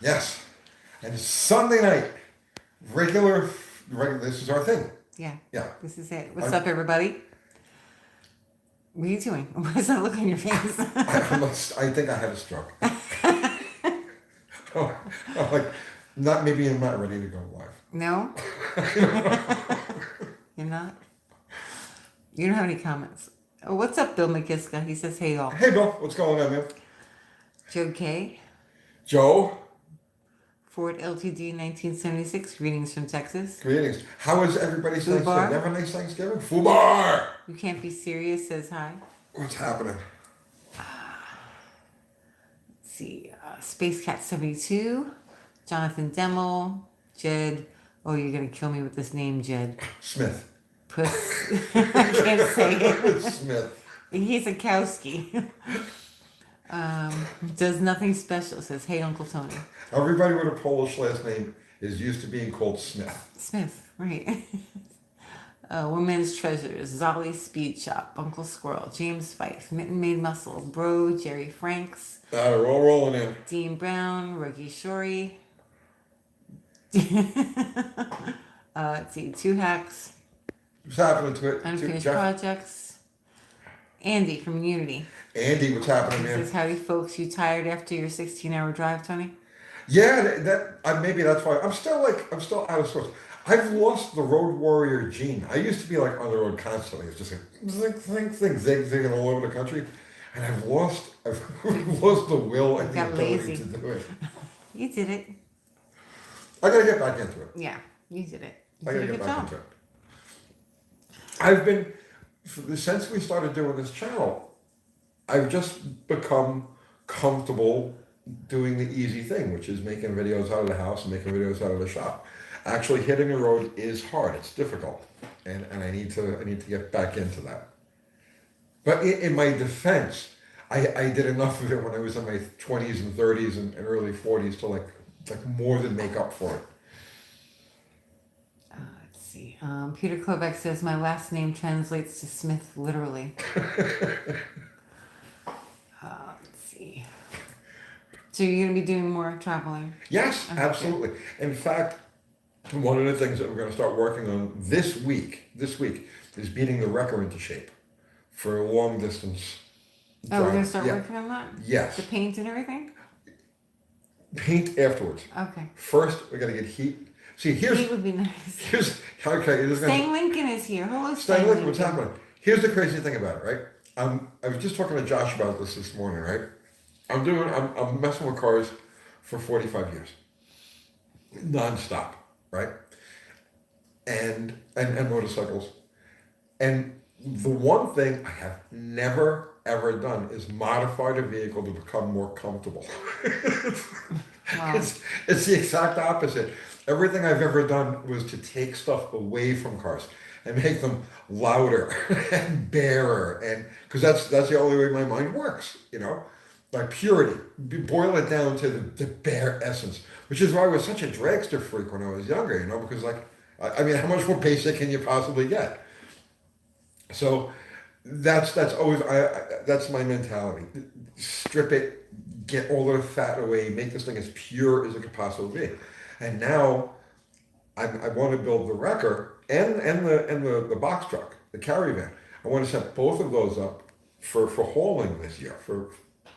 Yes. And Sunday night, regular, this is our thing. Yeah. Yeah. This is it. What's up, everybody? What are you doing? What's that look on your face? I think I had a stroke. Oh, I'm like, maybe I'm not ready to go live. No? You're not? You don't have any comments. Oh, what's up, Bill McKiska? He says, hey, all. Hey, Bill, what's going on, man? Joe K. Joe. Ford LTD 1976. Greetings from Texas. Greetings. How is everybody's Thanksgiving? Have a nice Thanksgiving? Fubar! You can't be serious says hi. What's happening? Let's see. Space Cat 72. Jonathan Demmel. Jed. Oh, you're going to kill me with this name, Jed. Smith. Puss. I can't say it. Smith. He's a Kowski. Does nothing special. Says, hey, Uncle Tony. Everybody with a Polish last name is used to being called Smith. Smith, right. Women's Treasures. Zolly Speed Shop. Uncle Squirrel. James Fife. Mitten Made Muscle. Bro. Jerry Franks. We're all rolling in. Dean Brown. Reggie Shorey. Let's see. Two Hacks. What's happening to it? Unfinished Projects. Andy from Unity. Andy, what's happening, man? Says, howdy, folks. You tired after your 16-hour drive, Tony? Yeah, maybe that's why. I'm still out of sorts. I've lost the road warrior gene. I used to be like on the road constantly. It's just like zig, all over the country. And I've lost the will and the ability to do it. You did it. I gotta get back into it. Yeah, you did it. I gotta get back into it. I've been, since we started doing this channel, I've just become comfortable doing the easy thing, which is making videos out of the house and making videos out of the shop. Actually hitting the road is hard. It's difficult. And I need to get back into that. But in my defense, I did enough of it when I was in my 20s and 30s and early 40s to like more than make up for it. Let's see. Peter Kovac says, my last name translates to Smith literally. Let's see. So you're going to be doing more traveling? Yes, okay. Absolutely. In fact, one of the things that we're going to start working on this week is beating the wrecker into shape for a long distance drive. Oh, we're going to start working on that? Yes. The paint and everything? Paint afterwards. Okay. First, we got to get heat. See, heat would be nice. Stang Lincoln is here. Hello, Stang Lincoln. What's happening? Here's the crazy thing about it, right? I was just talking to Josh about this morning, right? I'm messing with cars for 45 years, nonstop, right? And motorcycles, and the one thing I have never ever done is modify the vehicle to become more comfortable. Wow. It's the exact opposite. Everything I've ever done was to take stuff away from cars and make them louder and barer, and because that's the only way my mind works, like purity. Boil it down to the bare essence, which is why I was such a dragster freak when I was younger, because how much more basic can you possibly get? So that's always that's my mentality. Strip it, get all the fat away, make this thing as pure as it could possibly be. And now I want to build the wrecker and the box truck, the carry van. I want to set both of those up for hauling this year. For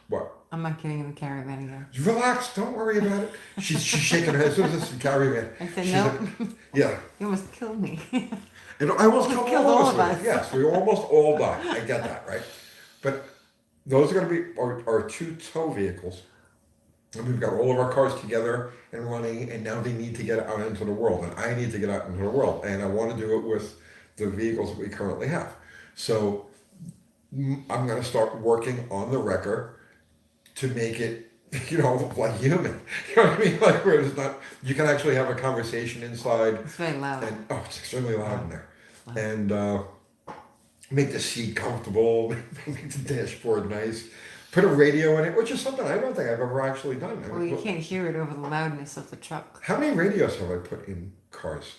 what? I'm not getting in the caravan again. Relax, don't worry about it. She's shaking her head. So this is the carry van. I said no. Like, yeah. You almost killed me. I almost killed all of us. Yes, we almost all died. I get that, right? But those are going to be our two tow vehicles. And we've got all of our cars together and running, and now they need to get out into the world, and I need to get out into the world, and I want to do it with the vehicles that we currently have. So I'm going to start working on the wrecker to make it, like human. You know what I mean? Like where it's not, you can actually have a conversation inside. It's very loud. And, it's extremely loud in there. Wow. And make the seat comfortable, make the dashboard nice. Put a radio in it, which is something I don't think I've ever actually done. Well, you can't hear it over the loudness of the truck. How many radios have I put in cars?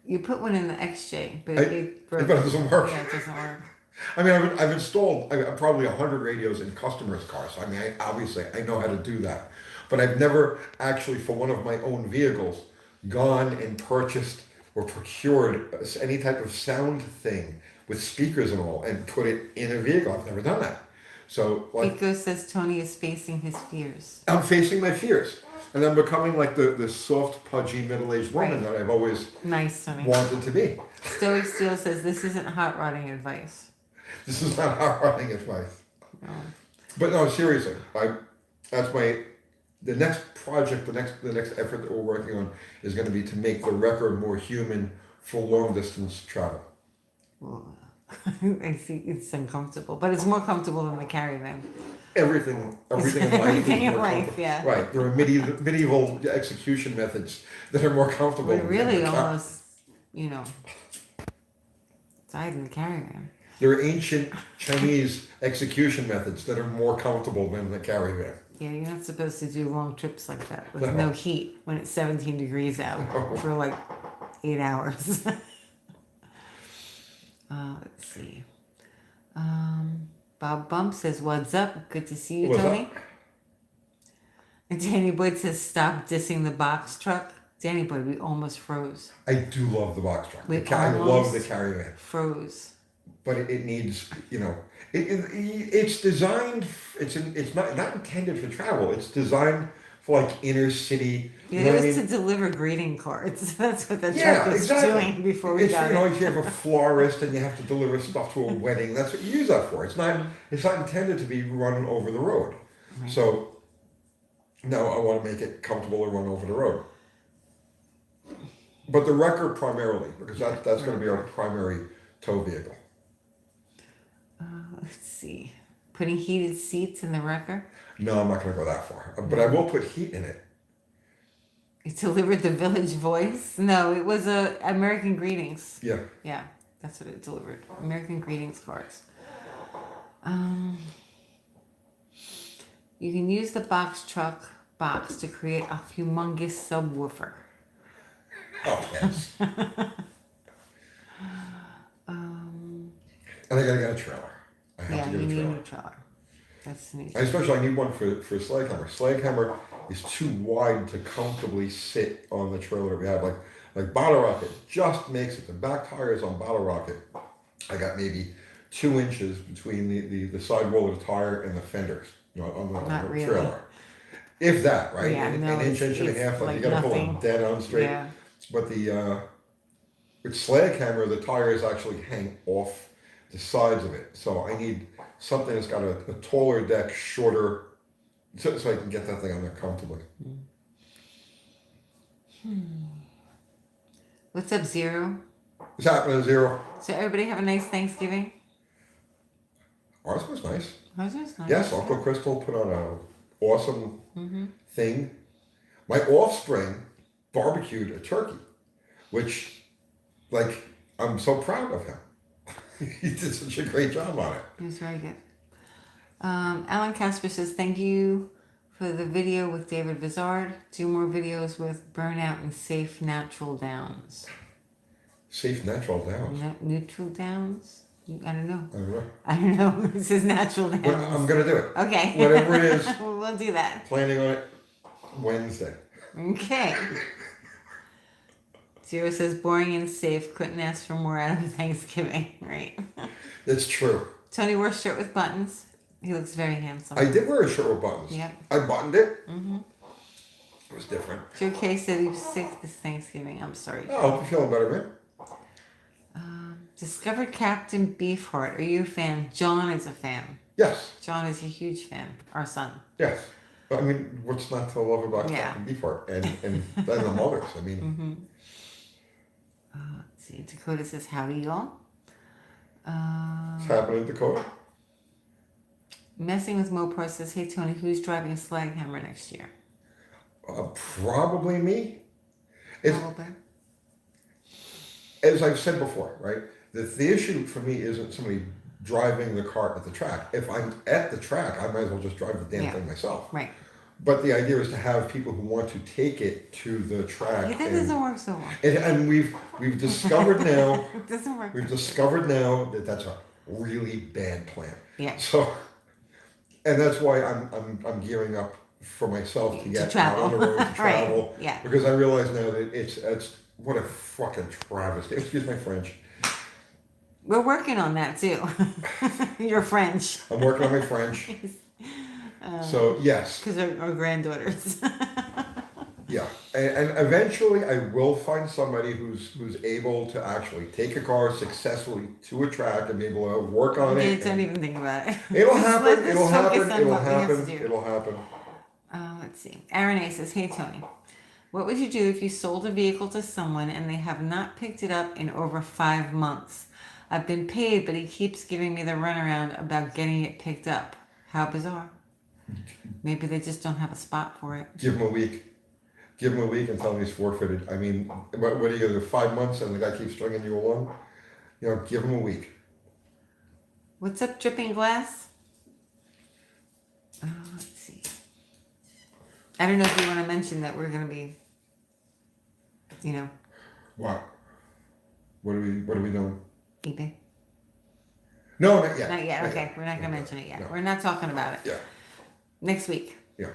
You put one in the XJ, but it doesn't work. Yeah, it doesn't work. I mean, I've installed probably 100 radios in customers' cars. I mean, obviously, I know how to do that. But I've never actually, for one of my own vehicles, gone and purchased or procured any type of sound thing with speakers and all and put it in a vehicle. I've never done that. So, like, Pico says Tony is facing his fears. I'm facing my fears. And I'm becoming like the soft, pudgy, middle-aged woman Right. that I've always Nice, Tony. wanted to be. Stoic Steel says this isn't hot rodding advice. This is not hot rodding advice. No. But no, seriously, that's the next project, the next effort that we're working on is going to be to make the record more human for long distance travel. Well, I see it's uncomfortable, but it's more comfortable than the caravan. Everything in life Everything is in more life, comfortable. yeah. Right. There are medieval execution methods that are more comfortable. But really, than almost, died in the caravan. there are ancient Chinese execution methods that are more comfortable than the caravan. Yeah, you're not supposed to do long trips like that with No. no heat when it's 17 degrees out No. for like 8 hours. Let's see. Bob Bump says, "What's up? Good to see you, What's Tony." up? And Danny Boyd says, "Stop dissing the box truck." Danny Boyd, we almost froze. I do love the box truck. We I love almost the caravan. Froze. But it needs, it's designed. It's not intended for travel. It's designed for like inner city. Yeah, You know it what was I mean? to deliver greeting cards. That's what the Yeah, truck was exactly. doing before we It's, got you know, it. if you have a florist and you have to deliver stuff to a wedding, that's what you use that for. It's not intended to be run over the road. Right. So, no, I want to make it comfortable to run over the road. But the wrecker primarily, because that's going to be our primary tow vehicle. Let's see. Putting heated seats in the wrecker. No, I'm not going to go that far. But I will put heat in it. It delivered the Village Voice. No, it was American Greetings. Yeah. Yeah, that's what it delivered. American Greetings cards. You can use the box truck box to create a humongous subwoofer. Oh, yes. And I got to get a trailer. I have Yeah, to you get a need trailer. a trailer. That's neat. I need one for Slaghammer. Slaghammer is too wide to comfortably sit on the trailer that we have. Like Bottle Rocket just makes it. The back tires on Bottle Rocket, I got maybe 2 inches between the sidewall of the tire and the fenders, on the Really. trailer. If that, right? Yeah, an no, inch, inch and a it's half, like like you gotta pull nothing. them dead on straight. Yeah. But with Slaghammer, the tires actually hang off the sides of it. So I need something that's got a taller deck, shorter, so I can get that thing on there comfortably. What's up, Zero? What's happening, Zero? So everybody have a nice Thanksgiving. Ours was nice. How's this nice? Yes, Uncle Crystal put on an awesome Mm-hmm. thing. My offspring barbecued a turkey, which, I'm so proud of him. He did such a great job on it. It was very good. Alan Casper says, "Thank you for the video with David Vizard. 2 more videos with Burnout and Safe Natural Downs." Safe natural downs. Neutral Downs? I don't know. I don't know. I don't know. This is Natural Downs. But I'm gonna do it. Okay. Whatever it is. We'll do that. Planning on it Wednesday. Okay. Zero says, "Boring and safe. Couldn't ask for more out of Thanksgiving." Right. It's true. Tony wore a shirt with buttons. He looks very handsome. I did wear a shirt with buttons. Yep. I buttoned it. Mm-hmm. It was different. Joe K said he was sick this Thanksgiving. I'm sorry. Oh, I hope you're feeling better, man. Discovered Captain Beefheart. Are you a fan? John is a fan. Yes. John is a huge fan. Our son. Yes. I mean, what's not to love about Yeah. Captain Beefheart and the mothers? I mean, Mm-hmm. Let's see. Dakota says, "Howdy, y'all." it's happening in Dakota. Messing with Mopar says, "Hey, Tony, who's driving a Slaghammer next year?" Probably me. It's, Probably. as I've said before, right? The issue for me isn't somebody driving the car at the track. If I'm at the track, I might as well just drive the damn Yeah. thing myself. Right. But the idea is to have people who want to take it to the track. Yeah, that doesn't work so well. And we've discovered now It doesn't work. we've discovered now that that's a really bad plan. Yeah. So, and that's why I'm gearing up for myself to get travel. out on the road to Right, travel. yeah. Because I realize now that it's what a fucking travesty. Excuse my French. We're working on that too. You're French. I'm working on my French. So yes, Because our granddaughters. yeah, and eventually I will find somebody who's able to actually take a car successfully to a track and be able to work on Okay, it. don't even think about it. It'll Just happen. let's It'll focus happen. on It'll what we have to happen. do. It'll happen. Let's see. Aaron A says, "Hey Tony, what would you do if you sold a vehicle to someone and they have not picked it up in over 5 months? I've been paid, but he keeps giving me the runaround about getting it picked up. How bizarre. Maybe they just don't have a spot for it." Give him a week. Give him a week and tell him he's forfeited. I mean, what are you gonna do? 5 months and the guy keeps stringing you along? You know, give him a week. What's up, dripping glass? Let's see. I don't know if you want to mention that we're going to be, What? What are we doing? eBay. No, not yet. Not yet. Okay, we're not going to mention it yet. No. We're not talking about it. Yeah. Next week. Yeah.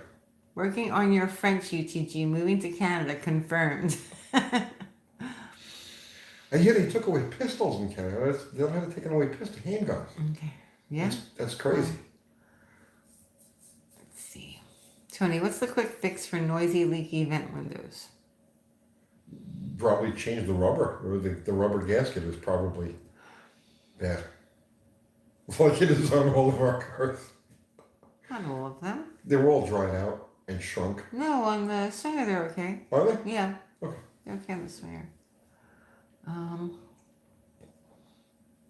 Working on your French UTG, moving to Canada, confirmed. And yet they took away pistols in Canada. They don't have taken away handguns. Okay. Yeah. That's crazy. Let's see. Tony, what's the quick fix for noisy, leaky vent windows? Probably change the rubber. Or the rubber gasket is probably bad. Like it is on all of our cars. Not all of them. They were all dried out and shrunk. No, on the Swinger they're okay. Are they? Yeah. Okay. They're okay on the Swinger.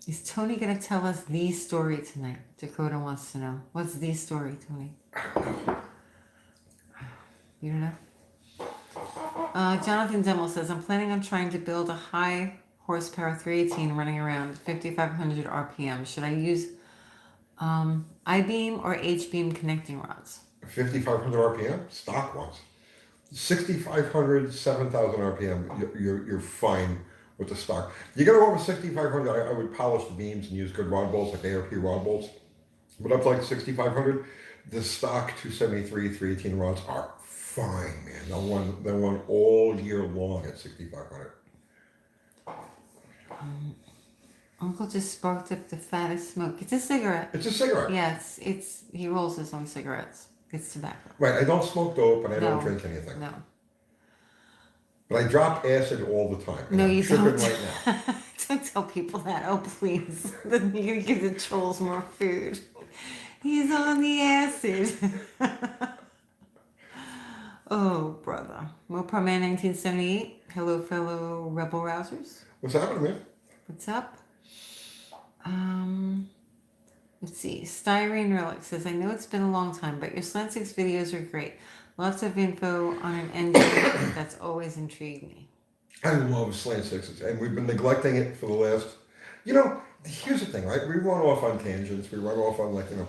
Is Tony gonna tell us the story tonight? Dakota wants to know. What's the story, Tony? You don't know? Jonathan Demmel says, I'm planning on trying to build a high horsepower 318 running around 5,500 RPM. Should I use I-beam or H-beam connecting rods? 5,500 RPM, stock ones. 6,500, 7,000 RPM, you're fine with the stock. You gotta go over 6,500, I would polish the beams and use good rod bolts, like ARP rod bolts. But up to like 6,500, the stock 273, 318 rods are fine, man. They'll run all year long at 6,500. Uncle just sparked up the fattest smoke. It's a cigarette. It's a cigarette. Yes, he rolls his own cigarettes. It's tobacco. Right, I don't smoke dope and I don't No. drink anything. No. But I drop acid all the time. and No, I'm you tripping don't. right now. Don't tell people that. Oh, please. Then you're going to give the trolls more food. He's on the acid. Oh, brother. Mopar Man 1978. Hello, fellow rebel rousers. What's happening, man? What's up? Let's see. Styrene Relic says, I know it's been a long time, but your Slant 6 videos are great. Lots of info on an engine that's always intrigued me. I love Slant Sixes, and we've been neglecting it for the last. Here's the thing, right? We run off on tangents. We run off on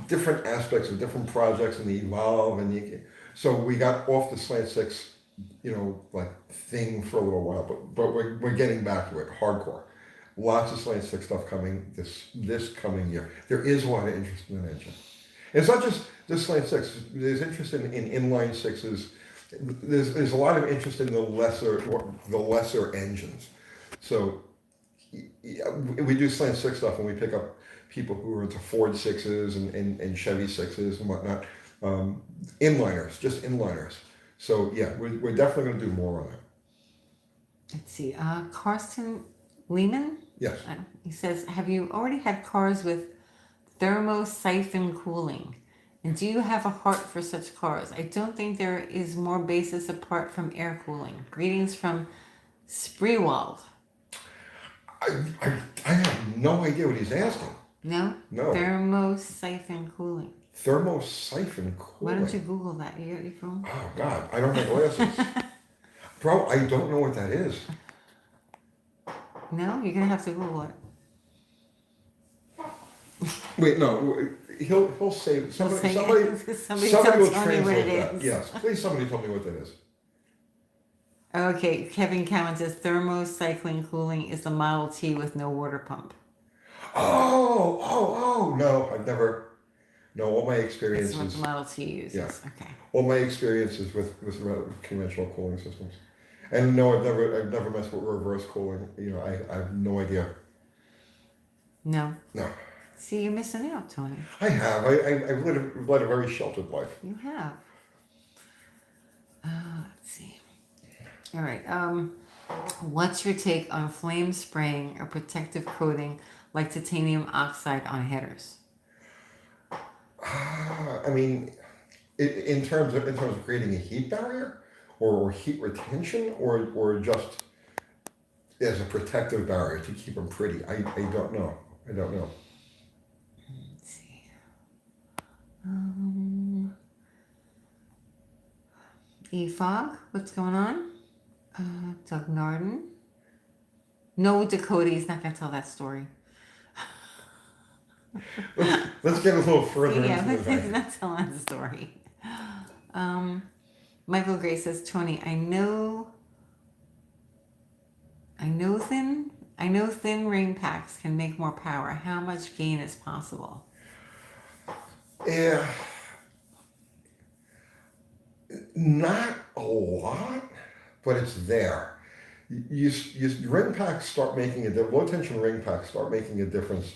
different aspects of different projects and the evolve, and so we got off the Slant Six, thing for a little while, but we're getting back to it hardcore. Lots of Slant Six stuff coming this coming year. There is a lot of interest in an engine. It's not just this Slant Six. There's interest in inline sixes. There's a lot of interest in the lesser engines. So we do Slant Six stuff, and we pick up people who are into Ford Sixes and Chevy Sixes and whatnot. Just inliners. So yeah, we're definitely going to do more on that. Let's see. Karsten Lehman? Yes. He says, have you already had cars with thermosiphon cooling? And do you have a heart for such cars? I don't think there is more basis apart from air cooling. Greetings from Spreewald. I have no idea what he's asking. No? No. Thermosiphon cooling. Thermosiphon cooling. Why don't you Google that? You got your phone? Oh God, I don't have glasses. Bro, I don't know what that is. No? You're going to have to Google it. Wait, no. He'll say somebody tell will Tony what it translate that. is. Yes, please somebody tell me what that is. Okay, Kevin Cowan says thermocycling cooling is the Model T with no water pump. Oh, no, I've never No, all my That's what experiences, the Model T uses. yeah. Okay. all my experiences with conventional cooling systems. And no, I've never messed with reverse cooling. I have no idea. No. No, See, you're missing out, Tony. I have. I've led a very sheltered life. You have. Let's see. All right. What's your take on flame spraying or protective coating like titanium oxide on headers? I mean, in terms of creating a heat barrier or heat retention or just as a protective barrier to keep them pretty. I don't know. I don't know. Let's see. Um, EFOG, what's going on? Doug Narden. No, Dakota, he's not going to tell that story. Let's get a little further Yeah, into the he's thing. not telling the story. Michael Gray says, Tony, I know thin ring packs can make more power. How much gain is possible? Yeah, not a lot, but it's there. Ring packs start making low tension ring packs start making a difference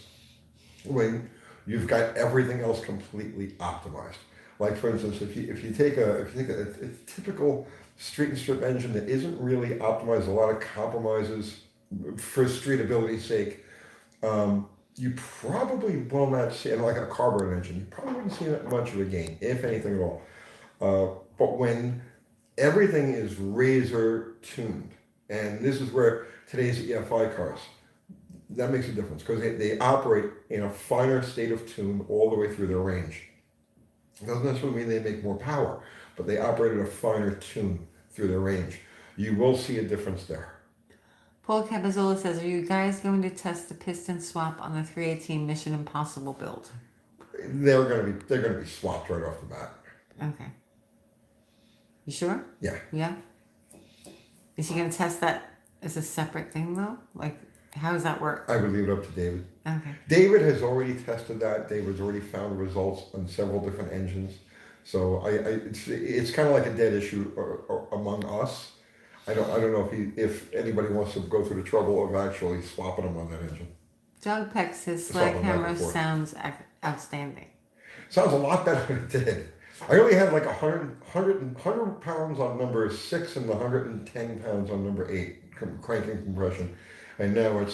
when you've got everything else completely optimized. Like for instance, if you take a typical street and strip engine that isn't really optimized, a lot of compromises for streetability's sake, you probably will not see, and like a carburetor engine, you probably wouldn't see that much of a gain, if anything at all. But when everything is razor tuned, and this is where today's EFI cars, that makes a difference because they operate in a finer state of tune all the way through their range. It doesn't necessarily mean they make more power, but they operate at a finer tune through their range. You will see a difference there. Paul Cabazzola says, are you guys going to test the piston swap on the 318 Mission Impossible build? They're gonna be swapped right off the bat. Okay. You sure? Yeah. Yeah? Is he going to test that as a separate thing, though? Like, how does that work? I would leave it up to David. Okay. David has already tested that. David's already found results on several different engines. So it's kind of like a dead issue among us. I don't know if anybody wants to go through the trouble of actually swapping them on that engine. Doug Peck says, Swap them back Slaghammer and forth. sounds outstanding. Sounds a lot better than it did. I only had like 100 pounds on number 6 and 110 pounds on number 8 cranking compression. And now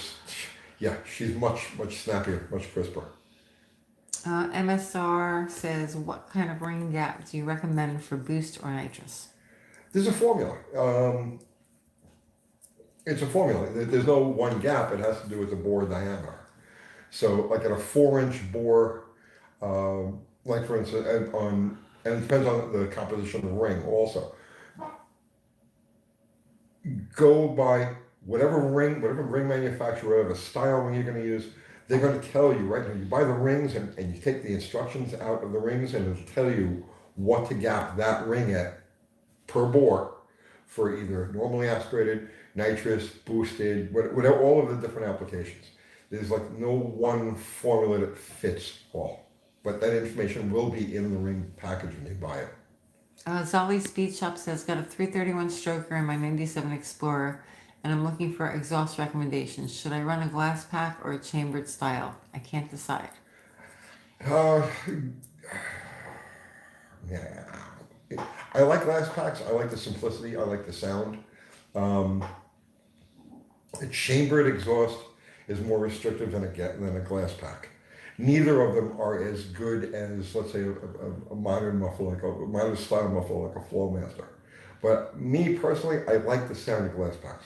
she's much snappier, much crisper. MSR says, what kind of ring gap do you recommend for boost or nitrous? There's a formula. It's a formula. There's no one gap. It has to do with the bore diameter. So like at a 4-inch bore, like for instance, and it depends on the composition of the ring also. Go by whatever ring manufacturer, whatever style ring you're going to use, they're going to tell you right now. You buy the rings and you take the instructions out of the rings and it'll tell you what to gap that ring at per bore for either normally aspirated, nitrous, boosted, whatever, all of the different applications. There's like no one formula that fits all, but that information will be in the ring package when you buy it. Zolly Speed Shop says, got a 331 stroker in my 97 Explorer, and I'm looking for exhaust recommendations. Should I run a glass pack or a chambered style? I can't decide. Yeah, I like glass packs. I like the simplicity. I like the sound. A chambered exhaust is more restrictive than a glass pack. Neither of them are as good as, let's say, a modern muffler, like a modern style muffler, like a Flowmaster. But me personally, I like the sound of glass packs.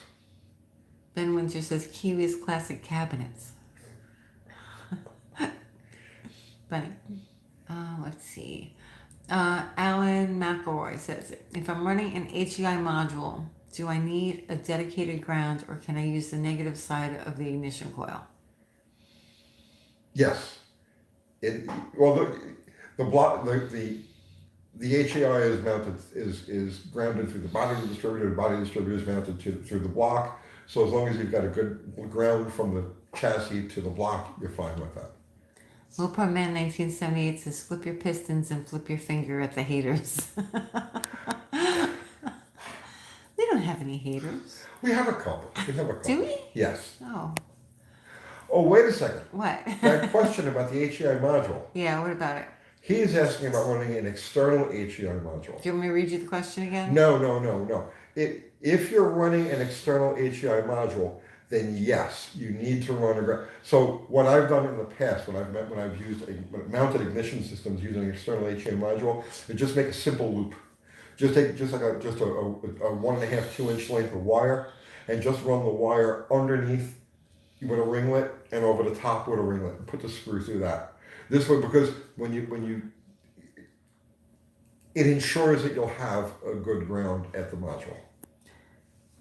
Ben Winter says, Kiwi's classic cabinets. Funny. Let's see. Alan McElroy says, if I'm running an HEI module, do I need a dedicated ground or can I use the negative side of the ignition coil? Yes. The HAI is mounted is grounded through the body of the distributor. The body of the distributor is mounted through the block. So as long as you've got a good ground from the chassis to the block, you're fine with that. Wilpur Man 1978 says, flip your pistons and flip your finger at the haters. We don't have any haters. We have a couple. We have a couple. Do we? Yes. Oh. Oh, wait a second. What? That question about the HEI module. Yeah, what about it? He's asking about running an external HEI module. Do you want me to read you the question again? No. If you're running an external HEI module, then yes, you need to run a. So what I've done in the past, when I've used mounted ignition systems using an external HEI module, is just make a simple loop. Just take just a 1.5 2 inch length of wire, and just run the wire underneath with a ringlet and over the top with a ringlet, and put the screw through that. This way, because when you it ensures that you'll have a good ground at the module.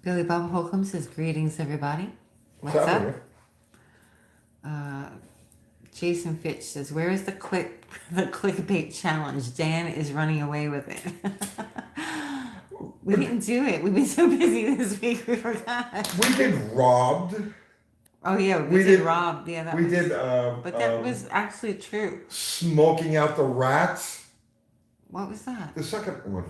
Billy Bob Holcomb says, greetings, everybody. What's up? Jason Fitch says, where is the clickbait challenge? Dan is running away with it. We didn't do it. We've been so busy this week, we forgot. We did robbed. Oh yeah, we did robbed. Yeah, that we was, did. But that was actually true. Smoking out the rats. What was that? The second one.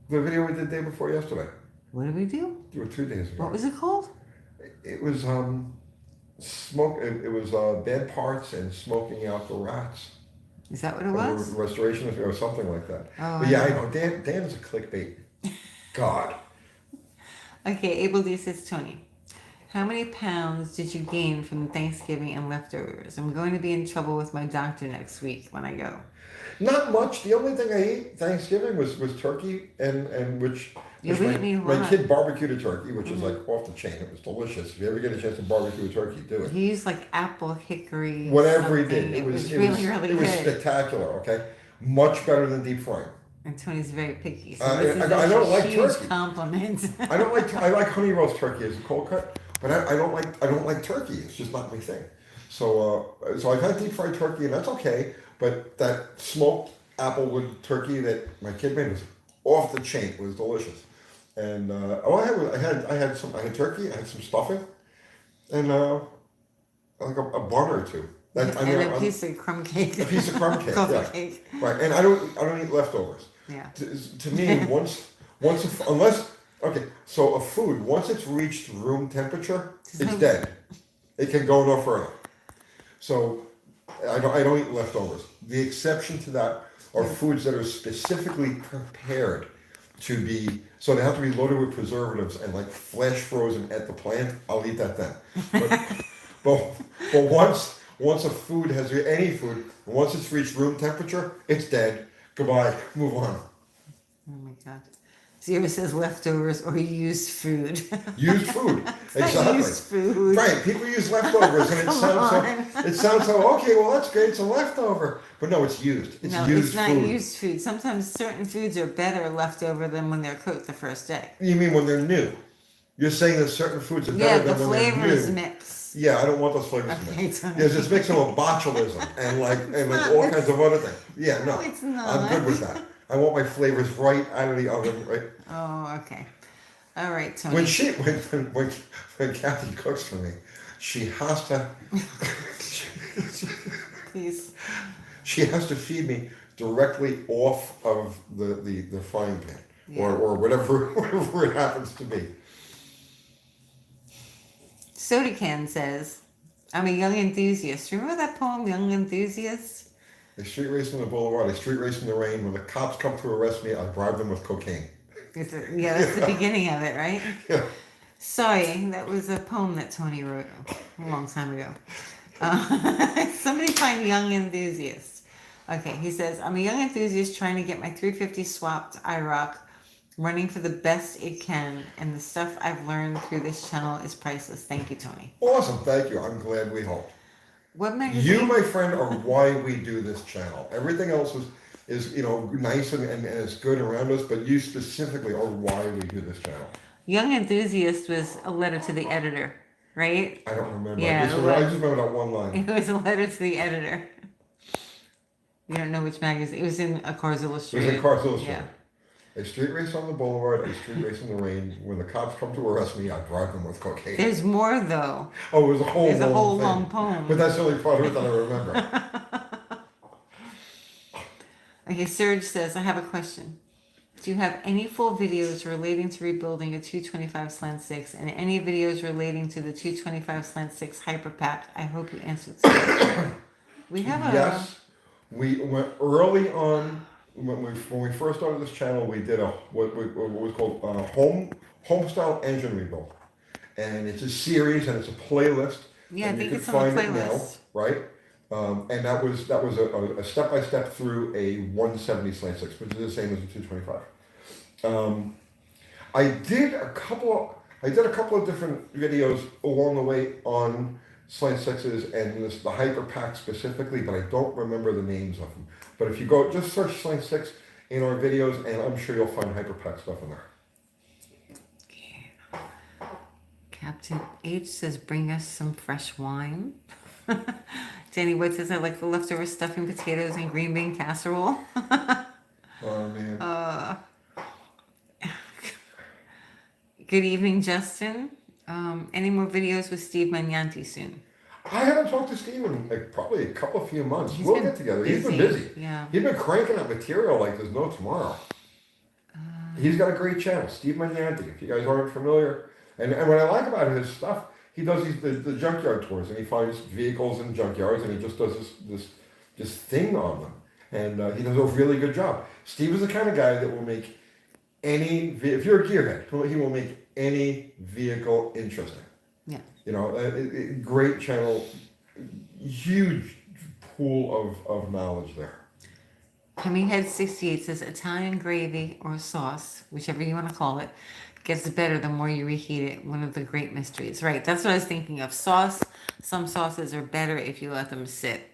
The video we did the day before yesterday. What did we do? 2 days ago. What was it called? It was smoke. It was bad parts and smoking out the rats. Is that what it was? Restoration or something like that. Oh, but yeah, I know. Dan is a clickbait god. Okay, Abel D says, Tony, how many pounds did you gain from Thanksgiving and leftovers? I'm going to be in trouble with my doctor next week when I go. Not much. The only thing I ate Thanksgiving was turkey and which my kid barbecued a turkey, which is like off the chain. It was delicious. If you ever get a chance to barbecue a turkey, do it. He used like apple hickory. Whatever he did, it was really good. It was spectacular. Okay, much better than deep frying. And Tony's very picky. So I don't like turkey. Compliment. I like honey roast turkey as a cold cut, but I don't like turkey. It's just not my thing. So I've had deep fried turkey and that's okay. But that smoked applewood turkey that my kid made was off the chain. It was delicious. And I had turkey. I had some stuffing, and like a bun or two. A piece of crumb cake. A piece of crumb cake. Coffee cake. Right. And I don't eat leftovers. Yeah. To me, so a food once it's reached room temperature, it's dead. It can go no further. So I don't eat leftovers. The exception to that are foods that are specifically prepared to be, so they have to be loaded with preservatives and like flash frozen at the plant. I'll eat that then. But once a food has any food, once it's reached room temperature, it's dead. Goodbye. Move on. Oh my God. Zero says leftovers or used food. Used food. Exactly. Used food. Right. People use leftovers and it sounds so okay, well that's great, it's a leftover. But no, it's used. It's used it's not food. Used food. Sometimes certain foods are better left over than when they're cooked the first day. You mean when they're new? You're saying that certain foods are better than when they're new. Yeah, the flavors mix. Yeah, I don't want those flavors mixed. There's this mix of botulism and like all kinds of other things. Yeah, no. It's not. I'm good with that. I want my flavors right out of the oven, right? Oh, okay. All right, Tony. When Kathy cooks for me, she has to. Please. She has to feed me directly off of the frying pan, or whatever it happens to be. Soda Can says, I'm a young enthusiast. Remember that poem, Young Enthusiast? A street race on the boulevard, a street race in the rain. When the cops come to arrest me, I bribe them with cocaine. That's the beginning of it, right? Yeah. Sorry, that was a poem that Tony wrote a long time ago. Somebody find Young Enthusiast. Okay, he says, I'm a young enthusiast trying to get my 350 swapped IROC running for the best it can, and the stuff I've learned through this channel is priceless. Thank you, Tony. Awesome, thank you. I'm glad we helped. What magazine? You, my friend, are why we do this channel. Everything else is nice and it's good around us, but you specifically are why we do this channel. Young Enthusiast was a letter to the editor, right? I don't remember. Yeah, I just remember that one line. It was a letter to the editor. You don't know which magazine? It was in A Cars Illustrated. It was in Cars Illustrated. Yeah. A street race on the boulevard, a street race in the rain. When the cops come to arrest me, I bribe them with cocaine. There's more though. Oh, it was a whole There's a whole thing. long poem. But that's the only part of it that I remember. Okay, Serge says, I have a question. Do you have any full videos relating to rebuilding a 225 slant 6 and any videos relating to the 225 slant 6 hyperpack? I hope you answered this. We have a... Yes, we went early on when we first started this channel. We did what was called home style engine rebuild, and it's a series and it's a playlist. Yeah, and I think you it's can on the find it now, playlist. right? And that was a step by step through a 170 slant 6, which is the same as a 225. I did a couple of different videos along the way on slant 6s and the hyper pack specifically, but I don't remember the names of them. But if you go just search slant 6 in our videos, and I'm sure you'll find hyper pack stuff in there. Okay. Captain H says, bring us some fresh wine. Danny Wood says, I like the leftover stuffing potatoes and green bean casserole. Oh man. Good evening, Justin. Any more videos with Steve Magnanti soon? I haven't talked to Steve in probably a few months. We'll get together. He's been busy. busy. Yeah. He's been cranking out material like there's no tomorrow. He's got a great channel, Steve Magnanti, if you guys aren't familiar. And what I like about his stuff, he does the junkyard tours, and he finds vehicles in junkyards, and he just does this thing on them. And he does a really good job. Steve is the kind of guy that will make if you're a gearhead, he will make any vehicle interesting. Yeah. You know, great channel, huge pool of knowledge there. Head 68 says Italian gravy or sauce, whichever you want to call it, gets better the more you reheat it. One of the great mysteries. Right, that's what I was thinking of. Sauce, some sauces are better if you let them sit.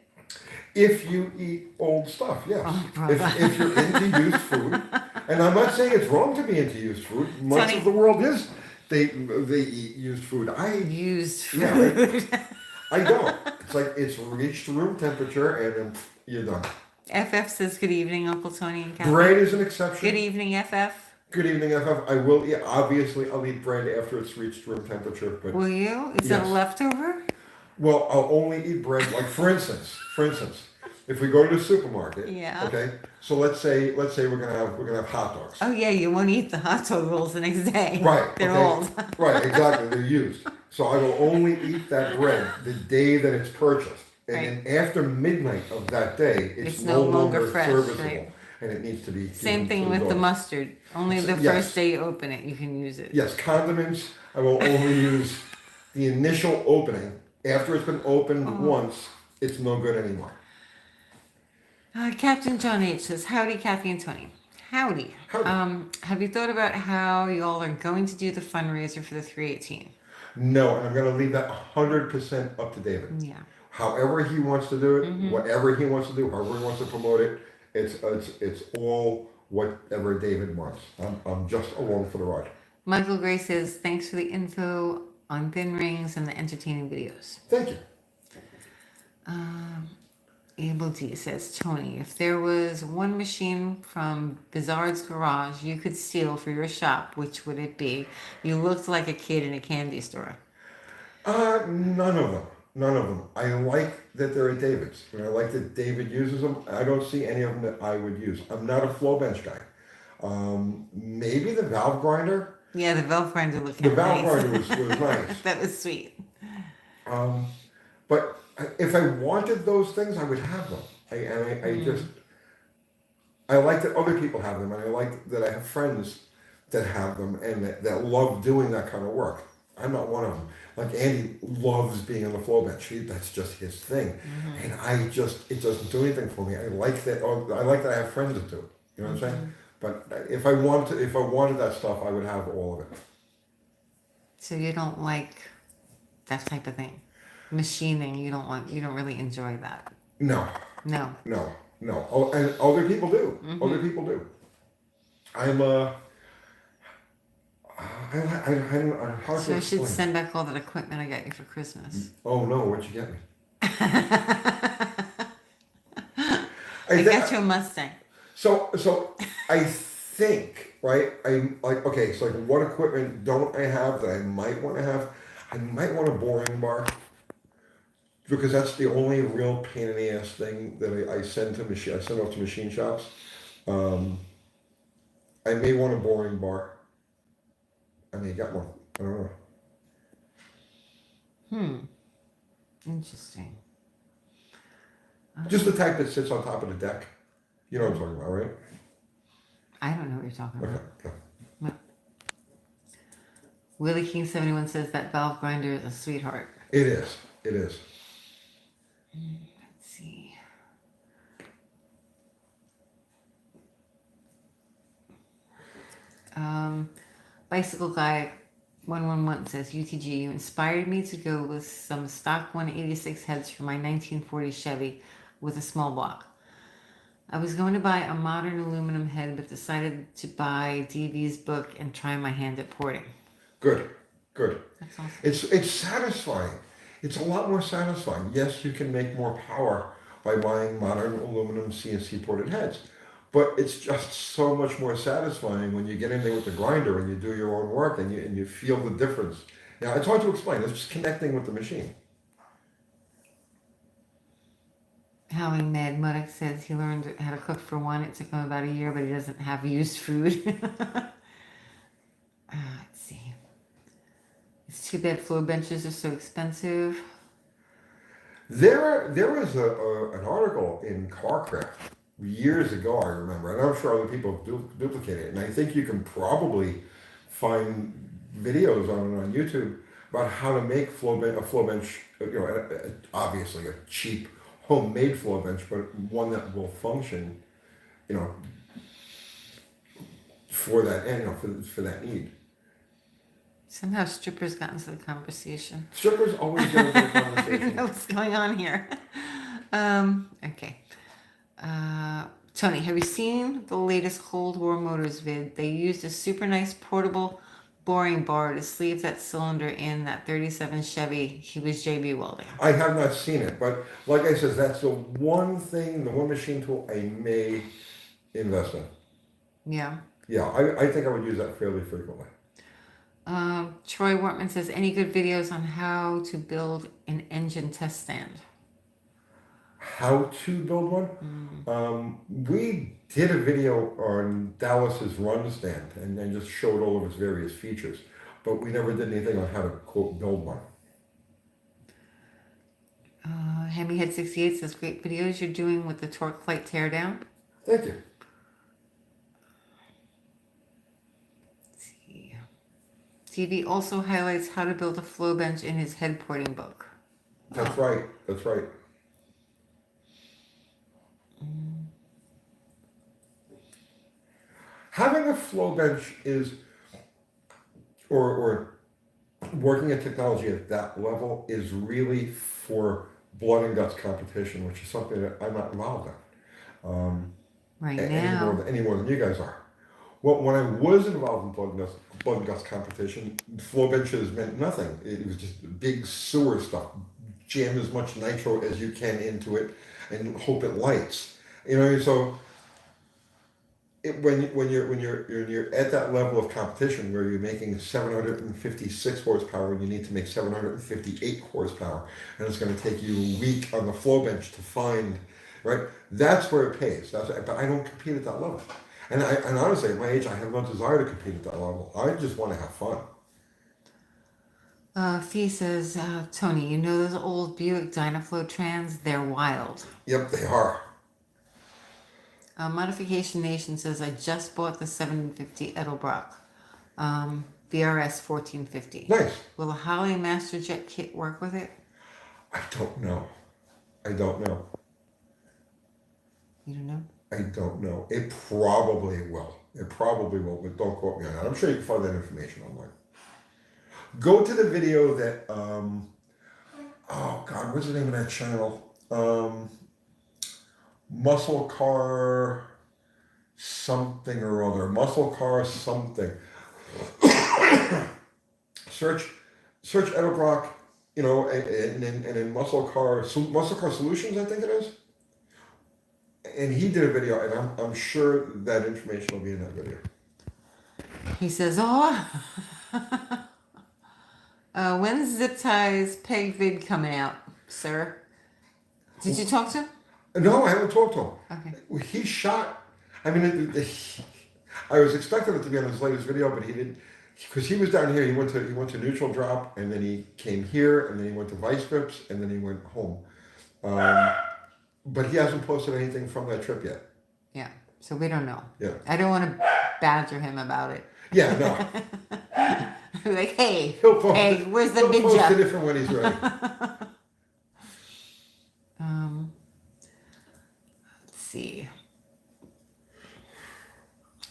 If you eat old stuff, yes. Oh, if you're into used food, and I'm not saying it's wrong to be into used food. Much of the world is. They eat used food. Used food. Yeah, right? I don't. It's like it's reached room temperature and then you're done. FF says good evening, Uncle Tony and Kathy. Bread is an exception. Good evening, FF. Good evening, FF. I will eat. Obviously, I'll eat bread after it's reached room temperature. But will you? Is yes. it a leftover? Well, I'll only eat bread. Like for instance, if we go to the supermarket, yeah. Okay. So let's say we're gonna have hot dogs. Oh yeah, you won't eat the hot dog rolls the next day. Right. They're okay. old. Right. Exactly. They're used. So I will only eat that bread the day that it's purchased, and then after midnight of that day, it's no longer fresh, serviceable, right. And it needs to be. Same thing with the mustard. Only the first day you open it, you can use it. Yes, condiments. I will only use the initial opening. After it's been opened once, it's no good anymore. Captain John H says, howdy, Kathy and Tony. Howdy. Have you thought about how y'all are going to do the fundraiser for the 318? No, and I'm going to leave that 100% up to David. Yeah. However he wants to do it, whatever he wants to do, however he wants to promote it, it's all whatever David wants. I'm just along for the ride. Michael Gray says, thanks for the info on thin rings and the entertaining videos. Thank you. Abel D says, Tony, if there was one machine from Bizarre's garage you could steal for your shop, which would it be? You looked like a kid in a candy store. None of them. I like that they're at David's. And I like that David uses them. I don't see any of them that I would use. I'm not a flow bench guy. Maybe the valve grinder. Yeah, the valve grinder looked nice. The valve nice. grinder was nice. That was sweet. But if I wanted those things, I would have them. I like that other people have them, and I like that I have friends that have them and that love doing that kind of work. I'm not one of them. Like Andy loves being on the flow bench. That's just his thing, and it doesn't do anything for me. I like that. I like that I have friends that do it. You know what I'm saying? But if I wanted that stuff, I would have all of it. So you don't like that type of thing, machining. You don't really enjoy that. No. Oh, and other people do. Other people do. So I should send back all that equipment I got you for Christmas. Oh no, what'd you get me? I got you a Mustang. So I think right? I'm like, okay, so like what equipment don't I have that I might want to have? I might want a boring bar because that's the only real pain in the ass thing that I send to machine. I send off to machine shops. Um, I may want a boring bar. I may get one. I don't know. Hmm. Interesting. Just the type that sits on top of the deck. You know what I'm talking about, right? I don't know what you're talking Okay. about. Okay. No. Willie King 71 says that valve grinder is a sweetheart. It is. It is. Let's see. Bicycle guy 111 says UTG, you inspired me to go with some stock 186 heads for my 1940 Chevy with a small block. I was going to buy a modern aluminum head, but decided to buy DV's book and try my hand at porting. Good. Good. That's awesome. It's satisfying. It's a lot more satisfying. Yes, you can make more power by buying modern aluminum CNC ported heads, but it's just so much more satisfying when you get in there with the grinder and you do your own work and you feel the difference. Now it's hard to explain. It's just connecting with the machine. Howling Mad Muddock says he learned how to cook for one. It took him about a year, but he doesn't have used food. Let's see. It's too bad floor benches are so expensive. There was an article in CarCraft years ago, I remember, and I'm sure other people have duplicated it, and I think you can probably find videos on it on YouTube about how to make a floor bench, obviously a cheap homemade floor bench, but one that will function, you know, for that, for that need. Somehow strippers got into the conversation. Strippers always get into the I don't conversation. know what's going on here. Okay. Tony, have you seen the latest Cold War Motors vid? They used a super nice portable boring bar to sleeve that cylinder in that 37 Chevy he was JB welding. I have not seen it, but like I said, that's the one thing, the one machine tool I may invest in. Yeah. Yeah, I think I would use that fairly frequently. Troy Wortman says, any good videos on how to build an engine test stand? How to build one? We did a video on Dallas's run stand and then just showed all of its various features, but we never did anything on how to quote build one. Hemihead 68 says, great videos you're doing with the torque flight teardown. Thank you. TV also highlights how to build a flow bench in his head porting book. That's right. That's right. Having a flow bench is, or working at technology at that level is really for blood and guts competition, which is something that I'm not involved in. Any more than you guys are. Well, when I was involved in blood and guts competition, flow benches meant nothing. It was just big sewer stuff. Jam as much nitro as you can into it and hope it lights. So when you're at that level of competition where you're making 756 horsepower and you need to make 758 horsepower, and it's going to take you a week on the flow bench to find, right? That's where it pays. But I don't compete at that level. And honestly, at my age, I have no desire to compete at that level. I just want to have fun. Fee says, Tony, you know those old Buick Dynaflow Trans? They're wild. Yep, they are. Modification Nation says, I just bought the 750 Edelbrock BRS 1450. Nice. Will a Holley Masterjet kit work with it? I don't know. You don't know? I don't know. It probably will. But don't quote me on that. I'm sure you can find that information online. Go to the video that, what's the name of that channel? Muscle Car something or other. Muscle Car something. Search Edelbrock, and in Muscle Car Solutions, I think it is. And he did a video, and I'm sure that information will be in that video. He says, when's Zip Tie's Peg vid coming out, sir? Did you talk to him? No, I haven't talked to him. Okay. He shot. I mean, I was expecting it to be on his latest video, but he didn't, because he was down here. He went to neutral drop, and then he came here, and then he went to vice grips, and then he went home. But he hasn't posted anything from that trip yet. Yeah. So we don't know. Yeah. I don't want to badger him about it. Yeah, no. Like, hey, He'll post hey, it. where's the He'll big post job? it different when he's ready. Let's see.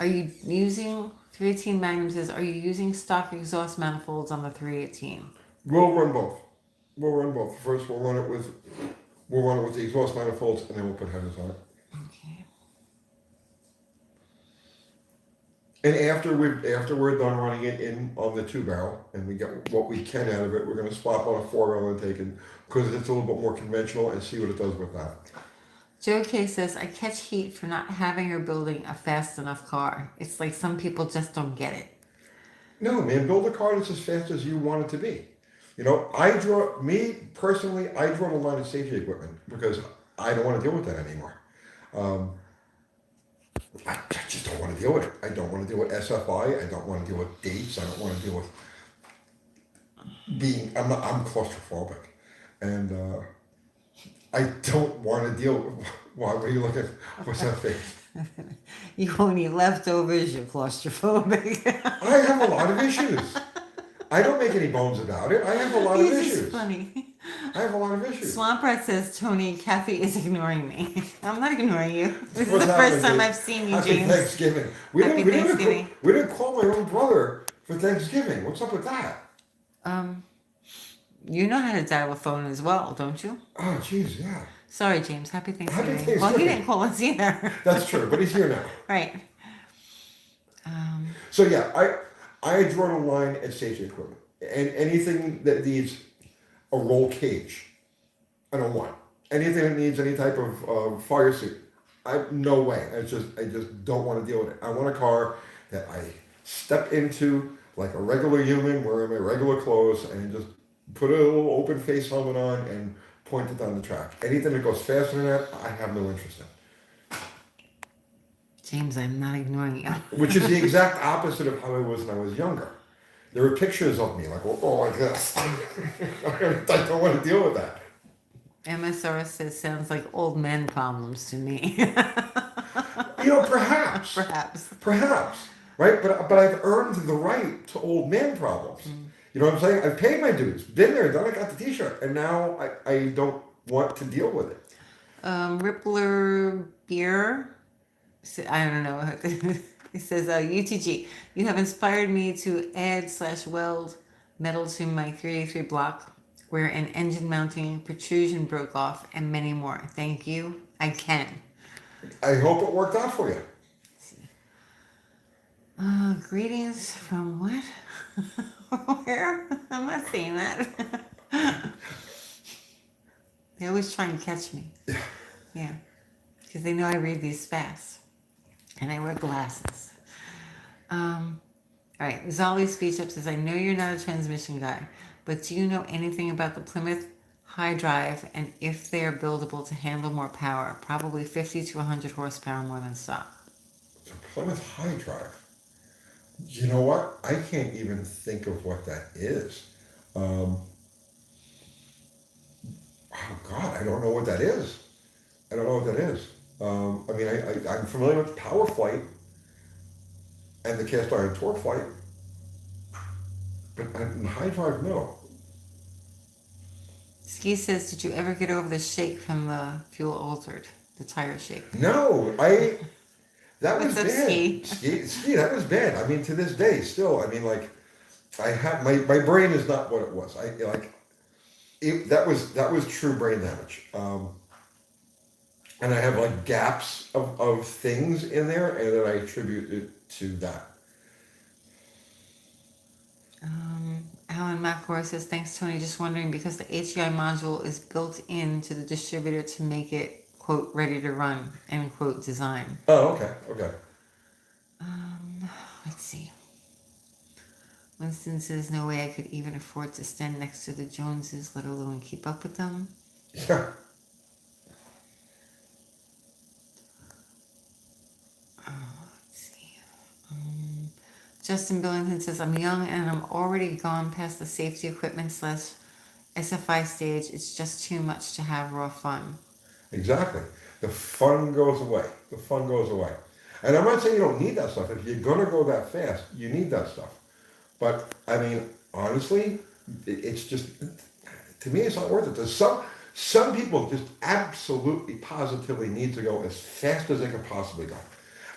Are you using 318 Magnum says, are you using stock exhaust manifolds on the 318? We'll run both. First, we'll run it with the exhaust manifolds, and then we'll put headers on it. Okay. And after we're done running it in on the 2-barrel, and we get what we can out of it, we're going to swap on a 4-barrel intake, and because it's a little bit more conventional, and see what it does with that. Joe K says, I catch heat for not having or building a fast enough car. It's like some people just don't get it. No, man, build a car that's as fast as you want it to be. You know, I draw the line of safety equipment because I don't want to deal with that anymore. I just don't want to deal with it. I don't want to deal with SFI. I don't want to deal with dates. I don't want to deal with I'm claustrophobic. And I don't want to deal with, why were you looking, what's that face? You won't eat leftovers, you're claustrophobic. I have a lot of issues. I don't make any bones about it. I have a lot of He's issues. just funny. I have a lot of issues. Swamp Rat says, Tony, Kathy is ignoring me. I'm not ignoring you. This is What's the happening, first time James? I've seen you, Happy James. Thanksgiving. Happy Thanksgiving. We didn't call my own brother for Thanksgiving. What's up with that? You know how to dial a phone as well, don't you? Oh, jeez, yeah. Sorry, James. Happy Thanksgiving. Thanksgiving. Well, he didn't call us either. That's true, but he's here now. Right. So yeah, I draw the line at safety equipment. And anything that needs a roll cage, I don't want. Anything that needs any type of fire suit, no way. I just don't want to deal with it. I want a car that I step into like a regular human, wearing my regular clothes, and just put a little open face helmet on and point it down the track. Anything that goes faster than that, I have no interest in. James, I'm not ignoring you. Which is the exact opposite of how I was when I was younger. There were pictures of me like, like this. I don't want to deal with that. MSR says, sounds like old men problems to me. Perhaps. Perhaps. Right? But I've earned the right to old man problems. You know what I'm saying? I've paid my dues. Been there, done it, got the t-shirt. And now I don't want to deal with it. Rippler Beer, I don't know. It says, UTG, you have inspired me to add/weld metal to my 383 block where an engine mounting protrusion broke off and many more. Thank you. I can. I hope it worked out for you. Greetings from what? Where? I'm not saying that. They always try and catch me. Yeah. Because they know I read these fast. And I wear glasses. All right. Zolly Speech Up says, I know you're not a transmission guy, but do you know anything about the Plymouth High Drive and if they are buildable to handle more power? Probably 50 to 100 horsepower more than stock. The Plymouth High Drive. You know what? I can't even think of what that is. Oh God, I don't know what that is. I mean, I'm familiar with Power Flight and the cast iron torque flight, but High Drive, no. Ski says, did you ever get over the shake from the fuel altered, the tire shake? No, that was What's up, bad. Ski, that was bad. I mean, to this day, still, I mean, like, I have, my brain is not what it was. That was true brain damage. And I have like gaps of things in there, and then I attribute it to that. Alan McCoy says, thanks, Tony. Just wondering, because the HEI module is built into the distributor to make it, quote, ready to run, end quote, design. Oh, okay. Let's see. Winston says, no way I could even afford to stand next to the Joneses, let alone keep up with them. Yeah. Let's see. Justin Billington says, I'm young and I'm already gone past the safety equipment slash SFI stage. It's just too much to have raw fun. Exactly. The fun goes away. The fun goes away. And I'm not saying you don't need that stuff. If you're gonna go that fast, you need that stuff. But I mean, honestly, it's just, to me, it's not worth it. There's some people just absolutely positively need to go as fast as they can possibly go.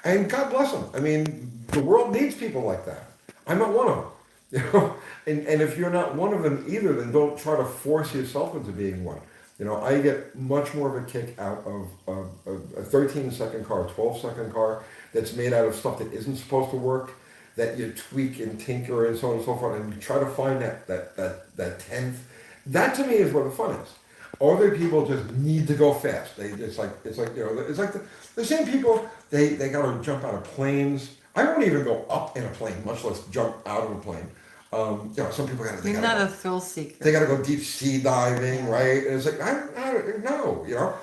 And God bless them. I mean, the world needs people like that. I'm not one of them. You know, and if you're not one of them either, then don't try to force yourself into being one. You know, I get much more of a kick out of a 13-second car, a 12-second car that's made out of stuff that isn't supposed to work, that you tweak and tinker and so on and so forth, and you try to find that tenth. That to me is where the fun is. Other people just need to go fast. It's like you know, it's like the same people. They got to jump out of planes. I won't even go up in a plane, much less jump out of a plane. You know, some people got to. You're not a thrill seeker. They got to go deep sea diving, right? And it's like I no, you know,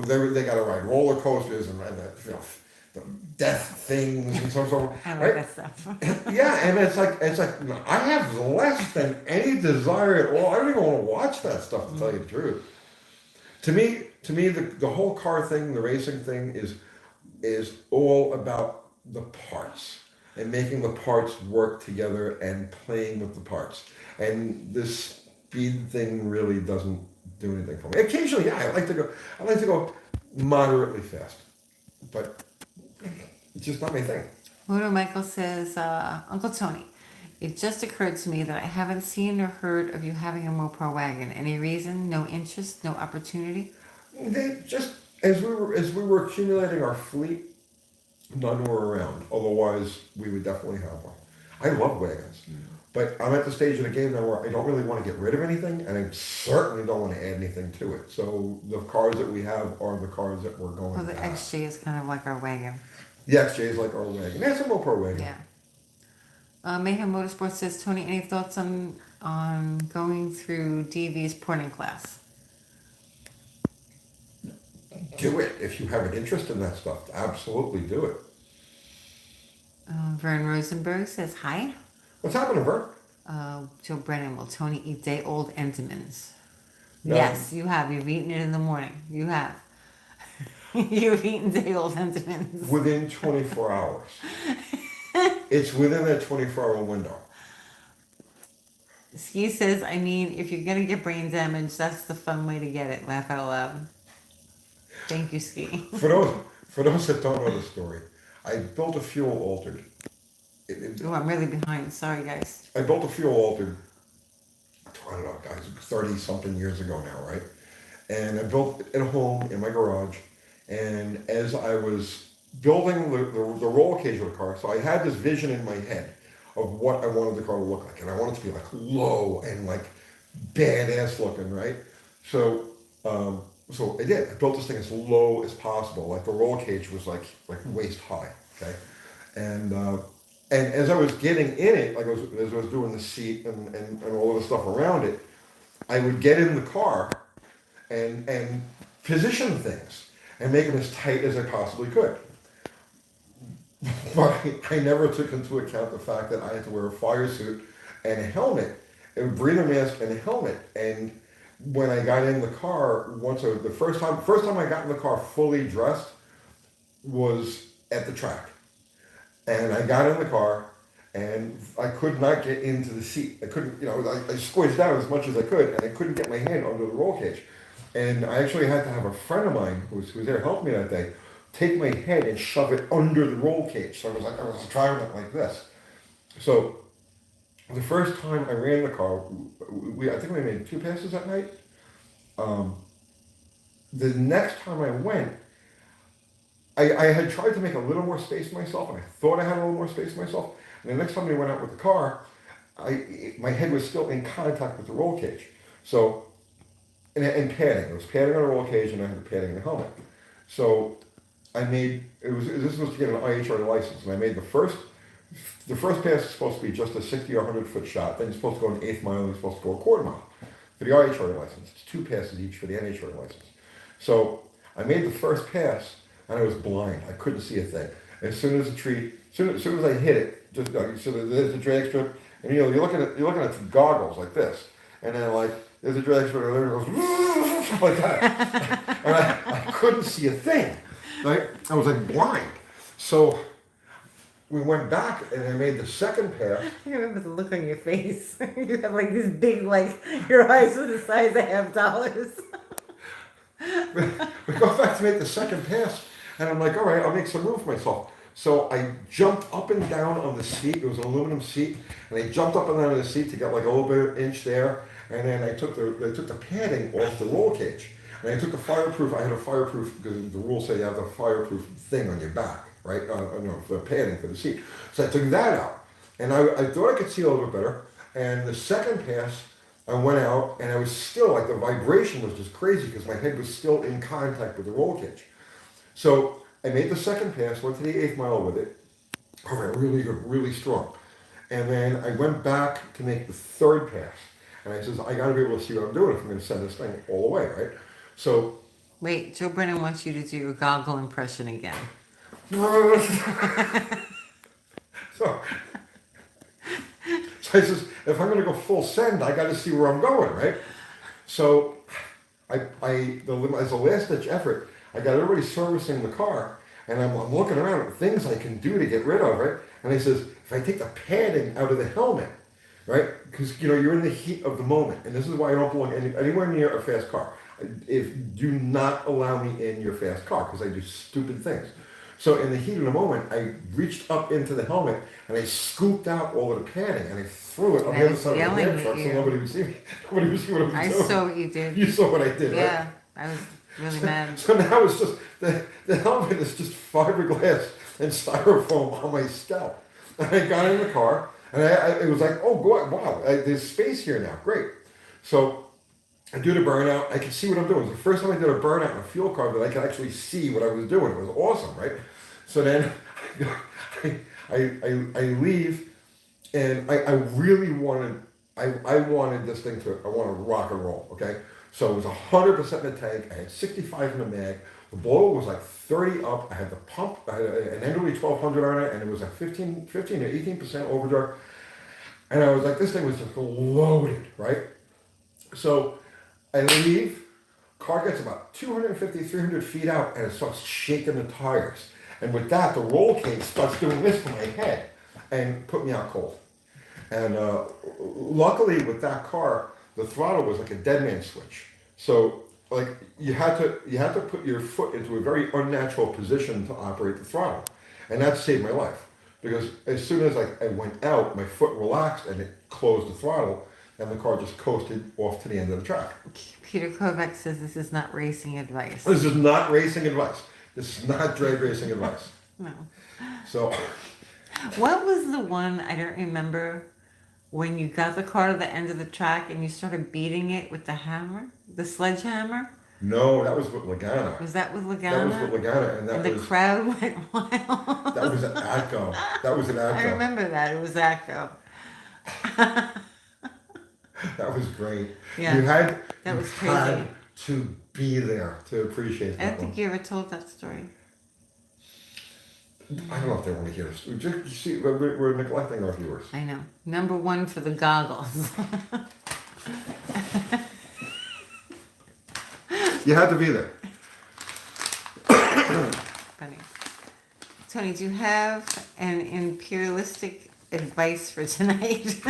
they got to ride roller coasters and ride that, you know, the death things and so on. I like Right? that stuff. Yeah, and it's like no, I have less than any desire at all. I don't even want to watch that stuff, to tell you the truth. To me, the whole car thing, the racing thing, is all about the parts and making the parts work together and playing with the parts. And this speed thing really doesn't do anything for me. Occasionally, yeah, I like to go moderately fast, but it's just not my thing. Ludo Michael says, Uncle Tony, it just occurred to me that I haven't seen or heard of you having a Mopar wagon. Any reason? No interest? No opportunity? They just as we were accumulating our fleet, none were around. Otherwise, we would definitely have one. I love wagons, but I'm at the stage of the game now where I don't really want to get rid of anything, and I certainly don't want to add anything to it. So the cars that we have are the cars that we're going Well, the to have. XJ is kind of like our wagon. The XJ is like our wagon. That's a Mopar wagon. Yeah. Mayhem Motorsports says, Tony, any thoughts on going through DV's porting class? Do it if you have an interest in that stuff. Absolutely do it. Vern Rosenberg says, hi. What's happening, Vern? Joe Brennan, will Tony eat day-old Entenmann's? No. Yes, you have. You've eaten it in the morning. You have. You've eaten day-old Entenmann's. Within 24 hours. It's within that 24-hour window. Ski says, I mean, if you're going to get brain damage, that's the fun way to get it. Laugh out loud. Thank you, Ski. For those that don't know the story, I built a fuel altered. Oh, I'm really behind. Sorry, guys. I built a fuel altered, I don't know, guys, 30-something years ago now, right? And I built it at home in my garage. And as I was building the roll cage of the car, so I had this vision in my head of what I wanted the car to look like. And I wanted it to be like low and like badass looking, right? So I did. I built this thing as low as possible. Like the roll cage was like waist high, okay? And as I was getting in it, like as I was doing the seat and all of the stuff around it, I would get in the car and position things and make them as tight as I possibly could. But I never took into account the fact that I had to wear a fire suit and a helmet, a breather mask and a helmet. And when I got in the car, the first time I got in the car fully dressed was at the track. And I got in the car and I could not get into the seat. I couldn't, I squished out as much as I could and I couldn't get my hand under the roll cage. And I actually had to have a friend of mine who was there to help me that day take my head and shove it under the roll cage. So I was driving it like this. So the first time I ran the car, I think we made 2 passes that night. The next time I went, I had tried to make a little more space myself, and I thought I had a little more space myself. And the next time we went out with the car, my head was still in contact with the roll cage. So, and padding. There was padding on the roll cage, and I had padding in the helmet. So this was to get an IHR license, and I made the the first pass is supposed to be just a 60 or 100-foot shot. Then you're supposed to go an eighth mile, and you're supposed to go a quarter mile. For the RHRA license, it's 2 passes each for the NHRA license. So I made the first pass, and I was blind. I couldn't see a thing. As soon as the tree, as soon as I hit it, just so there's a drag strip, and you're looking at the goggles like this, and then like there's a drag strip, and it goes like that, and I couldn't see a thing. Right? I was like blind. So we went back, and I made the second pass. I remember the look on your face. You have like this big, like your eyes were the size of $half. We go back to make the second pass, and I'm like, all right, I'll make some room for myself. So I jumped up and down on the seat. It was an aluminum seat, and I jumped up and down on the seat to get like a little bit of inch there. And then I took the padding off the roll cage, and I took a fireproof. I had a fireproof because the rules say you have a fireproof thing on your back, right? The padding for the seat. So I took that out, and I thought I could see a little bit better. And the second pass, I went out, and I was still like the vibration was just crazy because my head was still in contact with the roll cage. So I made the second pass, went to the eighth mile with it. All right, really good, really strong. And then I went back to make the third pass. And I says, I got to be able to see what I'm doing if I'm going to send this thing all the way, right? So. Wait, Joe Brennan wants you to do your goggle impression again. So I says, if I'm going to go full send, I got to see where I'm going, right? So as a last ditch effort, I got everybody servicing the car, and I'm looking around at things I can do to get rid of, right? And he says, if I take the padding out of the helmet, right? Because you're in the heat of the moment, and this is why I don't belong anywhere near a fast car. Do not allow me in your fast car because I do stupid things. So in the heat of the moment, I reached up into the helmet and I scooped out all of the padding and I threw it on the other side of the lamp truck so nobody would see me. Nobody would see what I was doing. I saw what you did. You saw what I did, Yeah, right? I was really mad. So now it's just the helmet is just fiberglass and styrofoam on my scalp. And I got in the car. And it was like, oh, God, wow, there's space here now. Great. So I do the burnout. I can see what I'm doing. It's the first time I did a burnout in a fuel car that I could actually see what I was doing. It was awesome, right? So then I leave, and I really wanted, I wanted this thing I wanted to rock and roll, okay? So it was 100% in the tank. I had 65 in the mag. The blower was like 30 up. I had the pump. I had an NW 1200 on it, and it was like 15 to 18% overdrive. And I was like, this thing was just loaded, right? So I leave. Car gets about 250, 300 feet out, and it starts shaking the tires. And with that, the roll cage starts doing this to my head and put me out cold. And luckily, with that car, the throttle was like a dead man switch. So like you had to put your foot into a very unnatural position to operate the throttle, and that saved my life because as soon as I went out, my foot relaxed and it closed the throttle, and the car just coasted off to the end of the track. Peter Kovac says this is not racing advice. This is not racing advice. This is not drag racing advice. No. So, What was the one, I don't remember, when you got the car to the end of the track and you started beating it with the hammer? The sledgehammer? no, that was with Lagana. Was that with Lagana? That was with Lagana, and And the crowd went wild. that was an ATCO. That was an ATCO. I remember that. It was Atco. That was great. Yeah, You had that was had crazy. to be there to appreciate I that don't think you ever told that story. I don't know if they want to hear this. You see, we're neglecting our viewers. I know. Number one for the goggles. You had to be there. Funny. Tony, do you have an imperialistic advice for tonight?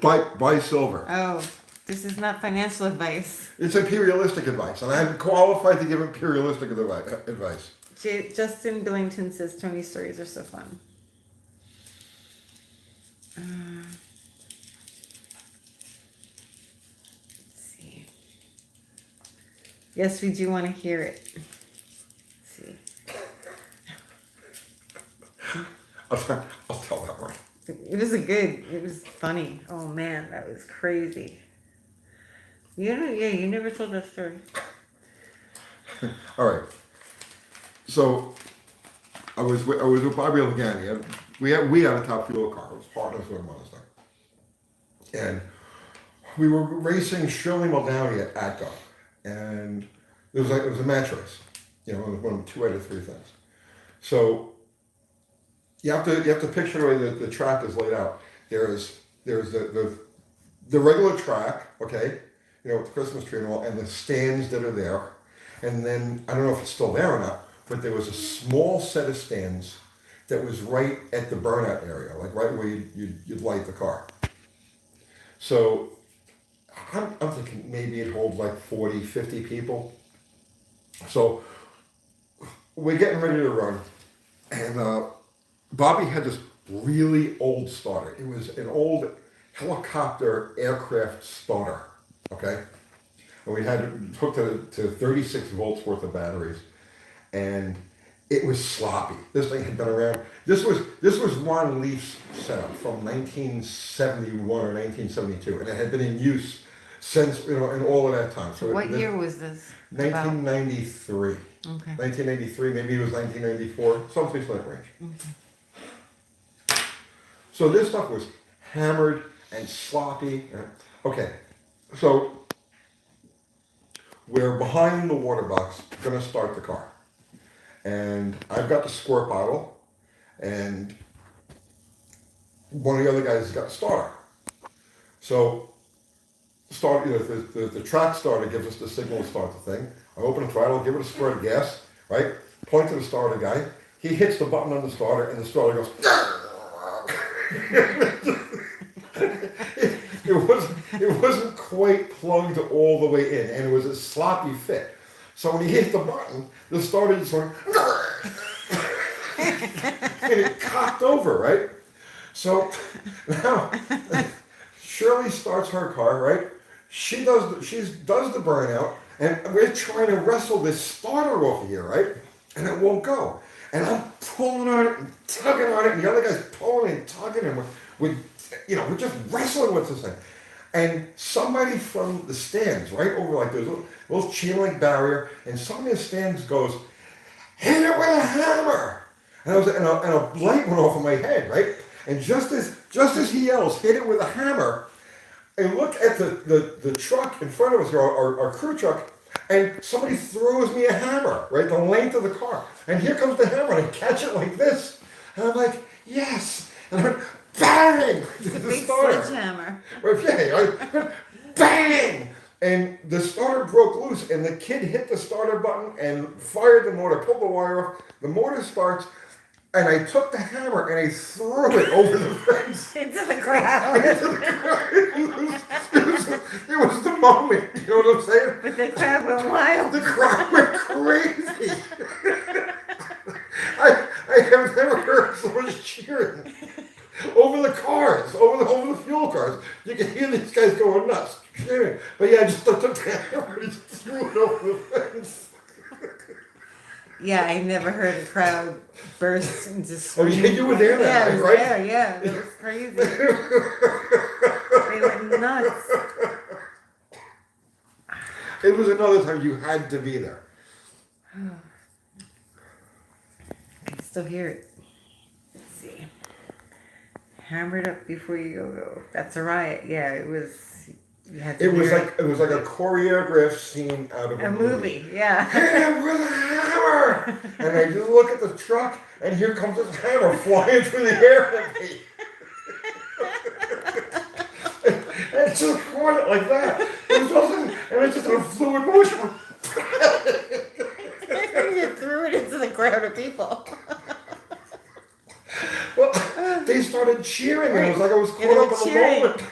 Buy silver. Oh, this is not financial advice. It's imperialistic advice, and I'm qualified to give imperialistic advice. Justin Billington says Tony's stories are so fun. Let's see. Yes, we do want to hear it. Let's see. I'll tell that one. It was funny. Oh man, that was crazy. You never told that story. All right. So I was with Bobby Lagani. We had a top fuel car. It was partners with Mazda, and we were racing Shirley Muldowney at ATCO, and it was a match race. You know, it was one of 2 out of 3 things. So you have to picture the way the track is laid out. There's the regular track, okay, you know, with the Christmas tree and all, and the stands that are there, and then I don't know if it's still there or not, but there was a small set of stands that was right at the burnout area, like right where you'd light the car. So I'm thinking maybe it holds like 40, 50 people. So we're getting ready to run, and Bobby had this really old starter. It was an old helicopter aircraft starter, okay? And we had it hooked to 36 volts worth of batteries, and it was sloppy. This thing had been around. This was Ron Leaf's setup from 1971 or 1972, and it had been in use since, you know, in all of that time. So What year was this? 1993. Okay. 1993, maybe it was 1994, something like that range. So this stuff was hammered and sloppy. Okay, so we're behind the water box, gonna start the car. And I've got the squirt bottle, and one of the other guys has got the starter. So start, you know, the track starter gives us the signal to start the thing. I open the throttle, give it a squirt of gas, right? Point to the starter guy. He hits the button on the starter, and the starter goes. It wasn't quite plugged all the way in, and it was a sloppy fit. So when he hit the button, the starter just went, and it cocked over, right? So now Shirley starts her car, right? She does the burnout, and we're trying to wrestle this starter over here, right? And it won't go. And I'm pulling on it and tugging on it, and the other guy's pulling and tugging, and we're just wrestling with this thing. And somebody from the stands, right over like there's a little chain link barrier, and somebody in the stands goes, hit it with a hammer! And a light went off in my head, right? And just as he yells, hit it with a hammer, I look at the truck in front of us, our crew truck, and somebody throws me a hammer, right, the length of the car. And here comes the hammer, and I catch it like this. And I'm like, yes! And I went, bang! It's a big sledgehammer. Right, yeah, bang! And the starter broke loose, and the kid hit the starter button and fired the motor, pulled the wire off. The motor starts, and I took the hammer and I threw it over the fence. Into the crowd. It was the moment, you know what I'm saying? But the crowd went wild. The crowd went crazy. I have never heard so much cheering. Over the cars, over the fuel cars. You can hear these guys going nuts, cheering. But yeah, I just took the hammer and just threw it over the fence. Yeah, I never heard a crowd burst into Oh screaming. yeah, you were there that night, right? Yeah, yeah. It was crazy. They went nuts. It was another time you had to be there. I can still hear it. Let's see. Hammered up before you go. That's a riot. Yeah, it was. You had to It was hear like a choreographed scene out of a movie. Yeah. Hit with a hammer! And I just look at the truck, and here comes this hammer flying through the air at me. And just caught it like that. It was nothing, and it's just in a fluid motion. You threw it into the crowd of people. Well, they started cheering, and it was like I was And they caught were up in the cheering. moment.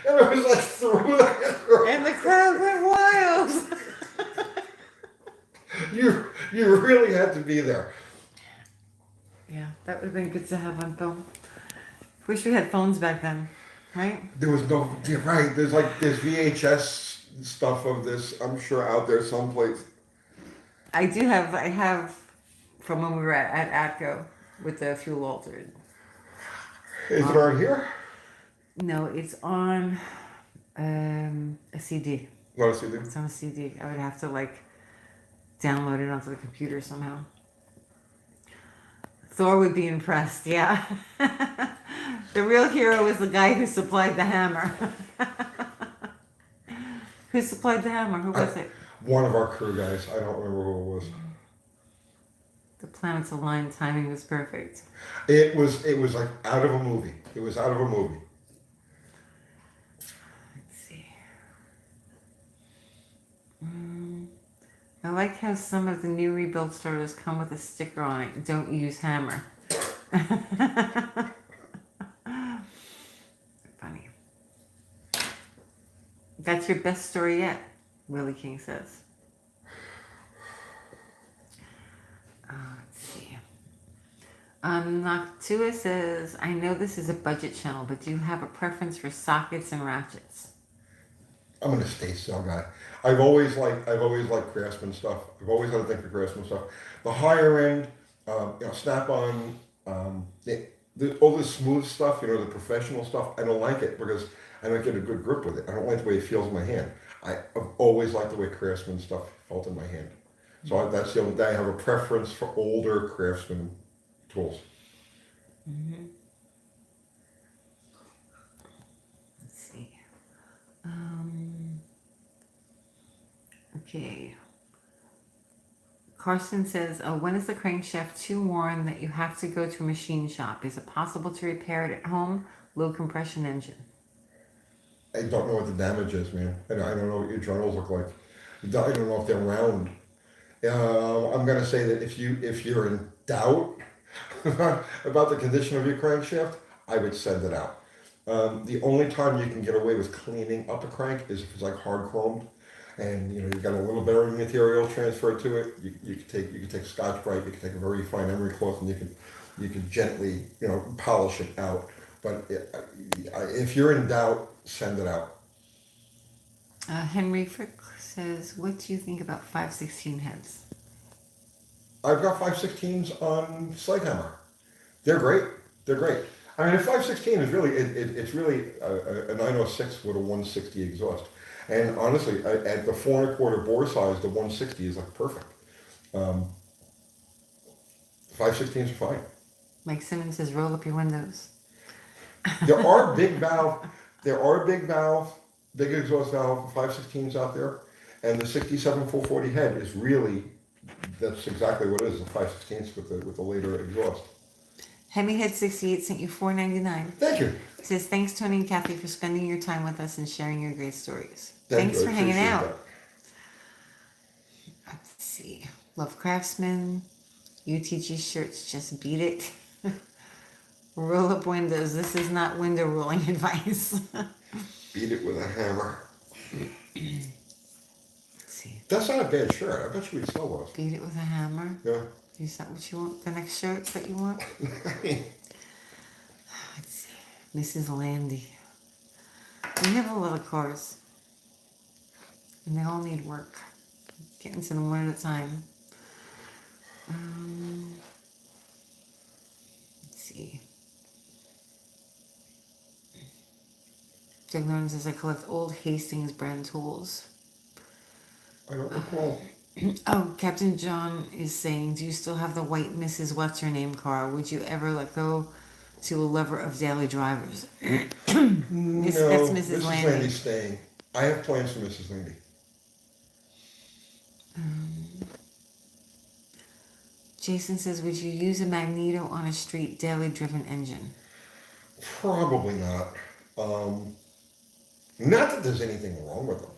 And it was like through the hammer. And the crowd went wild. You really had to be there. Yeah, that would have been good to have on film. Wish we had phones back then, right? There was no, you're right, there's VHS stuff of this, I'm sure, out there someplace. I have from when we were at ATCO with the fuel altered. Is it on here? No, it's on a CD. Want to see It's on a CD. I would have to download it onto the computer somehow. Thor would be impressed, yeah. The real hero is the guy who supplied the hammer. Who supplied the hammer? Who was it? One of our crew guys. I don't remember who it was. The planets aligned, timing was perfect. It was like out of a movie. It was out of a movie. Let's see. Mm, I like how some of the new rebuild starters come with a sticker on it. Don't use hammer. Funny. That's your best story yet, Willie King says. Let's see. Noctua says, I know this is a budget channel, but do you have a preference for sockets and ratchets? I'm an estate sale guy. I've always liked Craftsman stuff. I've always had a thing for Craftsman stuff. The higher end, Snap-on, all the smooth stuff, the professional stuff. I don't like it because I don't get a good grip with it. I don't like the way it feels in my hand. I've always liked the way Craftsman stuff felt in my hand. So that's the only day I have a preference for older Craftsman tools. Mm-hmm. Let's see. Okay. Carson says, when is the crankshaft too worn that you have to go to a machine shop? Is it possible to repair it at home? Low compression engine. I don't know what the damage is, man. I don't know what your journals look like. I don't know if they're round. I'm gonna say that if you're in doubt about the condition of your crankshaft, I would send it out. The only time you can get away with cleaning up a crank is if it's like hard chromed, and you've got a little bearing material transferred to it. You can take Scotch-Brite, you can take a very fine emery cloth, and you can gently polish it out. But if you're in doubt, send it out. Henry Frick says, what do you think about 516 heads? I've got 516s on Sledgehammer. They're great. They're great. I mean, a 516 is really, it's really a 906 with a 160 exhaust. And honestly, at the 4 1/4 bore size, the 160 is like perfect. 516s are fine. Mike Simmons says, roll up your windows. There are big exhaust valve 516s out there. And the 67 440 head is really, that's exactly what it is, the 516s with the later exhaust. Hemihead 68 sent you $4.99. Thank you. It says, thanks Tony and Kathy for spending your time with us and sharing your great stories. Thank Thanks you. for I hanging appreciate out. that. Let's see. Love Craftsman. UTG shirts, just beat it. Roll up windows. This is not window rolling advice. Beat it with a hammer. Let's see. That's not a bad shirt. I bet you we'd sell those. Beat it with a hammer. Yeah. Is that what you want? The next shirt that you want? Let's see. Mrs. Landy. We have a lot of cars. And they all need work. Getting to them one at a time. Let's see. Doug Norton says, I collect old Hastings brand tools. I don't recall. Oh, Captain John is saying, do you still have the white Mrs. What's Her Name car? Would you ever let go to a lover of daily drivers? No, That's Mrs. Landy. Landy's staying. I have plans for Mrs. Landy. Jason says, would you use a magneto on a street daily driven engine? Probably not. Not that there's anything wrong with them.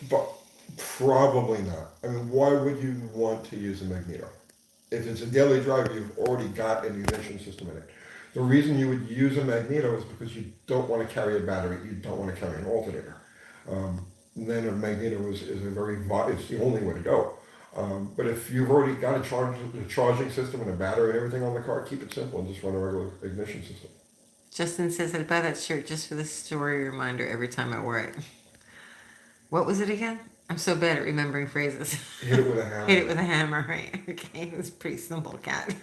But probably not. I mean, why would you want to use a magneto? If it's a daily driver, you've already got an ignition system in it. The reason you would use a magneto is because you don't want to carry a battery. You don't want to carry an alternator. And then a magneto is it's the only way to go. But if you've already got a charging system and a battery and everything on the car, keep it simple and just run a regular ignition system. Justin says, I'd buy that shirt just for the story reminder every time I wear it. What was it again? I'm so bad at remembering phrases. Hit it with a hammer. Hit it with a hammer, right? Okay, it was pretty simple, Cat.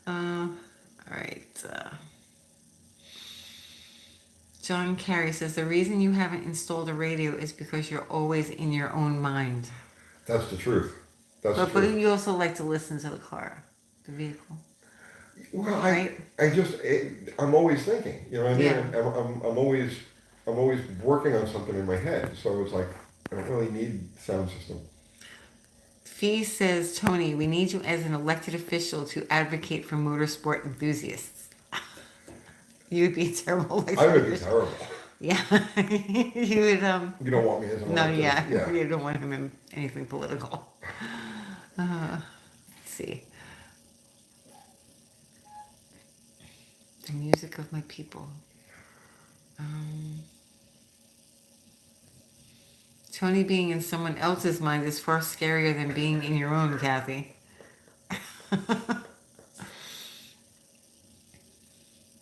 All right. John Carey says, the reason you haven't installed a radio is because you're always in your own mind. That's the truth. That's the But truth. you also like to listen to the car, the vehicle, Well, right? I'm always thinking, you know what I mean? Yeah. I'm always working on something in my head. So it's like, I don't really need sound system. Fee says, Tony, we need you as an elected official to advocate for motorsport enthusiasts. You would be a terrible I elected would be official. terrible. Yeah. You would, You don't want me as an no, elected, yeah. yeah. You don't want him in anything political. Let's see. The music of my people. Um, Tony being in someone else's mind is far scarier than being in your own, Kathy.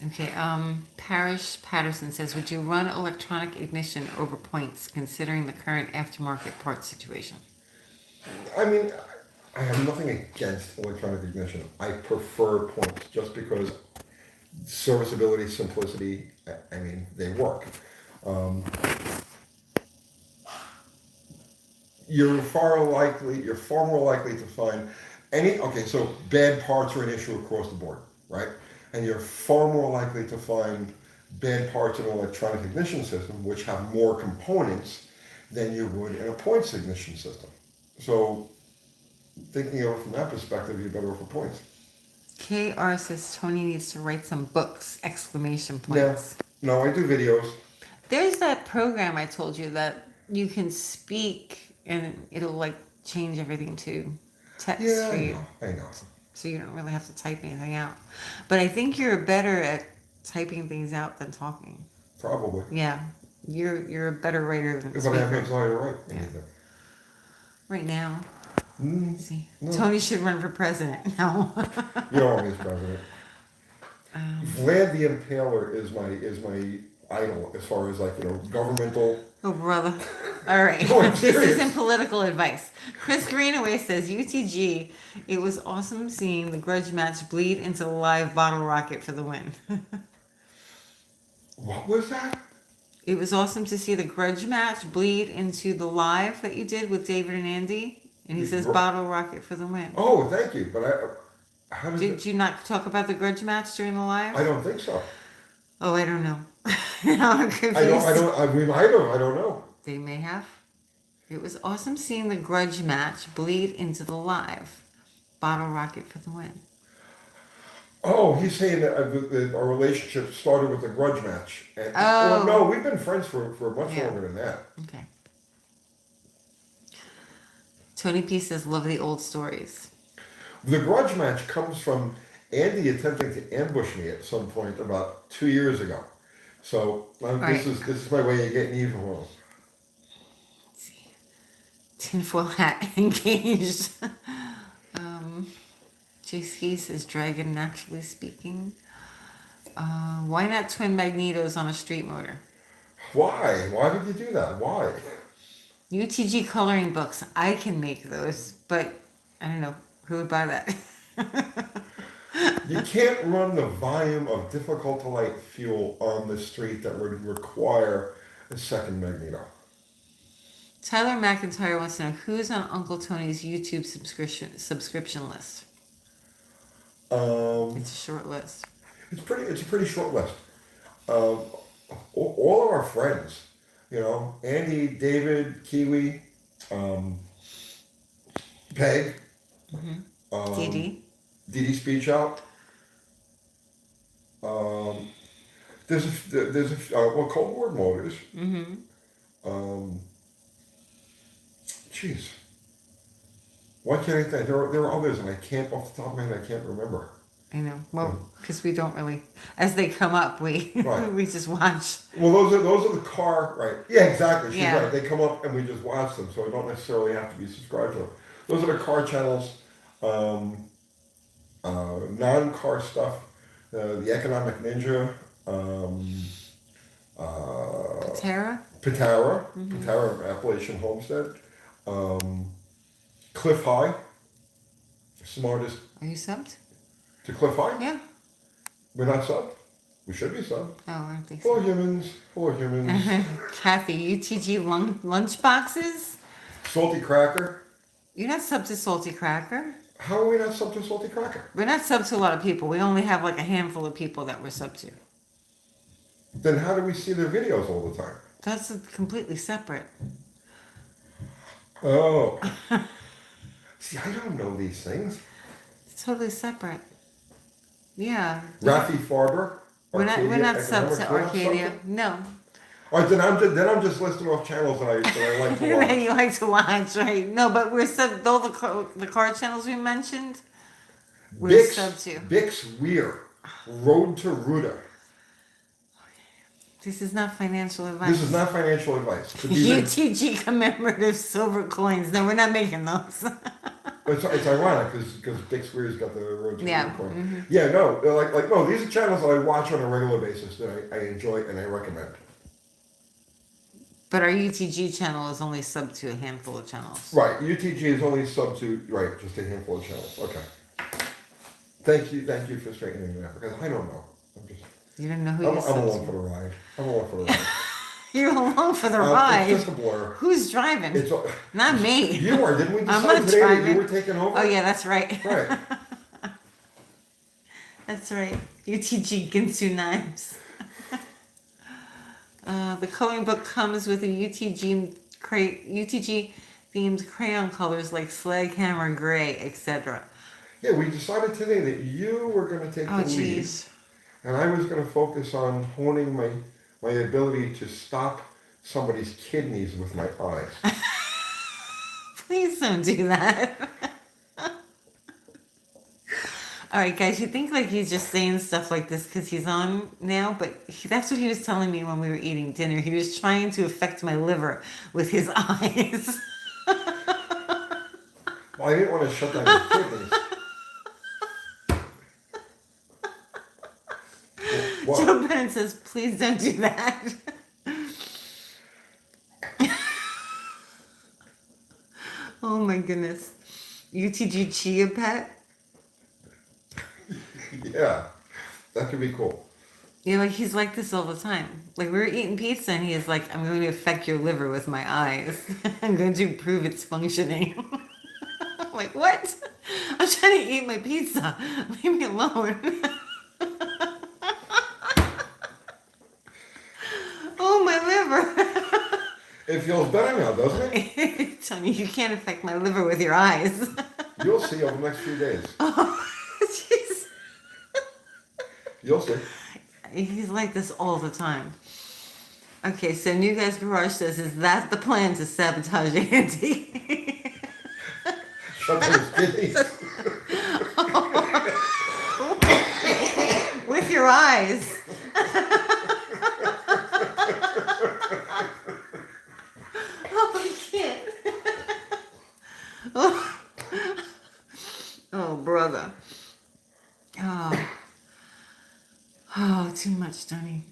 Okay, Parish Patterson says, would you run electronic ignition over points considering the current aftermarket parts situation? I mean, I have nothing against electronic ignition. I prefer points just because serviceability, simplicity, I mean, they work. Um, you're far more likely to find okay, so bad parts are an issue across the board, right? And you're far more likely to find bad parts in an electronic ignition system, which have more components than you would in a points ignition system. So thinking of it from that perspective, you're better off with points. KR says Tony needs to write some books! Exclamation Yeah. points. No, I do videos. There's that program I told you that you can speak and it'll like change everything to text Yeah, for I you. know. I know. So you don't really have to type anything out. But I think you're better at typing things out than talking. Probably. Yeah. You're a better writer than But I have no speaker. desire to write Yeah. anything. Right now. Mm, See. no. Tony should run for president. No. You don't want me as president. Vlad the Impaler is my idol as far as like, governmental. Oh, brother. All right. No, I'm This serious. isn't political advice. Chris Greenaway says, UTG, it was awesome seeing the grudge match bleed into the live bottle rocket for the win. What was that? It was awesome to see the grudge match bleed into the live that you did with David and Andy. And he says bottle rocket for the win. Oh, thank you. But how does Did it? you not talk about the grudge match during the live? I don't think so. Oh, I don't know. Now I'm confused. We might have. I don't know. They may have. It was awesome seeing the grudge match bleed into the live. Bottle rocket for the win. Oh, he's saying that our relationship started with a grudge match. And, Oh. Well, no, we've been friends for much Yeah. longer than that. Okay. Tony P says, love the old stories. The grudge match comes from Andy attempting to ambush me at some point about 2 years ago. So Right. this is my way of getting even with him. Let's see. Tinfoil hat engaged. JC says, dragon naturally speaking. Why not twin magnetos on a street motor? Why? Why would you do that? Why? UTG coloring books. I can make those, but I don't know who would buy that. You can't run the volume of difficult to light fuel on the street that would require a second magneto. Tyler McIntyre wants to know who's on Uncle Tony's YouTube subscription list. It's a short list. It's a pretty short list. All of our friends, Andy, David, Kiwi, Peg, DD. DD Speech Out. Cold War Motors. Jeez. Why can't I think? There are others, and I can't, off the top of my head, I can't remember. I know. Well, because we don't really, as they come up, we Right. we just watch. Well, those are the car, right? Yeah, exactly. She's Yeah. right. They come up and we just watch them, so I don't necessarily have to be subscribed to them. Those are the car channels, non-car stuff, the Economic Ninja, Tara? Patara, Patara Appalachian Homestead, Cliff High, smartest Are you subbed? to Cliff High. Yeah. We're not subbed. We should be subbed. Oh, I don't think Hello so. humans. Hello humans. Kathy, UTG lunch boxes? Salty cracker. You're not sub to Salty Cracker. How are we not sub to Salty Cracker? We're not sub to a lot of people. We only have like a handful of people that we're sub to. Then how do we see their videos all the time? That's completely separate. Oh. See, I don't know these things. It's totally separate. Yeah. Rafi Farber? We're not sub Economics, to we're not Arcadia. sub No. All right, then I'm just listing off channels that I like to That watch. you like to watch, right? No, but we're sub all the car channels we mentioned. We're sub to. Bix Weir, Road to Ruta. This is not financial advice. This is not financial advice. To be the- UTG commemorative silver coins. No, we're not making those. It's ironic because Bix Weir's got the Road to Yeah, Ruta coin. mhm. Yeah, no, no, these are channels that I watch on a regular basis that I enjoy and I recommend. But our UTG channel is only sub to a handful of channels. Right, UTG is only sub to, right, just a handful of channels. Okay. Thank you for straightening me out because I don't know. You don't know who I'm you're sub along to. for the ride. I'm along for the ride. You're along for the It's ride. just a blur. Who's driving? It's Not me. you are. Didn't we I'm decide not today that you driving. were taking over? Oh yeah, that's right. Right. That's right. UTG Ginsu knives. The coloring book comes with a UTG themed crayon colors like slag hammer gray, etc. Yeah, we decided today that you were going to take Oh the lead, jeez. and I was going to focus on honing my ability to stop somebody's kidneys with my eyes. Please don't do that. All right, guys, you think like he's just saying stuff like this because he's on now, but that's what he was telling me when we were eating dinner. He was trying to affect my liver with his eyes. Well, I didn't want to shut down your kidneys. What? Joe Bennett says, please don't do that. Oh my goodness. UTG Chia Pet? Yeah, that could be cool. Yeah, like he's like this all the time. Like we were eating pizza and he is like, I'm going to affect your liver with my eyes. I'm going to improve its functioning. I'm like, what? I'm trying to eat my pizza. Leave me alone. Oh, my liver. It feels better now, doesn't it? Tony, you can't affect my liver with your eyes. You'll see over the next few days. Oh, jeez. You'll see. He's like this all the time. Okay, so New Guys Garage says, is that the plan to sabotage Andy? Shut down his kidneys. With your eyes. Oh, I can't. Oh. Oh, brother. Oh. Oh, too much, Tony.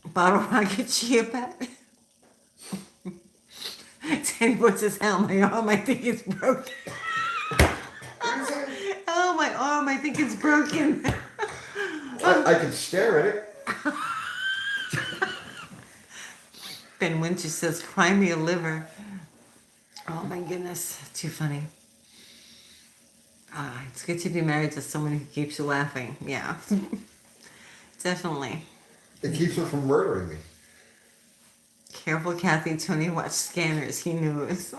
Bottle rocket chia pet. Teddy Boy says, "Hell, my arm, I think it's broken." Oh, my arm, I think it's broken. I could stare at it. Ben Winter says, "Cry me a liver." Oh my goodness, too funny. It's good to be married to someone who keeps you laughing. Yeah, definitely. It keeps her from murdering me. Careful, Kathy. Tony watched Scanners. He knows.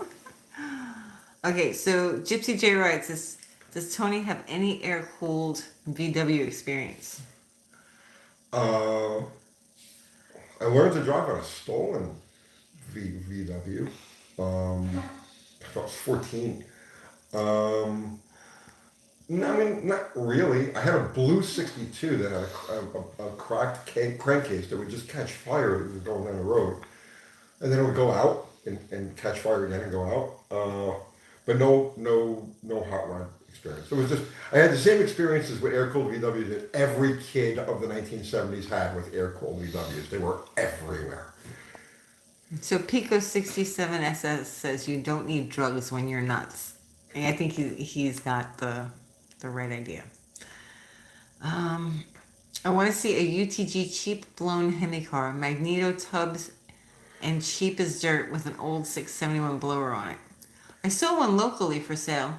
Okay, so Gypsy J writes, does Tony have any air-cooled VW experience? I learned to drive on a stolen VW. I was 14. No, I mean, not really. I had a blue 62 that had a cracked crankcase that would just catch fire as it was going down the road. And then it would go out and catch fire again and go out. But no hot rod experience. It was just, I had the same experiences with air-cooled VWs that every kid of the 1970s had with air-cooled VWs. They were everywhere. So Pico 67SS says you don't need drugs when you're nuts. And I think he's got the right idea. I want to see a UTG cheap blown Hemi car, magneto tubs, and cheap as dirt with an old 671 blower on it. I saw one locally for sale.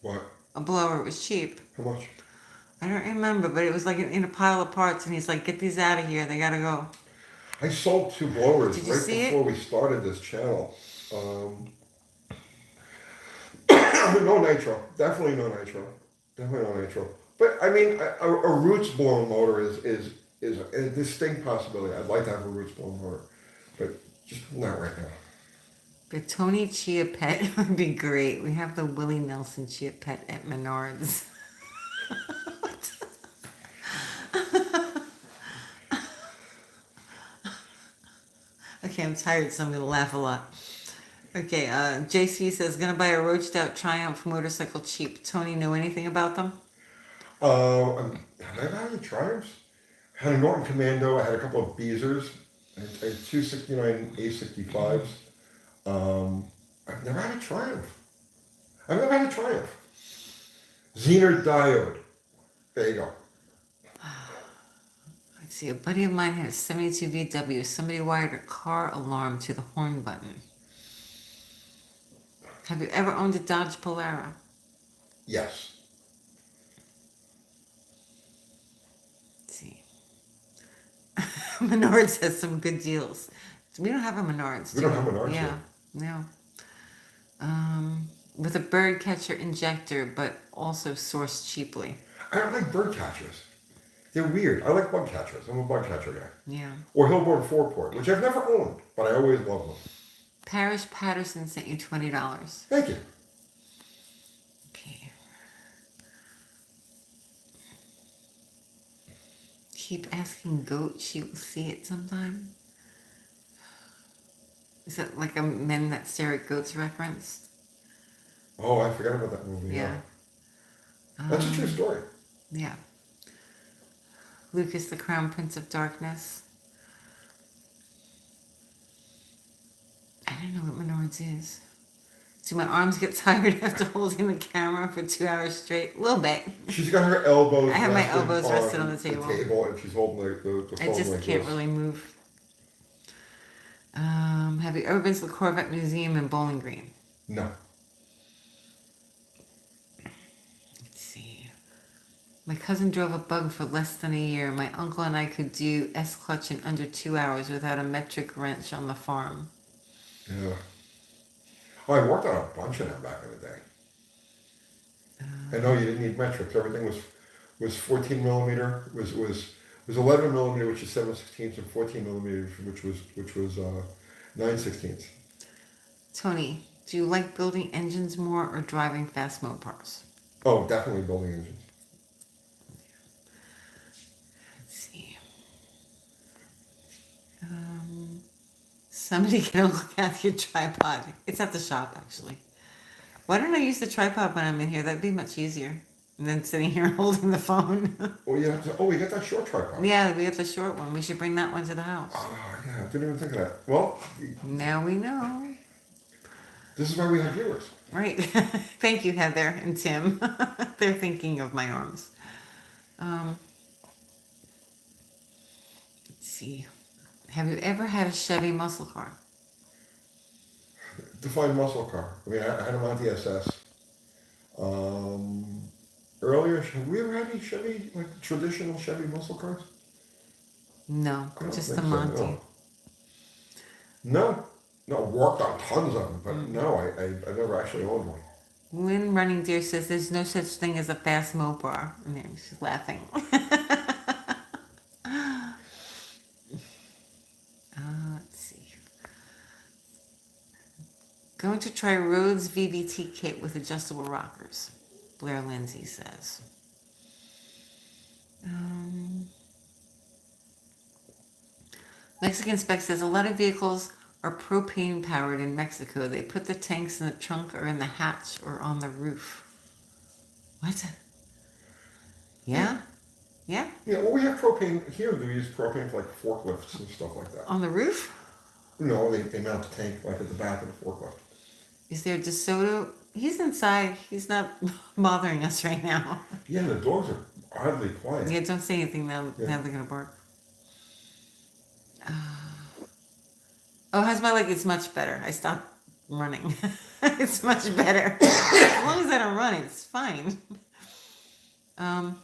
What? A blower. It was cheap. How much? I don't remember, but it was like in a pile of parts, and he's like, "Get these out of here. They gotta go." I sold 2 blowers Did you right see before it? we started this channel. No nitro. Definitely no nitro. Definitely no nitro. But I mean, a roots blown motor is a distinct possibility. I'd like to have a roots blown motor, but just not right now. The Tony Chia Pet would be great. We have the Willie Nelson Chia Pet at Menards. Okay, I'm tired, so I'm gonna laugh a lot. Okay, JC says gonna buy a roached out Triumph motorcycle cheap. Tony know anything about them? Have I had any Triumphs? I had a Norton Commando. I had a couple of Beezers. I had 269 A65s. I've never had a Triumph. I've never had a Triumph. Zener diode. There you go. Let's see, a buddy of mine had a 72 VW. Somebody wired a car alarm to the horn button. Have you ever owned a Dodge Polara? Yes. Let's see. Menards has some good deals. We don't have a Menards. We don't have Menards Yeah, here. no. With a bird catcher injector, but also sourced cheaply. I don't like bird catchers. They're weird. I like bug catchers. I'm a bug catcher guy. Yeah. Or Hillborn 4-port, which I've never owned, but I always love them. Parrish Patterson sent you $20. Thank you. Okay. Keep asking goat. She will see it sometime. Is that like a Men That Stare at Goats reference? Oh, I forgot about that movie. Yeah. That's a true story. Yeah. Lucas, the Crown Prince of Darkness. I don't know what Menards is. Do my arms get tired after holding the camera for 2 hours straight? A little bit. She's got her elbows. I have my rested elbows rested on the table. And she's holding the phone I just like can't this. really move. Have you ever been to the Corvette Museum in Bowling Green? No. Let's see. My cousin drove a bug for less than a year. My uncle and I could do S-clutch in under 2 hours without a metric wrench on the farm. Yeah. Oh, I worked on a bunch of them back in the day. I know you didn't need metrics. Everything was 14 millimeter. Was 11 millimeter, which is 7/16, and 14 millimeter, which was 9/16. Tony, do you like building engines more or driving fast mopars? Oh, definitely building engines. Let's see. Somebody can look at your tripod. It's at the shop, actually. Why don't I use the tripod when I'm in here? That'd be much easier than sitting here holding the phone. Oh, you have to. Oh, we got that short tripod. Yeah, we have the short one. We should bring that one to the house. Oh, yeah, I didn't even think of that. Well, Now we know. this is why we have viewers. Right. Thank you, Heather and Tim. They're thinking of my arms. Let's see. Have you ever had a Chevy muscle car? Define muscle car. I mean, I had a Monte SS. Earlier, have we ever had any Chevy, like traditional Chevy muscle cars? No, I don't just think the so, Monty. No. No, worked on tons of them, but no, I never actually owned one. Lynn Running Deer says there's no such thing as a fast mopar. And there, she's laughing. Let's see. Going to try Rhodes VVT kit with adjustable rockers, Blair Lindsay says. Mexican Spec says a lot of vehicles are propane powered in Mexico. They put the tanks in the trunk or in the hatch or on the roof. What? Yeah? Yeah? Yeah, well, we have propane here. They use propane for like forklifts and stuff like that. On the roof? No, they mount the tank like at the back of the forklift. Is there DeSoto? He's inside. He's not bothering us right now. Yeah, the dogs are oddly quiet. Yeah, don't say anything now. Yeah. Now they're going to bark. Oh, how's my leg? It's much better. I stopped running. It's much better. As long as I don't run, it's fine. Um,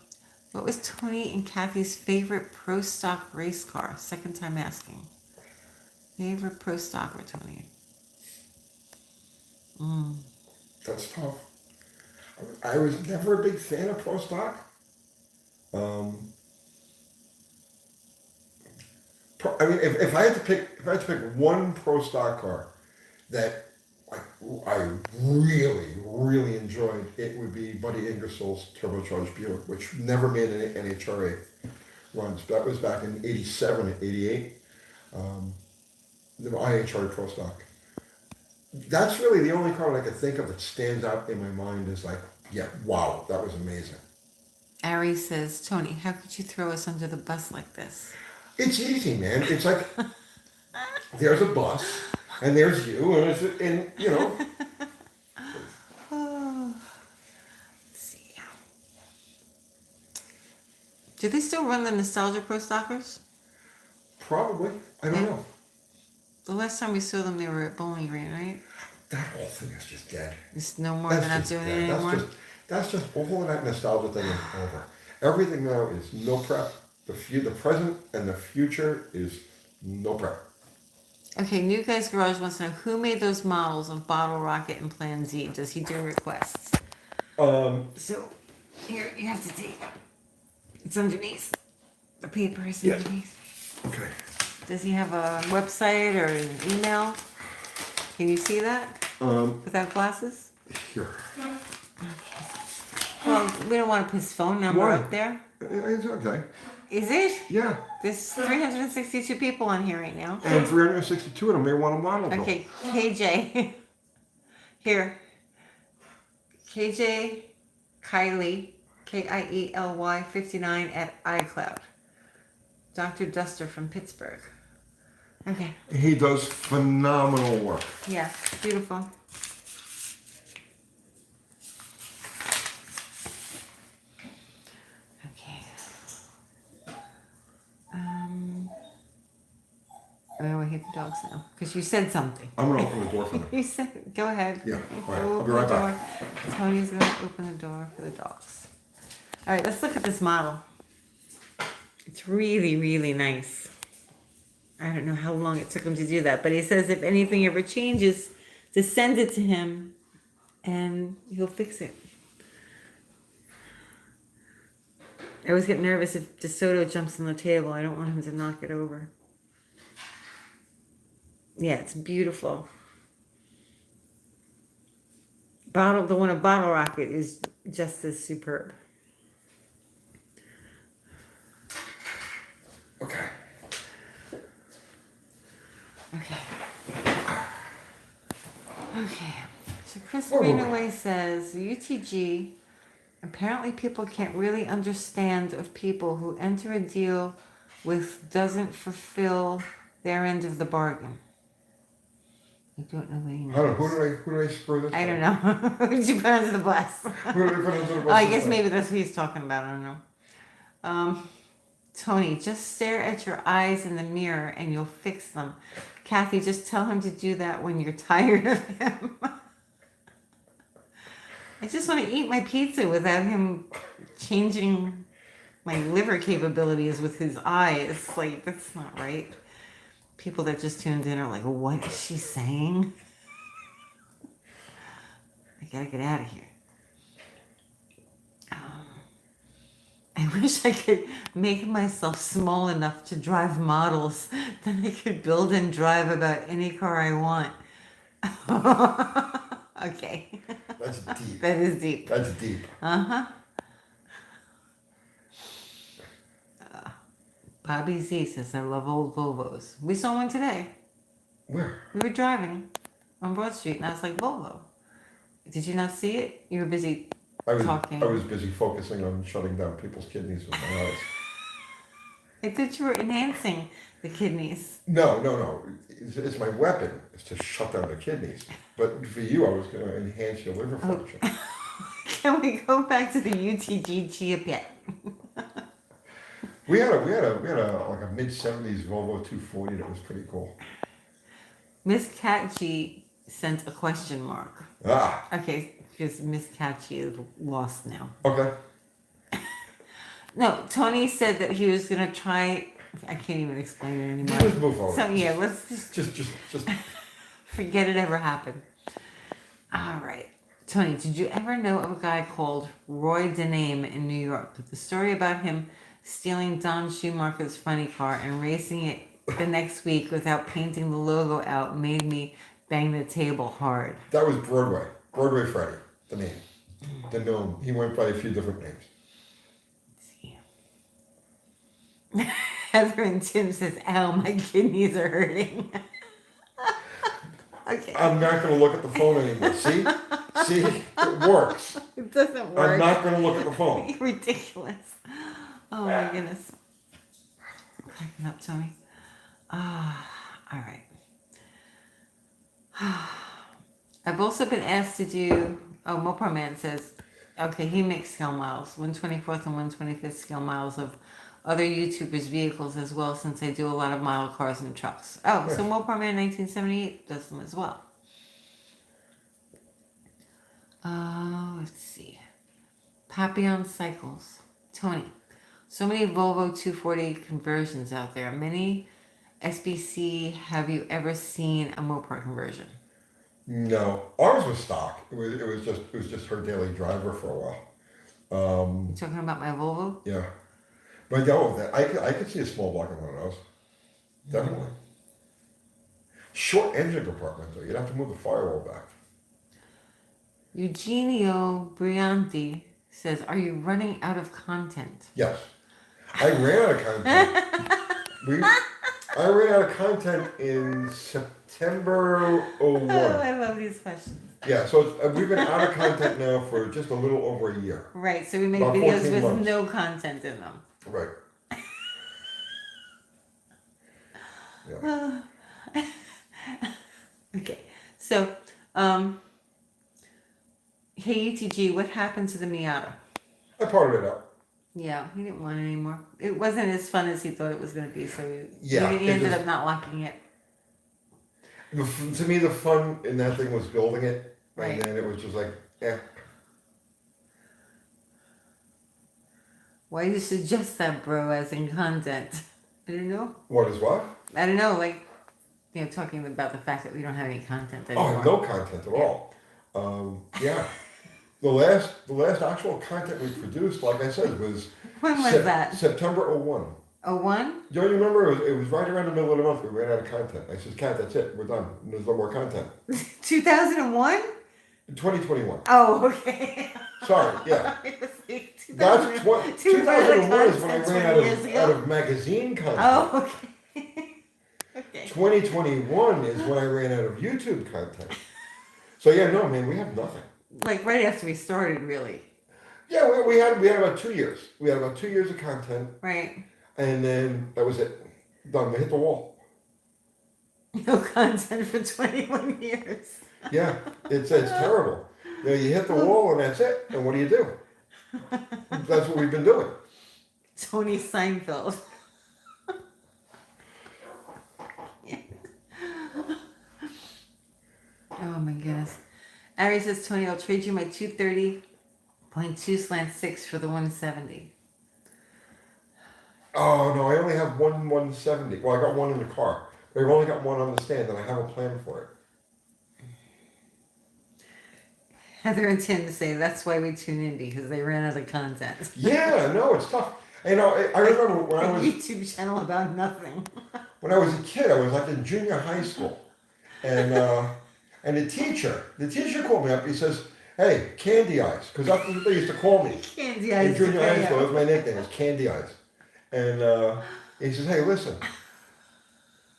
what was Tony and Kathy's favorite pro stock race car? Second time asking. Favorite pro stocker, Tony? That's tough. I was never a big fan of pro stock. Um, I mean, if I had to pick one pro stock car that I really enjoyed, it would be Buddy Ingersoll's turbocharged Buick, which never made any NHRA runs. That was back in '87 and '88. The IHR pro stock. That's really the only car that I could think of that stands out in my mind as like, yeah, wow, that was amazing. Ari says, Tony, how could you throw us under the bus like this? It's easy, man. It's like there's a bus and there's you and you know. Oh, let's see. Do they still run the Nostalgia Pro Stockers? Probably. I don't know. The last time we saw them, they were at Bowling Green, right? That whole thing is just dead. It's no more. That's They're not just doing dead. it anymore. That's just all of that nostalgia thing is over. Everything now is no prep. The present and the future is no prep. Okay, New Guy's Garage wants to know who made those models of Bottle Rocket and Plan Z. Does he do requests? So here you have to take. It's underneath. The paper is Yeah. underneath. Okay. Does he have a website or an email? Can you see that without glasses? Here. Well, we don't want to put his phone number Why? up there. It's okay. Is it? Yeah. There's 362 people on here right now. And 362 of them may want a model. Bill. Okay, KJ. Here. KJ Kylie, Kiely 59 at iCloud. Dr. Duster from Pittsburgh. Okay. He does phenomenal work. Yeah, beautiful. Okay. Oh, I hate the dogs now because you said something. I'm gonna open the door for them. You said, go ahead. Yeah, all right, I'll Open be right the back. door. Tony's going to open the door for the dogs. All right, let's look at this model. It's really, really nice. I don't know how long it took him to do that, but he says if anything ever changes, to send it to him and he'll fix it. I always get nervous if DeSoto jumps on the table. I don't want him to knock it over. Yeah, it's beautiful. The one of Bottle Rocket is just as superb. Okay. Okay. Okay. So Chris Whoa, whoa, whoa. Greenaway says UTG. Apparently, people can't really understand of people who enter a deal with doesn't fulfill their end of the bargain. I don't know what he means. I don't know. Who do I screw this? I don't know. Who did you put under the bus? Who do I put under the bus? Oh, I guess maybe that's what he's talking about. I don't know. Tony, just stare at your eyes in the mirror and you'll fix them. Kathy, just tell him to do that when you're tired of him. I just want to eat my pizza without him changing my liver capabilities with his eyes. Like, that's not right. People that just tuned in are like, what is she saying? I gotta get out of here. I wish I could make myself small enough to drive models. Then I could build and drive about any car I want. Okay. That's deep. That is deep. That's deep. Uh-huh. Bobby Z says, I love old Volvos. We saw one today. Where? We were driving on Broad Street, and I was like, Volvo. Did you not see it? You were busy talking. I was busy focusing on shutting down people's kidneys with my eyes. I thought you were enhancing the kidneys. No. It's my weapon. Is to shut down the kidneys. But for you, I was going to enhance your liver function. Can we go back to the UTG Chia Pet? We had a like a mid-70s Volvo 240 that was pretty cool. Miss Cat G sent a question mark. Ah, Okay, because Miss Catchy is lost now. okay. No, Tony said that he was gonna try. I can't even explain it anymore. Just move forward. So yeah, let's Just. forget it ever happened. All right. Tony, did you ever know of a guy called Roy Dename in New York? The story about him stealing Don Schumacher's funny car and racing it the next week without painting the logo out made me bang the table hard. That was Broadway. Broadway Freddy, the name. The gnome. He went by a few different names. Let's see. Heather and Tim says, ow, my kidneys are hurting. Okay. I'm not going to look at the phone anymore. See? See? It works. It doesn't work. I'm not going to look at the phone. Ridiculous. Oh my goodness. Cracking up, Tony. All right. I've also been asked to do, Mopar Man says, okay, he makes scale miles, 124th and 125th scale miles of other YouTubers' vehicles as well, since I do a lot of model cars and trucks. Oh, so Mopar Man 1978 does them as well. Let's see. Papillon Cycles. Tony, so many Volvo 240 conversions out there. Many SBC, have you ever seen a Mopar conversion? No. Ours was stock. It was just her daily driver for a while. You talking about my Volvo? Yeah. But no, I could see a small block in one of those. Definitely. Short engine compartment though. You'd have to move the firewall back. Eugenio Brianti says, are you running out of content? Yes. I ran out of content. I ran out of content in September 01. Oh, I love these questions. Yeah, so we've been out of content now for just a little over a year. Right, so we make About videos 14 with months. no content in them. Right. Yeah. Okay, so, hey UTG, what happened to the Miata? I parted it out. Yeah, he didn't want it anymore. It wasn't as fun as he thought it was going to be, so he Yeah, it ended just- up not liking it. To me, the fun in that thing was building it, Right. and then it was just like, eh. Why do you suggest that, bro, as in content? I don't know. What is what? I don't know, like, talking about the fact that we don't have any content anymore. Oh, no content at all. Yeah. The last actual content we produced, like I said, was When was that? September 01. 01? Don't you remember? It was right around the middle of the month. We ran out of content. I said, Kat, that's it. We're done. There's no more content. 2001? 2021. Oh, okay. Sorry, yeah. Like That's 2001 is when I ran out of magazine content. Oh, okay. Okay. 2021 is when I ran out of YouTube content. So yeah, no, man, we have nothing. Like right after we started, really. Yeah, we had about 2 years. We had about 2 years of content, Right. and then that was it. Done. We hit the wall. No content for 21 years. Yeah, it's terrible. You hit the wall and that's it. And what do you do? That's what we've been doing. Tony Seinfeld. Oh my goodness. Ari says, Tony, I'll trade you my 230.2/6 for the 170. Oh no, I only have one 170. Well, I got one in the car, but I've only got one on the stand, and I have a plan for it. Heather and Tim say that's why we tune in, because they ran out of content. Yeah, no, it's tough. I remember when I A was YouTube channel about nothing. when I was a kid. I was like in junior high school, and the teacher called me up. He says, "Hey, Candy Eyes," because that's what they used to call me. Candy In Eyes. junior high school, that was my nickname. Was Candy Eyes, and he says, "Hey, listen.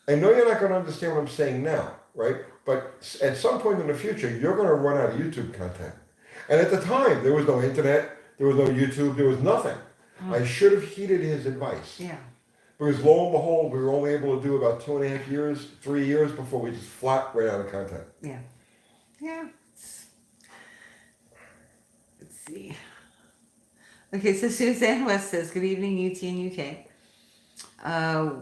I know you're not going to understand what I'm saying now, right? But at some point in the future, you're going to run out of YouTube content." And at the time, there was no internet, there was no YouTube, there was nothing. I should have heeded his advice. Yeah. Because lo and behold, we were only able to do about 2.5 years, 3 years before we just flat ran out of content. Yeah. Yeah. Let's see. Okay, so Suzanne West says, good evening, UT and UK.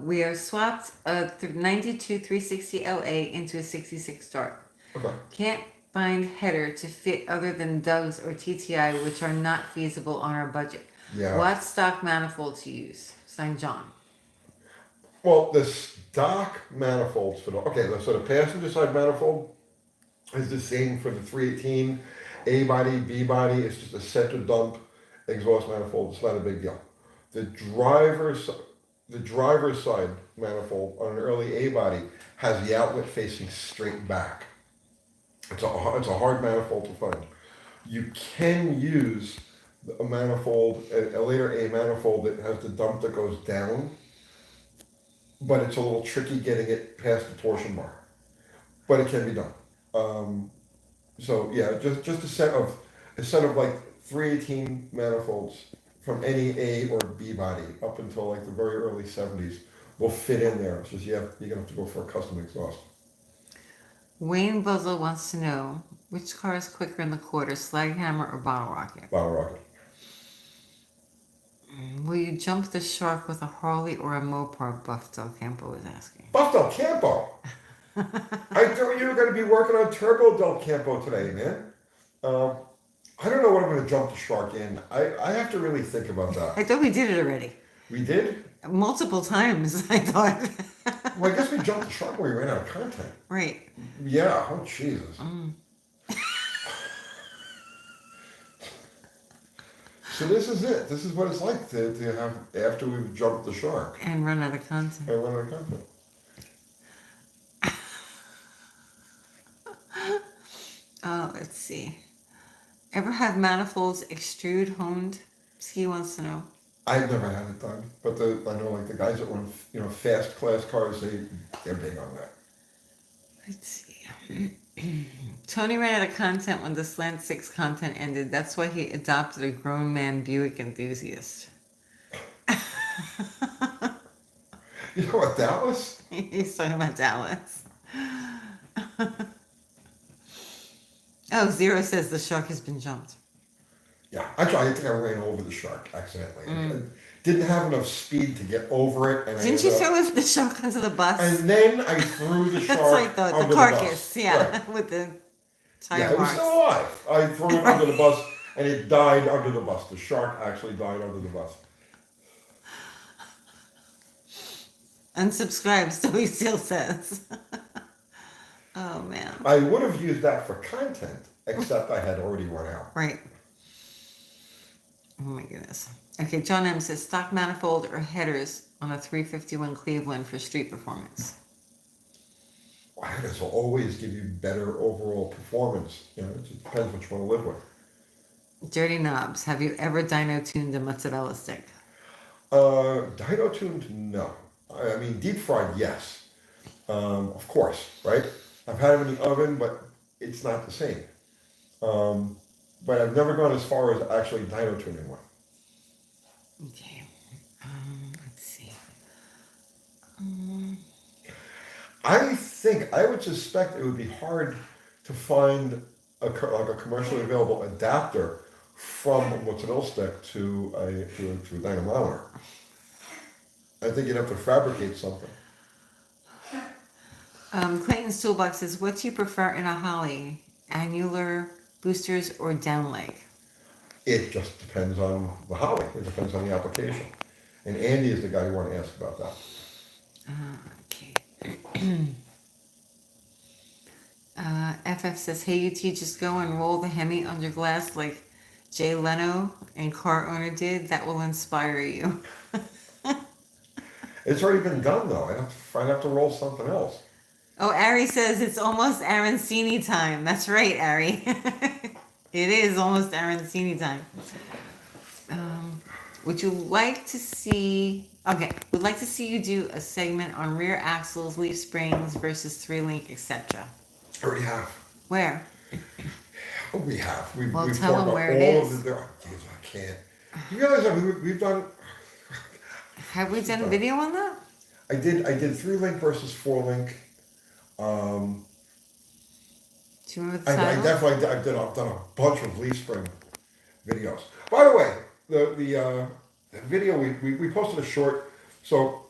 We are swapped a 92 360 LA into a 66 Dart. Okay. Can't find header to fit other than Doug's or TTI, which are not feasible on our budget. Yeah. What stock manifold to use? Signed John. Well, the stock manifolds for the, okay, so the passenger side manifold is the same for the 318, A body, B body. It's just a center dump exhaust manifold. It's not a big deal. The driver's the driver's side manifold on an early A body has the outlet facing straight back. It's a hard manifold to find. You can use a manifold, a later A manifold that has the dump that goes down, but it's a little tricky getting it past the torsion bar. But it can be done. So yeah, just a set of like 318 manifolds from any A or B body up until like the very early 70s will fit in there. It's just you're gonna have to go for a custom exhaust. Wayne Buzzle wants to know which car is quicker in the quarter, Slaghammer or Bottle Rocket? Bottle rocket. Will you jump the shark with a Harley or a Mopar? Buff Del Campo is asking. Buff Del Campo. I thought you were gonna be working on Turbo Del Campo today, man. I don't know what I'm gonna jump the shark in. I have to really think about that. I thought we did it already. We did? Multiple times, I thought. Well, I guess we jumped the shark when we ran out of content. Right. Yeah, oh Jesus. So this is it. This is what it's like to have after we've jumped the shark And run out of content. and run out of content. Let's see. Ever have manifolds extrude honed? Ski wants to know. I've never had it done, but I know like the guys that run fast class cars, they're big on that. Let's see. Tony ran out of content when the Slant 6 content ended. That's why he adopted a grown man Buick enthusiast. You know what Dallas? He's talking about Dallas. Oh, Zero says the shark has been jumped. Yeah, I think I ran over the shark accidentally. I didn't have enough speed to get over it, and Didn't you throw the shark under the bus? And then I threw the shark That's like under the carcass, bus. yeah, Right. with the tire Yeah, it was marks. still alive. I threw it under the bus, and it died under the bus. The shark actually died under the bus. Unsubscribe, so he still says. Oh man. I would have used that for content, except I had already run out. Right. Oh my goodness. Okay, John M says stock manifold or headers on a 351 Cleveland for street performance. Well, this will always give you better overall performance. It just depends what you want to live with. Dirty Knobs, have you ever dyno tuned a mozzarella stick? Dyno tuned, no. I mean, deep fried, yes. Of course, right? I've had them in the oven, but it's not the same. But I've never gone as far as actually dyno tuning one. Okay. Let's see. I would suspect it would be hard to find a commercially available adapter from a mozzarella stick to a dynamometer. I think you'd have to fabricate something. Clayton's Toolbox says, what do you prefer in a Holly? Annular boosters or down leg? It just depends on the holly. It depends on the application. And Andy is the guy you want to ask about that. Okay. FF says, hey UT, just go and roll the Hemi under glass like Jay Leno and car owner did. That will inspire you. It's already been done though. I'd have to roll something else. Oh, Ari says it's almost Arancini time. That's right, Ari. It is almost Arancini time. Would you like to see... Okay, we'd like to see you do a segment on rear axles, leaf springs versus 3-link, etc. I already have. Where? We have. We've Well, we've tell talked them about where it all is. of the. I can't. You realize that we've done. Have we done a video on that? I did 3-link versus 4-link. Do you remember the I title? definitely I've done a bunch of leaf spring videos. By the way, the video we posted a short. So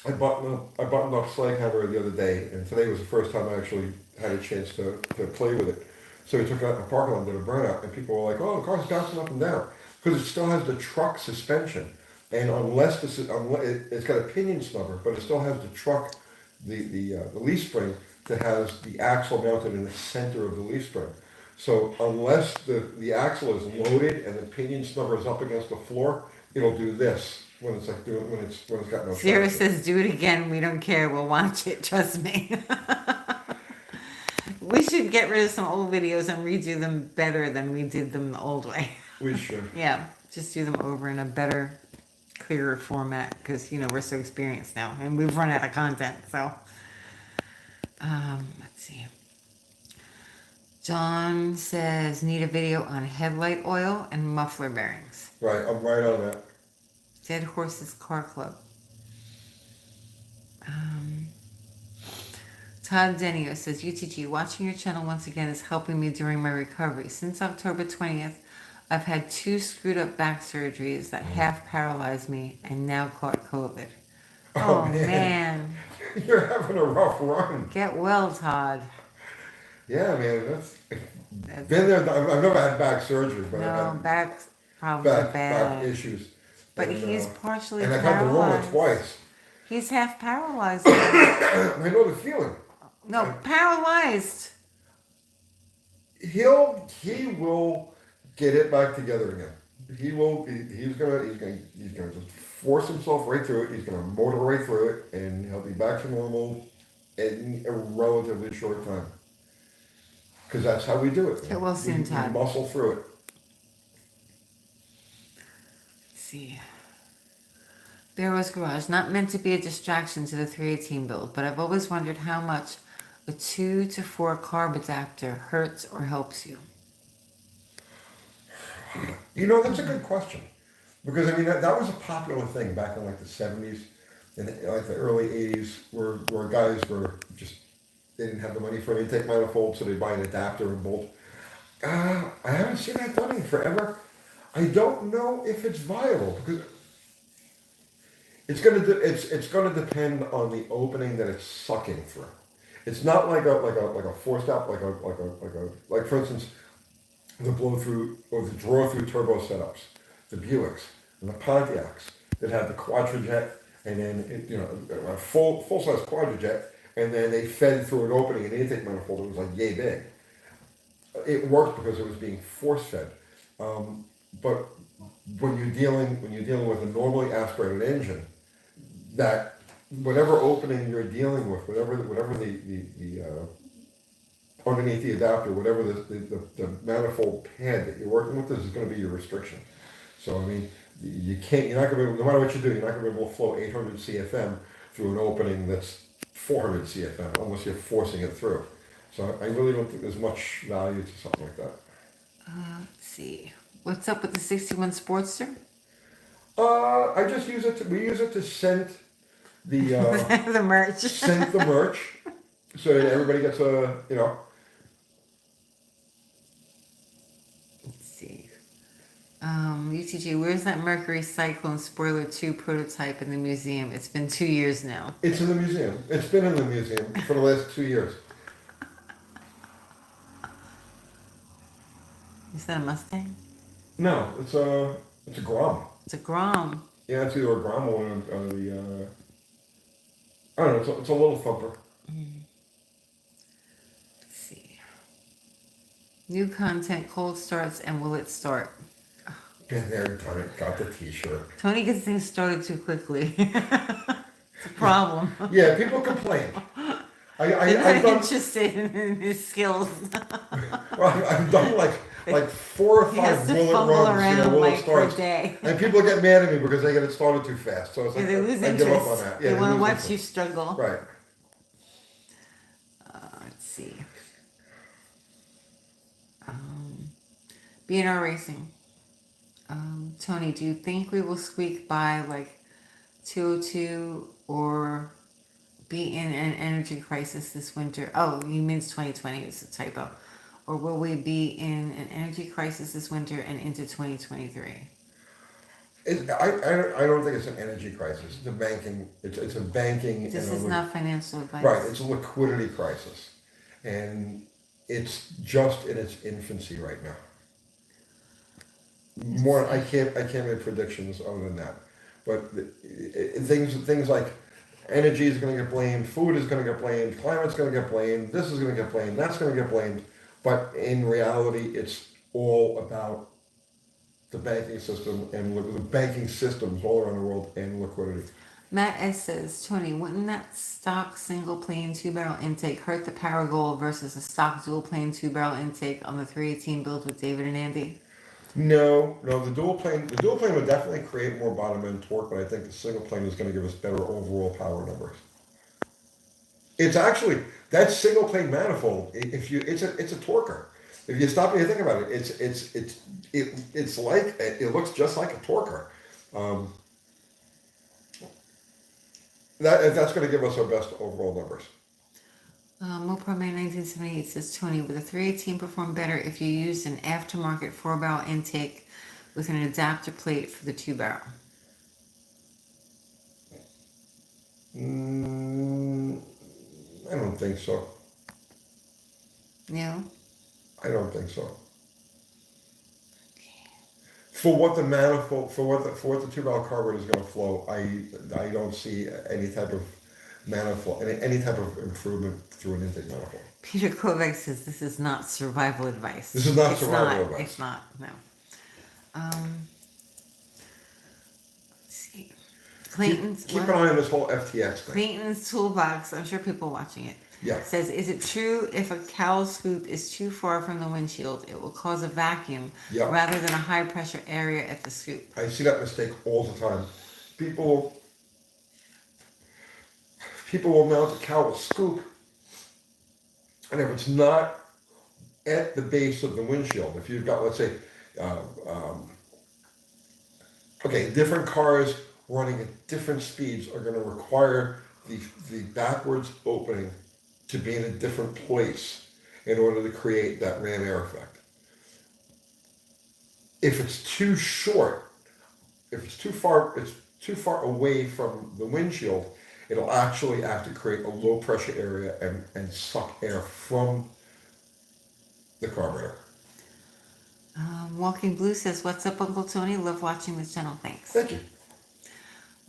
I buttoned up Sledgehammer the other day, and today was the first time I actually had a chance to play with it. So we took it out in the parking lot and did a burnout, and people were like, "Oh, the car's bouncing up and down," because it still has the truck suspension, and it's got a pinion snubber, but it still has the truck, the leaf spring that has the axle mounted in the center of the leaf spring. So unless the axle is loaded and the pinion snubber is up against the floor, it'll do this when it's like doing when it's got no Sierra traction. says, do it again. We don't care. We'll watch it. Trust me. We should get rid of some old videos and redo them better than we did them the old way. We should. Yeah, just do them over in a better, clearer format because, we're so experienced now and we've run out of content. So, let's see. John says, need a video on headlight oil and muffler bearings. Right, I'm right on that. Dead Horses Car Club. Todd Denio says, UTG, watching your channel once again is helping me during my recovery. Since October 20th, I've had 2 screwed up back surgeries that half paralyzed me and now caught COVID. Oh, man. You're having a rough run. Get well, Todd. Yeah, man, that's been there. I've never had back surgery, but I've No, had back problems are back bad. issues. But And, he's partially and I've had to roll it paralyzed. twice. He's half paralyzed. I know the feeling. No, paralyzed. He will get it back together again. He's gonna just force himself right through it. He's gonna motor right through it, and he'll be back to normal in a relatively short time. Because that's how we do it. Get well soon, Todd. We muscle through it. Let's see. Barrow's Garage, not meant to be a distraction to the 318 build, but I've always wondered how much a 2 to 4 carb adapter hurts or helps you. That's a good question. Because, that was a popular thing back in like the 70s and like the early 80s where guys were just, they didn't have the money for an intake manifold, so they'd buy an adapter and bolt. I haven't seen that done in forever. I don't know if it's viable because it's gonna depend on the opening that it's sucking through. It's not like a forced out like for instance the blow through or the draw through turbo setups, the Buicks and the Pontiacs that had the Quadrajet and then a full size Quadrajet and then they fed through an opening in the intake manifold that was like yay big. It worked because it was being force fed, but when you're dealing with a normally aspirated engine, that whatever opening you're dealing with, whatever the underneath the adapter, whatever the manifold pad that you're working with, this is going to be your restriction. So you're not going to be, no matter what you do, you're not going to be able to flow 800 CFM through an opening that's 400 CFM unless you're forcing it through. So I really don't think there's much value to something like that. Let's see. What's up with the 61 Sportster? I just use it. We use it to scent the The merch. scent the merch, so that everybody gets Let's see. UTG, where's that Mercury Cyclone Spoiler 2 prototype in the museum? It's been 2 years now. It's in the museum. It's been in the museum for the last 2 years. Is that a Mustang? No, it's a Grom. It's a Grom. Yeah, it's either a Grom or the. I don't know. It's a little thumper. Let's see. New content, cold starts, and will it start? Been there, done it. Got the T-shirt. Tony gets things started too quickly. It's a problem. Yeah, people complain. They're I've not done. interested in his skills. Well, I've done like 4 or He has 5 to will it fumble runs, around will it like for a starts, day. and people get mad at me because they get it started too fast. So it's Yeah, like they lose I give up on interest. that. They Yeah, want to lose watch interest. you struggle. Right. Let's see. B&R Racing. Tony, do you think we will squeak by like 202 or be in an energy crisis this winter? Oh, you means 2020 is a typo. Or will we be in an energy crisis this winter and into 2023? I don't think it's an energy crisis. It's a banking. It's a banking. This is not financial advice. Right. It's a liquidity crisis, and it's just in its infancy right now. More, I can't make predictions other than that. But things like energy is going to get blamed, food is going to get blamed, climate's going to get blamed, this is going to get blamed, that's going to get blamed. But in reality, it's all about the banking system and the banking systems all around the world and liquidity. Matt S says, Tony, wouldn't that stock single plane 2-barrel intake hurt the Paragold versus a stock dual plane 2-barrel intake on the 318 built with David and Andy? No, the dual plane would definitely create more bottom end torque, but I think the single plane is going to give us better overall power numbers. It's actually that single plane manifold. If you, it's a torquer. If you stop and you think about it, it's like it looks just like a torquer. That's going to give us our best overall numbers. Mopro May 1978 says, Tony, would the 318 perform better if you used an aftermarket 4-barrel intake with an adapter plate for the 2-barrel? I don't think so. No? I don't think so. For what the manifold, for what the 2-barrel carburetor is going to flow, I don't see any type of manifold, any type of improvement through an intake manifold. Peter Kovac says this is not survival advice. This is not survival advice. It's not, no. Let's see. Clayton's Keep an eye on this whole FTX thing. Clayton's Toolbox, I'm sure people watching it, Yeah. says, is it true if a cowl scoop is too far from the windshield, it will cause a vacuum rather than a high pressure area at the scoop? I see that mistake all the time. People will mount a cowl scoop, and if it's not at the base of the windshield, if you've got, let's say, different cars running at different speeds are going to require the backwards opening to be in a different place in order to create that ram air effect. If it's too short, if it's too far away from the windshield, it'll actually have to create a low pressure area and suck air from the carburetor. Walking Blue says, what's up, Uncle Tony? Love watching this channel. Thanks. Thank you.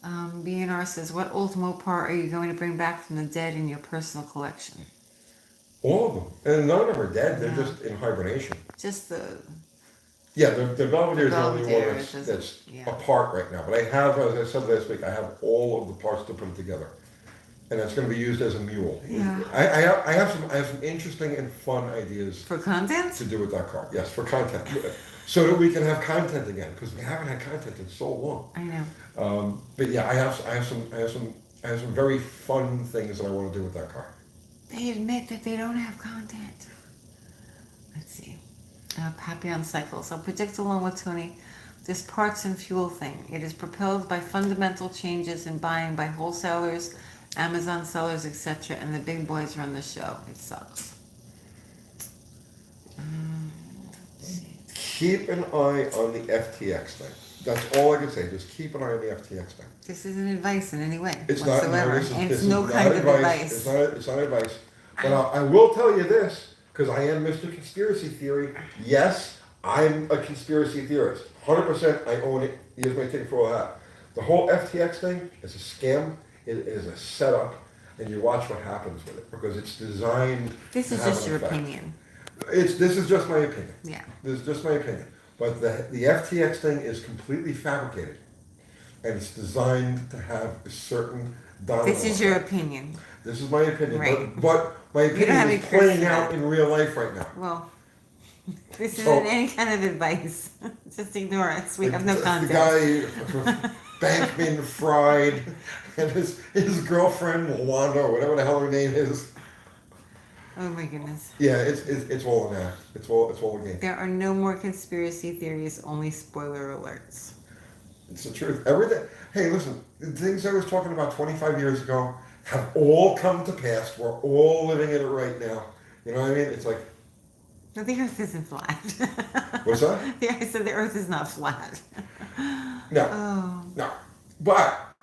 BNR says, what old Mopar are you going to bring back from the dead in your personal collection? All of them. And none of them are dead. They're just in hibernation. Just the... Yeah, the Belvedere is the only Belvedere one that's apart right now. But I have, as I said last week, I have all of the parts to put it together. And that's going to be used as a mule. Yeah. I have some interesting and fun ideas for content to do with that car. Yes, for content, so that we can have content again, because we haven't had content in so long. I know. But yeah, I have some very fun things that I want to do with that car. They admit that they don't have content. Let's see. Papillon Cycles. I'll predict along with Tony this parts and fuel thing. It is propelled by fundamental changes in buying by wholesalers, Amazon sellers, etc., and the big boys run the show. It sucks. Keep an eye on the FTX thing. That's all I can say. Just keep an eye on the FTX thing. This isn't advice in any way It's whatsoever. not. No, it's no kind of advice. It's not advice. But I will tell you this, because I am Mr. Conspiracy Theory. Yes, I'm a conspiracy theorist. 100%. I own it. Here's my take for all that. The whole FTX thing is a scam. It is a setup, and you watch what happens with it, because it's designed. This is just your opinion. This is just my opinion. Yeah. This is just my opinion. But the FTX thing is completely fabricated, and it's designed to have a certain dollar. This is your opinion. This is my opinion. Right. But my opinion is playing out in real life right now. Well, this isn't any kind of advice. Just ignore us. We have no content. The guy, Bankman Fried, and his girlfriend, Wanda, or whatever the hell her name is. Oh my goodness. Yeah, it's all an act. It's all a game. There are no more conspiracy theories, only spoiler alerts. It's the truth. Everything. Hey, listen, the things I was talking about 25 years ago have all come to pass. We're all living in it right now. You know what I mean? It's like, No, the Earth isn't flat. What's that? Yeah, I said the Earth is not flat. No, Oh, no. But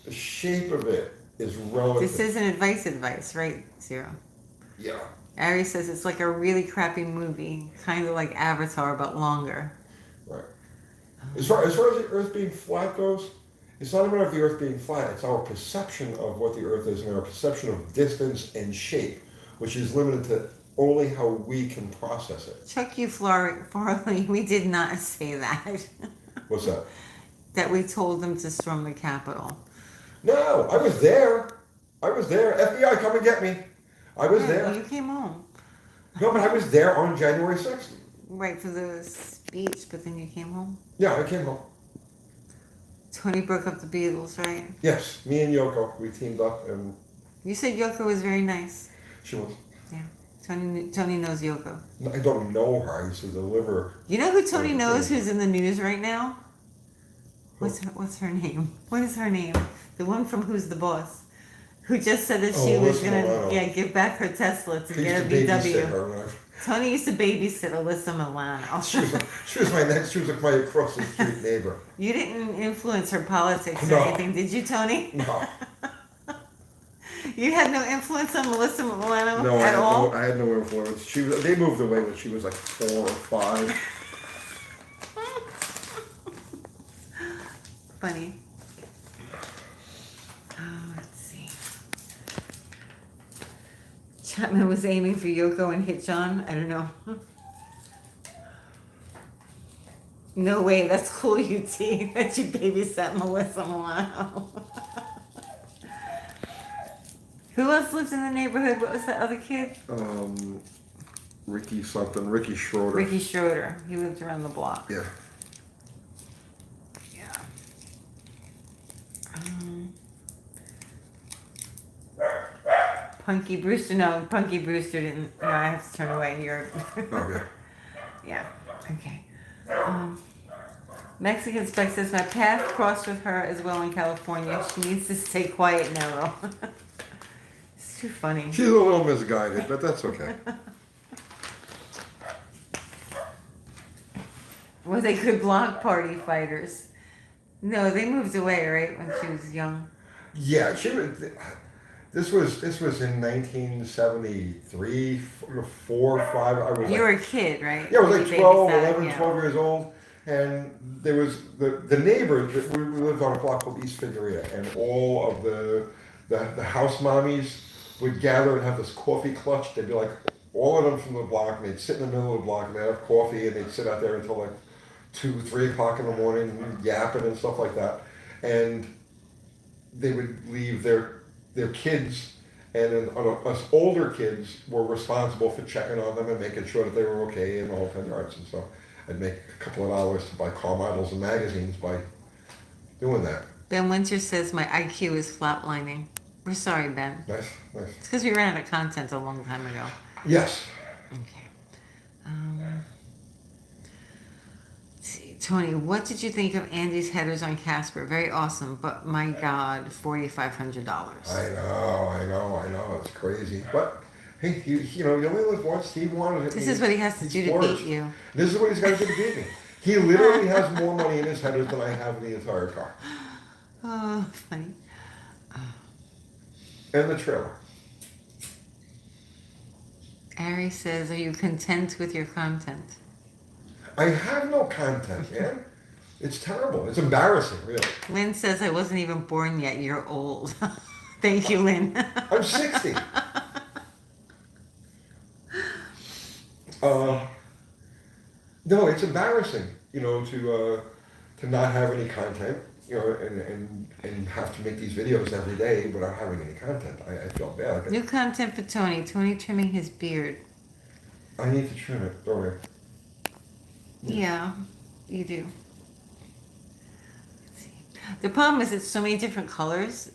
the shape of it is this relative. isn't advice, right? Zero. Yeah, Ari says it's like a really crappy movie, kind of like Avatar, but longer. right. As far as the Earth being flat goes, it's not a matter of the Earth being flat. It's our perception of what the Earth is and our perception of distance and shape, which is limited to only how we can process it. Chuck you, Farley, we did not say that. What's that? That we told them to storm the Capitol. No, I was there. I was there. FBI, come and get me. I was Yeah, there. well, you came home. No, but I was there on January 6th. Right, for the speech, but then you came home. Yeah, I came home. Tony broke up the Beatles, right? Yes, me and Yoko, we teamed up, and You said Yoko was very nice. she was. Yeah. Tony knows Yoko. I don't know her. I used to deliver. You know who Tony knows who's in the news right now? What's her name? What is her name? The one from Who's the Boss? Who just said that she was Alyssa gonna Milano. Give back her Tesla to She get a used to babysit VW. her. Tony used to babysit Alyssa Milano. She was my next. She was like my across the street neighbor. You didn't influence her politics or No. anything, did you, Tony? No, You had no influence on Alyssa Milano no, at all? I had no influence. They moved away when she was like 4 or 5. Funny. Oh, let's see. Chapman was aiming for Yoko and hit John. I don't know. No way, that's cool, UT, that you babysat Melissa Milano. Who else lives in the neighborhood? What was that other kid? Ricky something. Ricky Schroeder. Ricky Schroeder. He lived around the block. Yeah. Yeah. Punky Brewster. No, Punky Brewster didn't. No, I have to turn away. You're. Oh yeah. Yeah. Okay. Mexican Spec says my path crossed with her as well in California. She needs to stay quiet now, though. It's too funny. She's a little misguided, but that's okay. Were they good block party fighters? No, they moved away, right, when she was young. Yeah, she was. This was in 1973, 4, 5. I was You like, were a kid, right? yeah, I was like You 12, babysat, 11, yeah. 12 years old, and there was the neighbors. We lived on a block called East Figueroa, and all of the house mommies would gather and have this coffee clutch. They'd be like, all of them from the block, and they'd sit in the middle of the block, and they'd have coffee, and they'd sit out there until like 2, 3 o'clock in the morning, yapping and stuff like that. And they would leave their kids, and then us older kids were responsible for checking on them and making sure that they were okay in the whole 10 yards. And so I'd make a couple of dollars to buy car models and magazines by doing that. Ben Winter says my IQ is flatlining. We're sorry, Ben. Nice, nice. It's because we ran out of content a long time ago. Yes. Okay. Let's see. Tony, what did you think of Andy's headers on Casper? Very awesome, but my God, $4,500. I know. It's crazy. But hey, you only live once. He wanted it. This is what he has to do to splurged. beat you. This is what he's got to do to beat me. He literally has more money in his headers than I have in the entire car. Oh, funny. And the trailer. Ari says, are you content with your content? I have no content, man. It's terrible. It's embarrassing, really. Lynn says, I wasn't even born yet. You're old. Thank you, Lynn. I'm 60. No, it's embarrassing, to not have any content, and have to make these videos every day without having any content. I feel bad. New content for Tony. Tony trimming his beard. I need to trim it, don't I? Yeah, you do. Let's see. The problem is it's so many different colors.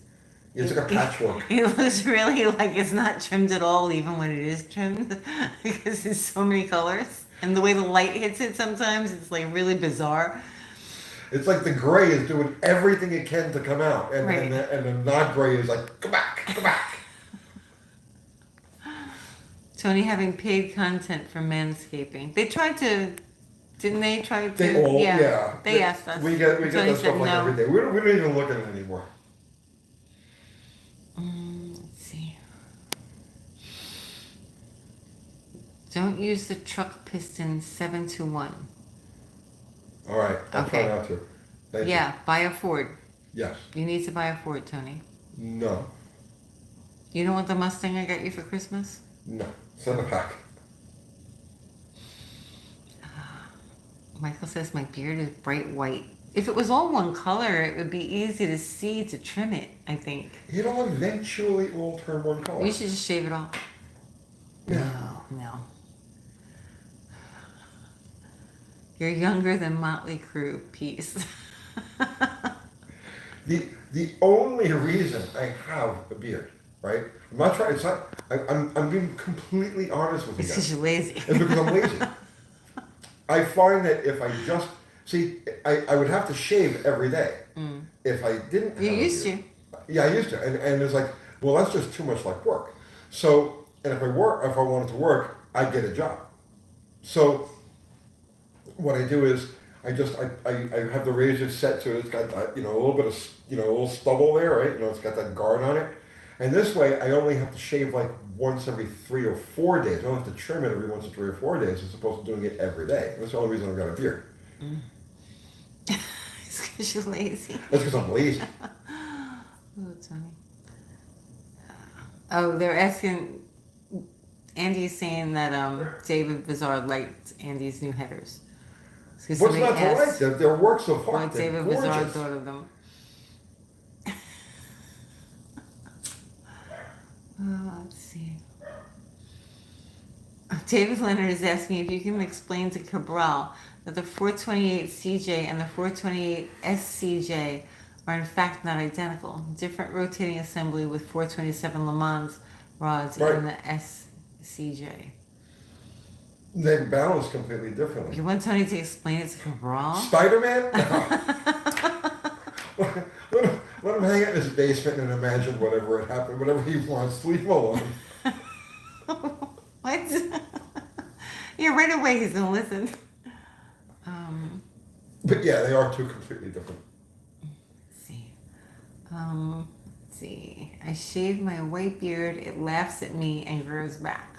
It's like a patchwork. It looks really like it's not trimmed at all, even when it is trimmed, because there's so many colors. And the way the light hits it sometimes, it's like really bizarre. It's like the gray is doing everything it can to come out, and Right. and the not gray is like, go back. Tony having paid content for manscaping. They tried to, didn't they try to? They all, Yeah, they asked us. We get Tony that stuff said like no. every day. We don't even look at it anymore. Let's see. Don't use the truck piston 721. All right, I'll try Okay. not to. Thank Yeah, buy a Ford. you. Yes. You need to buy a Ford, Tony. No. You don't want the Mustang I got you for Christmas? No. Send it back. Michael says my beard is bright white. If it was all one color, it would be easy to see to trim it, I think. It'll eventually all turn one color. You should just shave it off. Yeah. No. You're younger than Motley Crue. Peace. The only reason I have a beard, right? I'm not trying. It's not. I'm being completely honest with you It's guys. because you're lazy. It's because I'm lazy. I find that if I just see, I would have to shave every day. If I didn't. You have a used beard. to. Yeah, I used to, and it's like, well, that's just too much like work. So, and if I wanted to work, I'd get a job. So, what I do is I have the razor set so it's got a little bit of a little stubble there, right? It's got that guard on it, and this way I only have to shave like once every 3 or 4 days. I don't have to trim it every once in 3 or 4 days as opposed to doing it every day. That's the only reason I've got a beard. It's because you're lazy. That's because I'm lazy. Oh, Tony. Oh, they're asking. Andy's saying that David Bizarre liked Andy's new headers. What's not to like? They're works of art. What They're David Bizarre gorgeous. thought of them. Let's see. David Leonard is asking if you can explain to Cabral that the 428 CJ and the 428 SCJ are in fact not identical. Different rotating assembly with 427 Le Mans rods Right. in the SCJ. They balance completely differently. You want Tony to explain it to Cabral? Spider-Man? Let him hang out in his basement and imagine whatever had happened, whatever he wants. Leave him alone. What? Yeah, right away he's gonna listen. But yeah, they are two completely different. Let's see. Let's see. I shave my white beard, it laughs at me and grows back.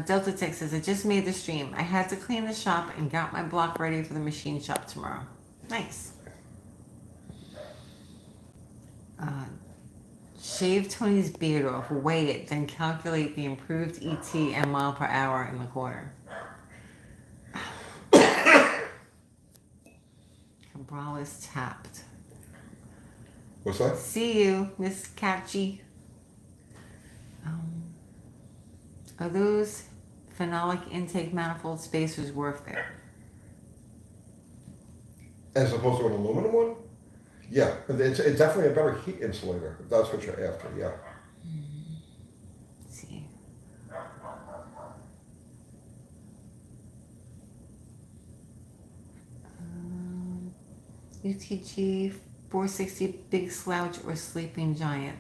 Delta Tech says, I just made the stream. I had to clean the shop and got my block ready for the machine shop tomorrow. Nice. Shave Tony's beard off, weigh it, then calculate the improved ET and mile per hour in the quarter. Cabral is tapped. What's that? See you, Miss Catchy. Are those phenolic intake manifold spacers worth it? As opposed to an aluminum one? Yeah, it's definitely a better heat insulator, if that's what you're after, yeah. Let's see. UTG 460 Big Slouch or Sleeping Giant?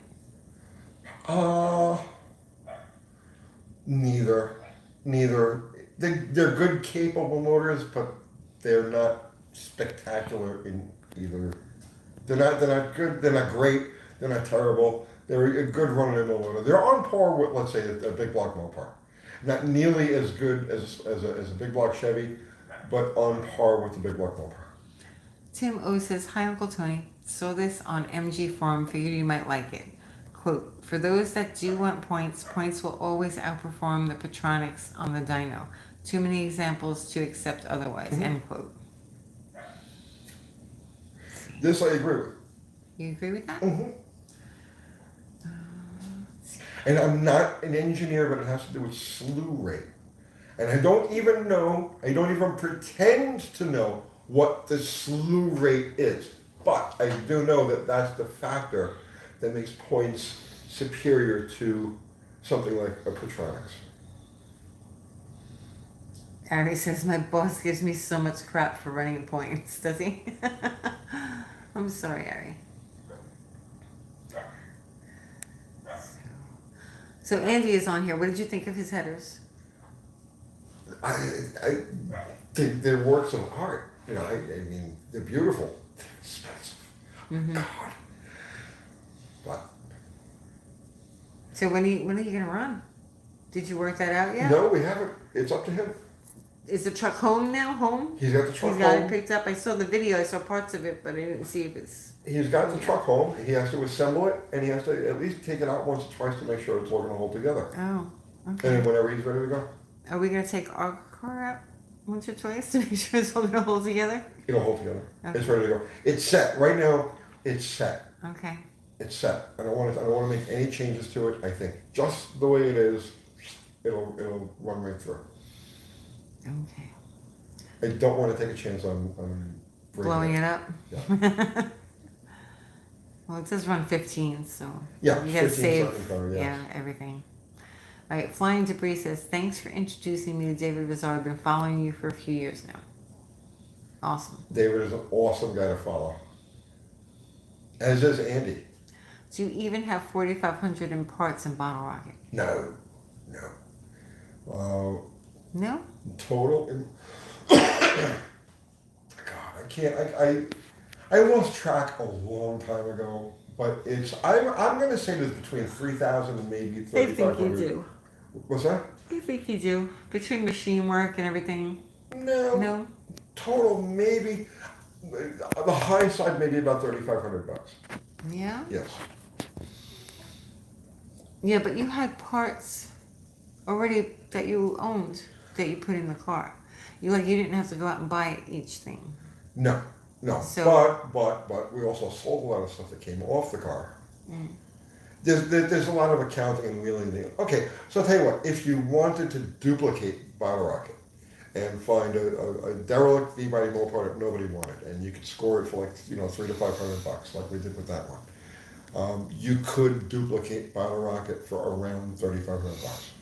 Neither. They're good, capable motors, but they're not spectacular in either. They're not good. They're not great. They're not terrible. They're a good run-of-the-mill motor. They're on par with, let's say, a big block Mopar. Not nearly as good as a big block Chevy, but on par with the big block Mopar. Tim O says, hi Uncle Tony, saw this on MG Forum, figured you might like it. Quote, for those that do want points, points will always outperform the Petronics on the dyno. Too many examples to accept otherwise, end quote. This I agree with. You agree with that? And I'm not an engineer, but it has to do with slew rate. And I don't even pretend to know what the slew rate is. But I do know that that's the factor that makes points superior to something like a Petronics. Ari says, my boss gives me so much crap for running points, does he? I'm sorry, Ari. So Andy is on here. What did you think of his headers? I think they're works of art. You know, I mean, they're beautiful. They're expensive. Mm-hmm. God. But So when are you gonna run? Did you work that out yet? no, we haven't. It's up to him. Is the truck home now? Home? He's got the truck He's got it home. picked up. I saw the video. I saw parts of it, but I didn't see if it's. He's got the truck home. He has to assemble it, and he has to at least take it out once or twice to make sure it's all going to hold together. Oh, And okay. then whenever he's ready to go, Are we gonna take our car out once or twice to make sure it's all gonna hold together? it'll hold together. Okay. It's ready to go. It's set right now. It's set. Okay. It's set. I don't want to make any changes to it. I think just the way it is, it'll run right through. Okay. I don't want to take a chance on Blowing it up. Yeah. Well, it says run 15, so Yeah, you gotta 15 save. second car, yeah. Yeah, everything. All right. Flying Debris says thanks for introducing me to David Bizarre. I've been following you for a few years now. Awesome. David is an awesome guy to follow. As is Andy. Do you even have 4,500 in parts in Bottle Rocket? No. No. Total. God, I can't. I lost track a long time ago, but I'm going to say there's between 3,000 and maybe I think 3,500. you do. What's that? I think you do. Between machine work and everything. No. No. Total maybe. The high side maybe about $3,500. Yeah. Yes. Yeah, but you had parts already that you owned that you put in the car. You didn't have to go out and buy each thing. No. So- But we also sold a lot of stuff that came off the car. Mm. There's a lot of accounting and wheeling. Okay, so I'll tell you what. If you wanted to duplicate Bottle Rocket and find a derelict V-body Mopar that nobody wanted, and you could score it for $300 to $500, like we did with that one, you could duplicate Bottle Rocket for around $3,500.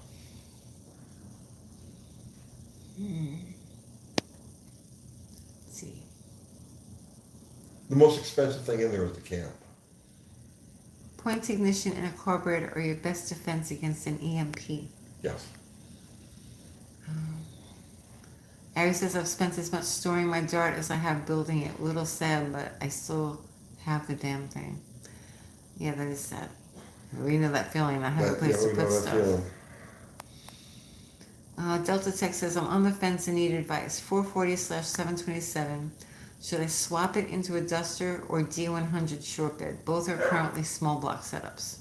Let's see. The most expensive thing in there is the cam. Point ignition and a carburetor are your best defense against an EMP. Yes. Ari says I've spent as much storing my Dart as I have building it. Little sad, but I still have the damn thing. Yeah, that is sad. We know that feeling, not have a place to put stuff. Delta Tech says I'm on the fence and need advice. 440/727. Should I swap it into a Duster or D100 short bed? Both are currently small block setups.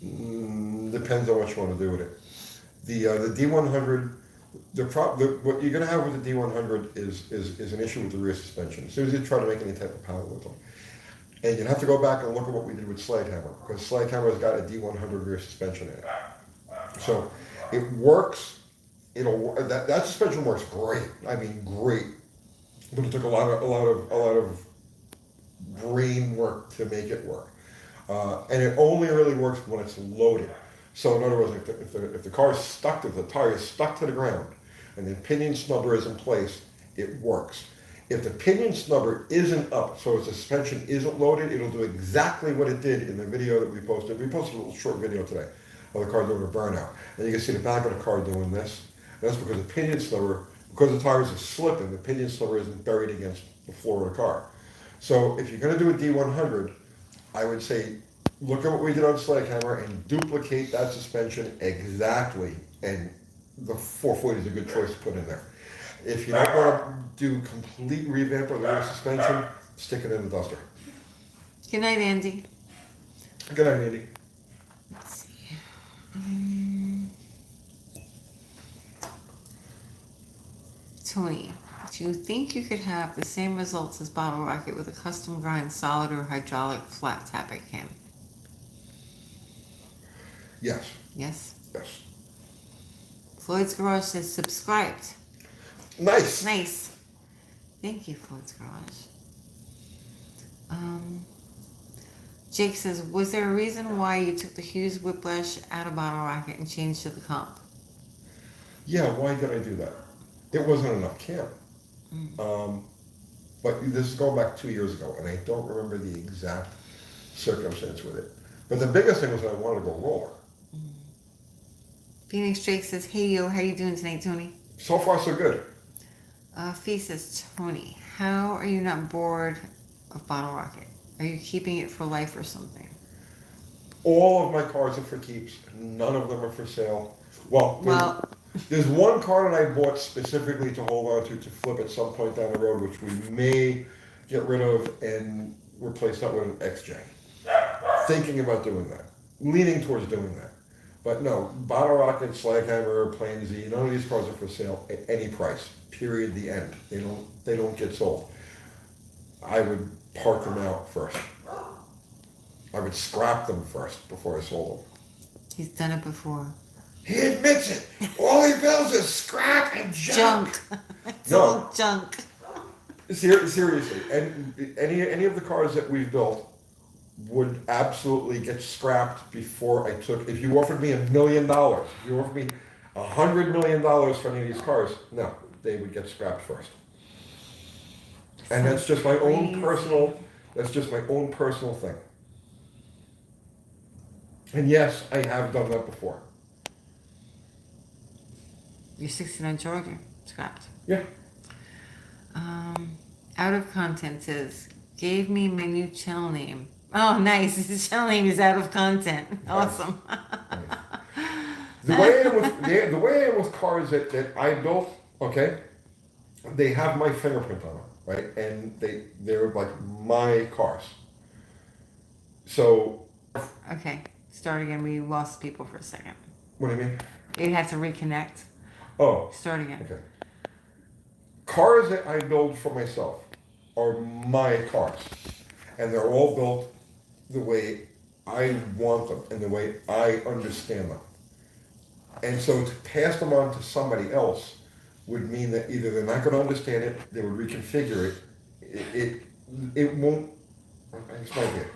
Depends on what you want to do with it. The D100, what you're going to have with the D100 is an issue with the rear suspension. As soon as you try to make any type of power with them. And you'd have to go back and look at what we did with Sledgehammer, because Sledgehammer's got a D100 rear suspension in it. So it works. That suspension works great. I mean, great. But it took a lot of brain work to make it work. And it only really works when it's loaded. So in other words, if the car is stuck, if the tire is stuck to the ground, and the pinion snubber is in place, it works. If the pinion snubber isn't up, so the suspension isn't loaded, it'll do exactly what it did in the video that we posted. We posted a little short video today of the car doing a burnout. And you can see the back of the car doing this. That's because the pinion snubber, because the tires are slipping, the pinion snubber isn't buried against the floor of the car. So if you're going to do a D100, I would say look at what we did on Sledgehammer and duplicate that suspension exactly. And the 440 is a good choice to put in there. If you don't want to do complete revamp of the rear suspension, stick it in the Duster. Good night, Andy. Good night, Andy. Let's see. Tony, do you think you could have the same results as Bottle Rocket with a custom grind solid or hydraulic flat tappet cam? Yes. Yes? Yes. Floyd's Garage says subscribed. Nice. Nice. Thank you, Floyd's Garage. Jake says, was there a reason why you took the Hughes Whiplash out of Bottle Rocket and changed to the comp? Yeah, why did I do that? It wasn't enough cam. But this is going back 2 years ago, and I don't remember the exact circumstance with it. But the biggest thing was that I wanted to go roller. Phoenix Drake says, "Hey yo, how you doing tonight, Tony?" So far, so good. Fee says, "Tony, how are you not bored of Bottle Rocket? Are you keeping it for life or something?" All of my cars are for keeps. None of them are for sale. Well, Well, there's one car that I bought specifically to hold on to flip at some point down the road, which we may get rid of and replace that with an XJ. Thinking about doing that. Leaning towards doing that. But no, Bottle Rocket, Slaghammer, Plain Z, none of these cars are for sale at any price. Period. The end. They don't get sold. I would park them out first. I would scrap them first before I sold them. he's done it before. He admits it. All he builds is scrap and junk. It's No. all junk. Seriously, and any of the cars that we've built would absolutely get scrapped before I took. If you offered me $1 million, if you offered me $100 million for any of these cars, no, they would get scrapped first. And that's just my own personal. That's just my own personal thing. And yes, I have done that before. Your 69 Charger scrapped. Yeah. Out of content says, "Gave me my new channel name." Oh, nice. His channel name is out of content. Awesome. The way I am with cars that I built, okay, they have my fingerprint on them, right? And they're like my cars. So, Okay, start again. We lost people for a second. what do you mean? You had to reconnect. Oh, Start again. okay. Cars that I build for myself are my cars. And they're all built the way I want them and the way I understand them. And so to pass them on to somebody else would mean that either they're not going to understand it, they would reconfigure it. It won't. I explain it.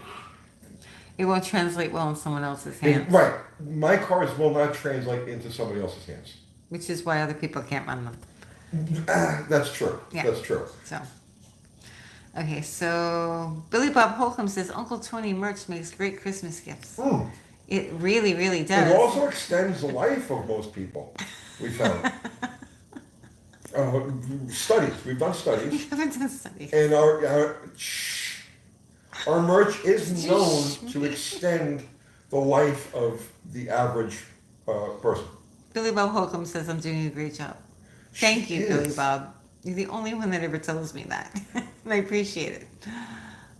It won't translate well in someone else's hands. Right. My cars will not translate into somebody else's hands. Which is why other people can't run them. That's true. Yeah. That's true. So, okay, so Billy Bob Holcomb says Uncle Tony merch makes great Christmas gifts. Mm. It really, really does. It also extends the life of most people, we found. Studies. We've done studies. We haven't done studies. And our merch is known to extend the life of the average person. Billy Bob Holcomb says I'm doing a great job. Thank you, Billy Bob. You're the only one that ever tells me that. And I appreciate it.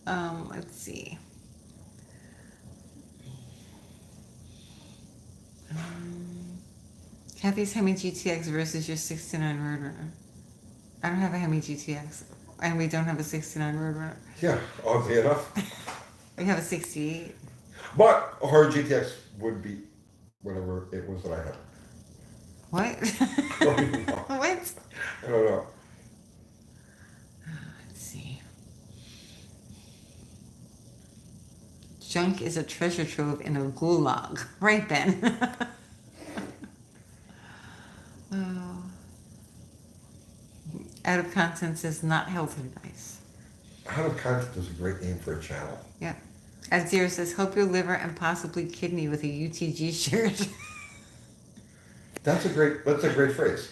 Let's see. Kathy's Hemi GTX versus your 69 Roadrunner. I don't have a Hemi GTX, and we don't have a 69 Roadrunner. Yeah, oddly enough. We have a 68. But her GTX would be whatever it was that I had. What? I don't know. What? I don't know. Let's see. Junk is a treasure trove in a gulag. Right, Ben? Oh. Out of content says not healthy nice. Out of content is a great name for a channel. Yeah. Azir says, hope your liver and possibly kidney with a UTG shirt. That's a great phrase.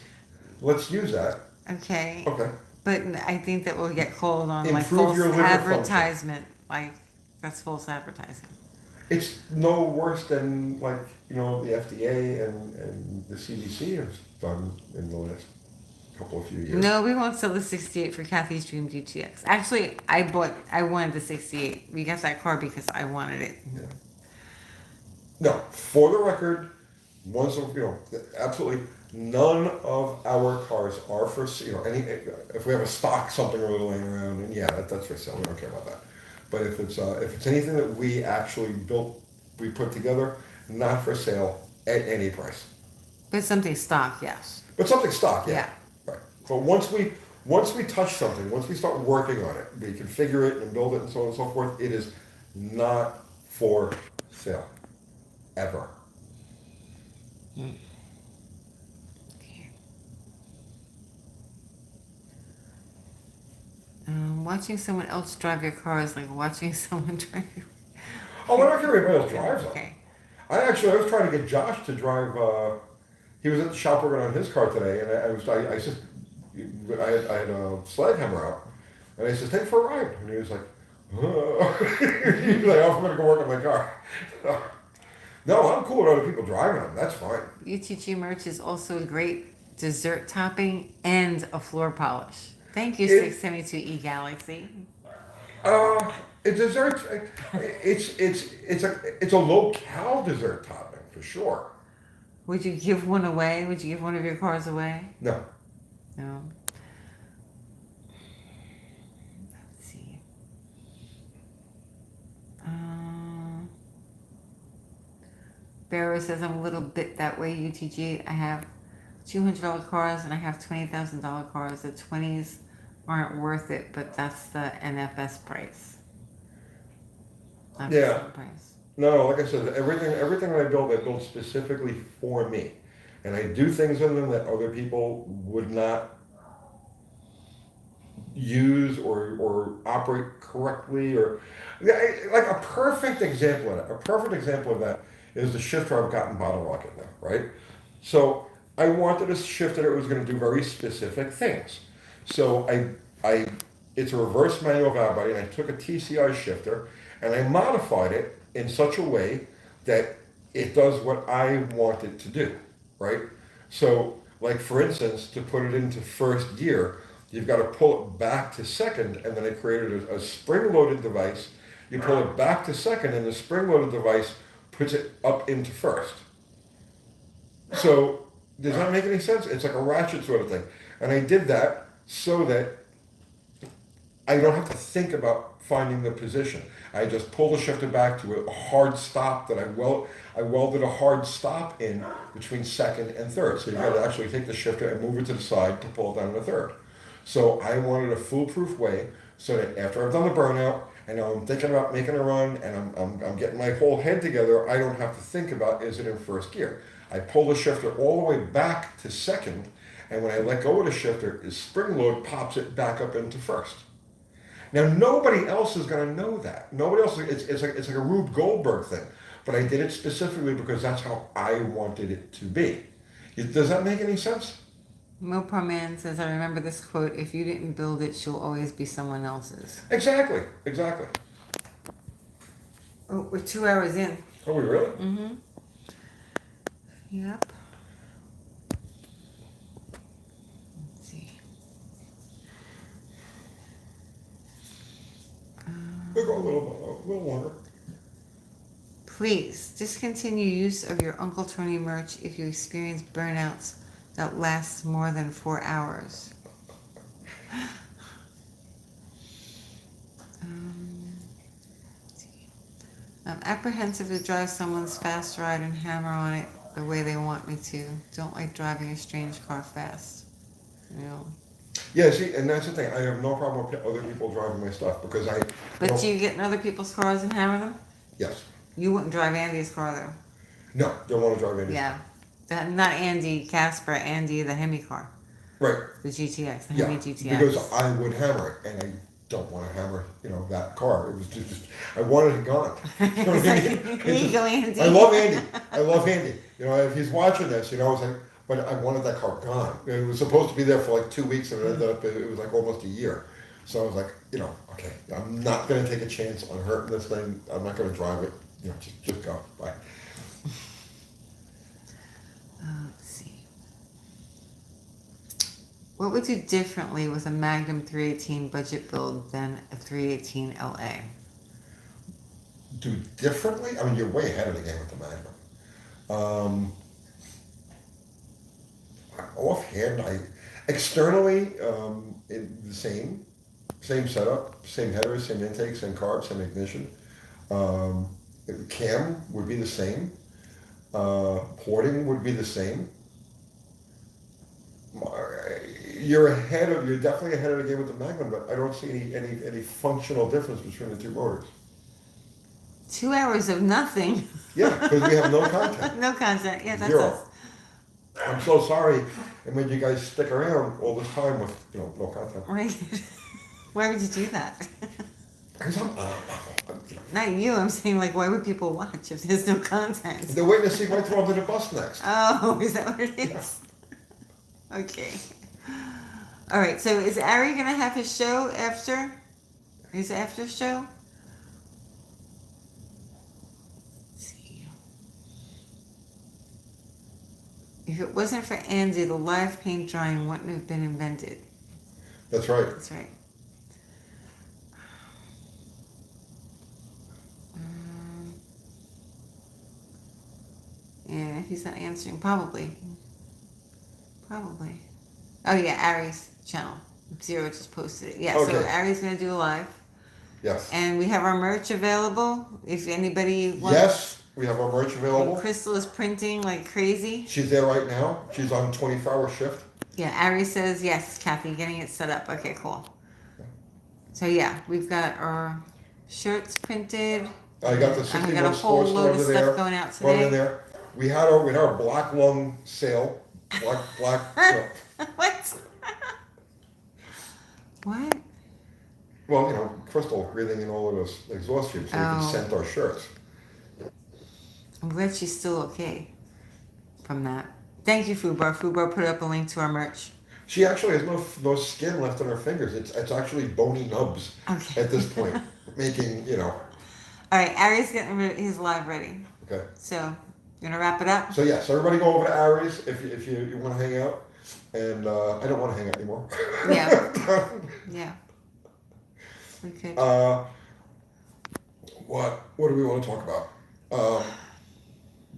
Let's use that. Okay. Okay. But I think that we'll get called on like Improve false your liver advertisement. Like, that's false advertising. It's no worse than like, the FDA and the CDC has done in the last couple of few years. No, we won't sell the 68 for Kathy's Dream GTX. Actually, I wanted the 68. We got that car because I wanted it. Yeah. No, for the record, absolutely none of our cars are for, if we have a stock something or laying around, and that's for sale. We don't care about that. But if it's anything that we actually built, we put together, not for sale at any price. But something stock, yes. But something stock, yeah. Yeah. Right. But once we touch something, once we start working on it, we configure it and build it and so on and so forth, it is not for sale. Ever. Okay. Watching someone else drive your car is like watching someone drive your... Oh, we're not going to anybody else drives them. Okay. I was trying to get Josh to drive he was at the shop working on his car today, and I said, I had a sled hammer out, and I said, take it for a ride, and he was like, oh. He was like, oh, I'm gonna go work on my car. No, I'm cool with other people driving them. That's fine. UTG merch is also a great dessert topping and a floor polish. Thank you, It- 672 eGalaxy. It desserts. It's a low-cal dessert topping for sure. Would you give one away? Would you give one of your cars away? No. No. Let's see. Barrow says I'm a little bit that way, UTG. I have $200 cars and I have $20,000 cars. The 20s aren't worth it, but that's the NFS price. Not the Yeah. same price. No, like I said, everything I build specifically for me, and I do things in them that other people would not use or operate correctly, or like a perfect example of that. A perfect example of that is the shifter I've got in Bottle Rocket now, right? So I wanted a shifter that was going to do very specific things. So it's a reverse manual valve body, and I took a TCI shifter and I modified it in such a way that it does what I want it to do, right? So, like for instance, to put it into first gear, you've got to pull it back to second, and then I created a spring-loaded device. You pull it back to second, and the spring-loaded device puts it up into first. So, does that make any sense? It's like a ratchet sort of thing. And I did that so that I don't have to think about finding the position. I just pull the shifter back to a hard stop that I welded a hard stop in between second and third. So you've got to actually take the shifter and move it to the side to pull it down to third. So I wanted a foolproof way so that after I've done the burnout and now I'm thinking about making a run and I'm getting my whole head together, I don't have to think about is it in first gear. I pull the shifter all the way back to second, and when I let go of the shifter, the spring load pops it back up into first. Now, nobody else is going to know that. Nobody else, it's like a Rube Goldberg thing. But I did it specifically because that's how I wanted it to be. Does that make any sense? Milpar Man says, I remember this quote, if you didn't build it, she'll always be someone else's. Exactly. Oh, we're 2 hours in. Oh, we really? Mm-hmm. Yep. Let's see. We'll go a little longer. Please discontinue use of your Uncle Tony merch if you experience burnouts that last more than 4 hours. I'm apprehensive to drive someone's fast ride and hammer on it the way they want me to. Don't like driving a strange car fast. You know. Yeah, see, and that's the thing. I have no problem with other people driving my stuff because I. But do you get in other people's cars and hammer them? Yes. You wouldn't drive Andy's car though. No, don't want to drive any. Yeah. Not Andy Casper, Andy the Hemi car. Right. The GTX, the Yeah. Hemi GTX. Because I would hammer it, and I don't want to hammer, that car. It was just I wanted it gone. You know what I mean? Here you go, Andy. I love Andy. If he's watching this, it's like, but I wanted that car gone. It was supposed to be there for like 2 weeks, and it ended up, it was like almost a year. So I was like, okay, I'm not going to take a chance on hurting this thing. I'm not going to drive it. Just go. Bye. Let's see. What would you do differently with a Magnum 318 budget build than a 318 LA? Do differently? I mean, you're way ahead of the game with the Magnum. Offhand, externally, the same setup, same headers, same intake, same carb, same ignition. Cam would be the same. Porting would be the same. You're definitely ahead of the game with the Magnum, but I don't see any functional difference between the two motors. 2 hours of nothing. Yeah, because we have no content. No content. Yeah, that's Zero. us. I'm so sorry it made you guys stick around all this time with no content. Right. Why would you do that? Because Not you. I'm saying like, why would people watch if there's no content? They're waiting to see who I throw under the bus next. Oh, is that what it is? Okay. All right. So is Ari gonna have his show after? His after show? Let's see. If it wasn't for Andy, the live paint drying wouldn't have been invented. That's right. That's right. Yeah, he's not answering. Probably. Oh yeah, Ari's channel. Zero just posted it. Yeah, so Okay. Ari's gonna do a live. Yes. And we have our merch available. If anybody wants. Yes, we have our merch available. Crystal is printing like crazy. She's there right now. She's on 24-hour shift. Yeah, Ari says yes, Kathy, getting it set up. Okay, cool. So yeah, we've got our shirts printed. I got the I 61 got a whole sports load of under stuff there. going out Run in today. there. We had our black lung sale. Black. What? What? Well, Crystal breathing in all of those exhaust fumes, so we can Oh. scent our shirts. I'm glad she's still okay from that. Thank you, Fubar. Fubar put up a link to our merch. She actually has no skin left on her fingers. It's actually bony nubs Okay. at this point, making All right, Ari's getting his live ready. Okay. So, you gonna wrap it up? So yes, everybody go over to Ari's if you want to hang out, and I don't want to hang out anymore. Yeah. Yeah. We could. What do we want to talk about?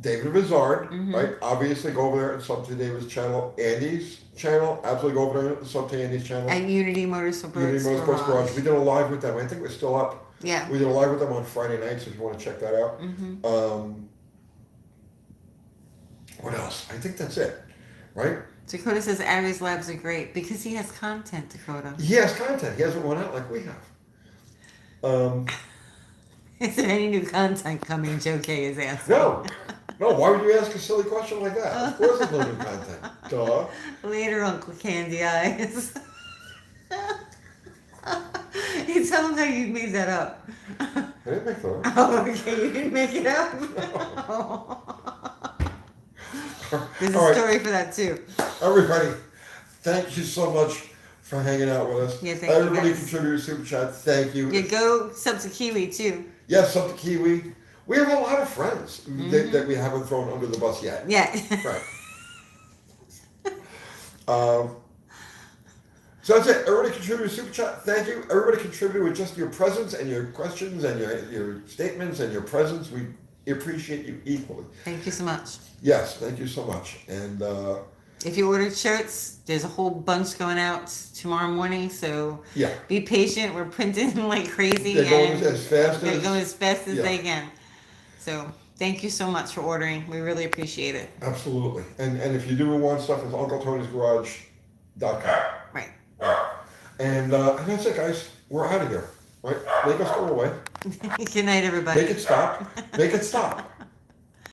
David Vizard, right? Obviously, go over there and sub to David's channel. Andy's channel, absolutely go over there and sub to Andy's channel. At Unity Motorsports Unity Motorsports Garage. We did a live with them. I think we're still up. Yeah. We did a live with them on Friday nights if you want to check that out. What else? I think that's it, right? Dakota says Ari's labs are great because he has content, Dakota. He has content. He hasn't went out like we have. Is there any new content coming? Joe K is asking. No. Why would you ask a silly question like that? Of course there's no new content. Duh. Later, Uncle Candy Eyes. You tell him how you made that up. I didn't make that up. Oh, okay, you didn't make it up. There's a All right. story for that too. Everybody, thank you so much for hanging out with us. Yeah, thank you, Everybody guys. contributed super chat. Thank you. Yeah, go sub to Kiwi too. Yes, up to Kiwi. We have a lot of friends that we haven't thrown under the bus yet. Yeah. Right. So that's it. Everybody contributed super chat. Thank you. Everybody contributed with just your presence and your questions and your statements and your presence. We appreciate you equally. Thank you so much. Yes, thank you so much. And If you ordered shirts, there's a whole bunch going out tomorrow morning, so yeah, be patient. We're printing like crazy. they're going and as fast they're as going as fast as yeah. they can. So thank you so much for ordering. We really appreciate it. Absolutely. And if you do want stuff, it's UncleTony'sGarage.com. Right. And that's it, guys. We're out of here. Right? Make us go away. Good night, everybody. Make it stop. Make it stop.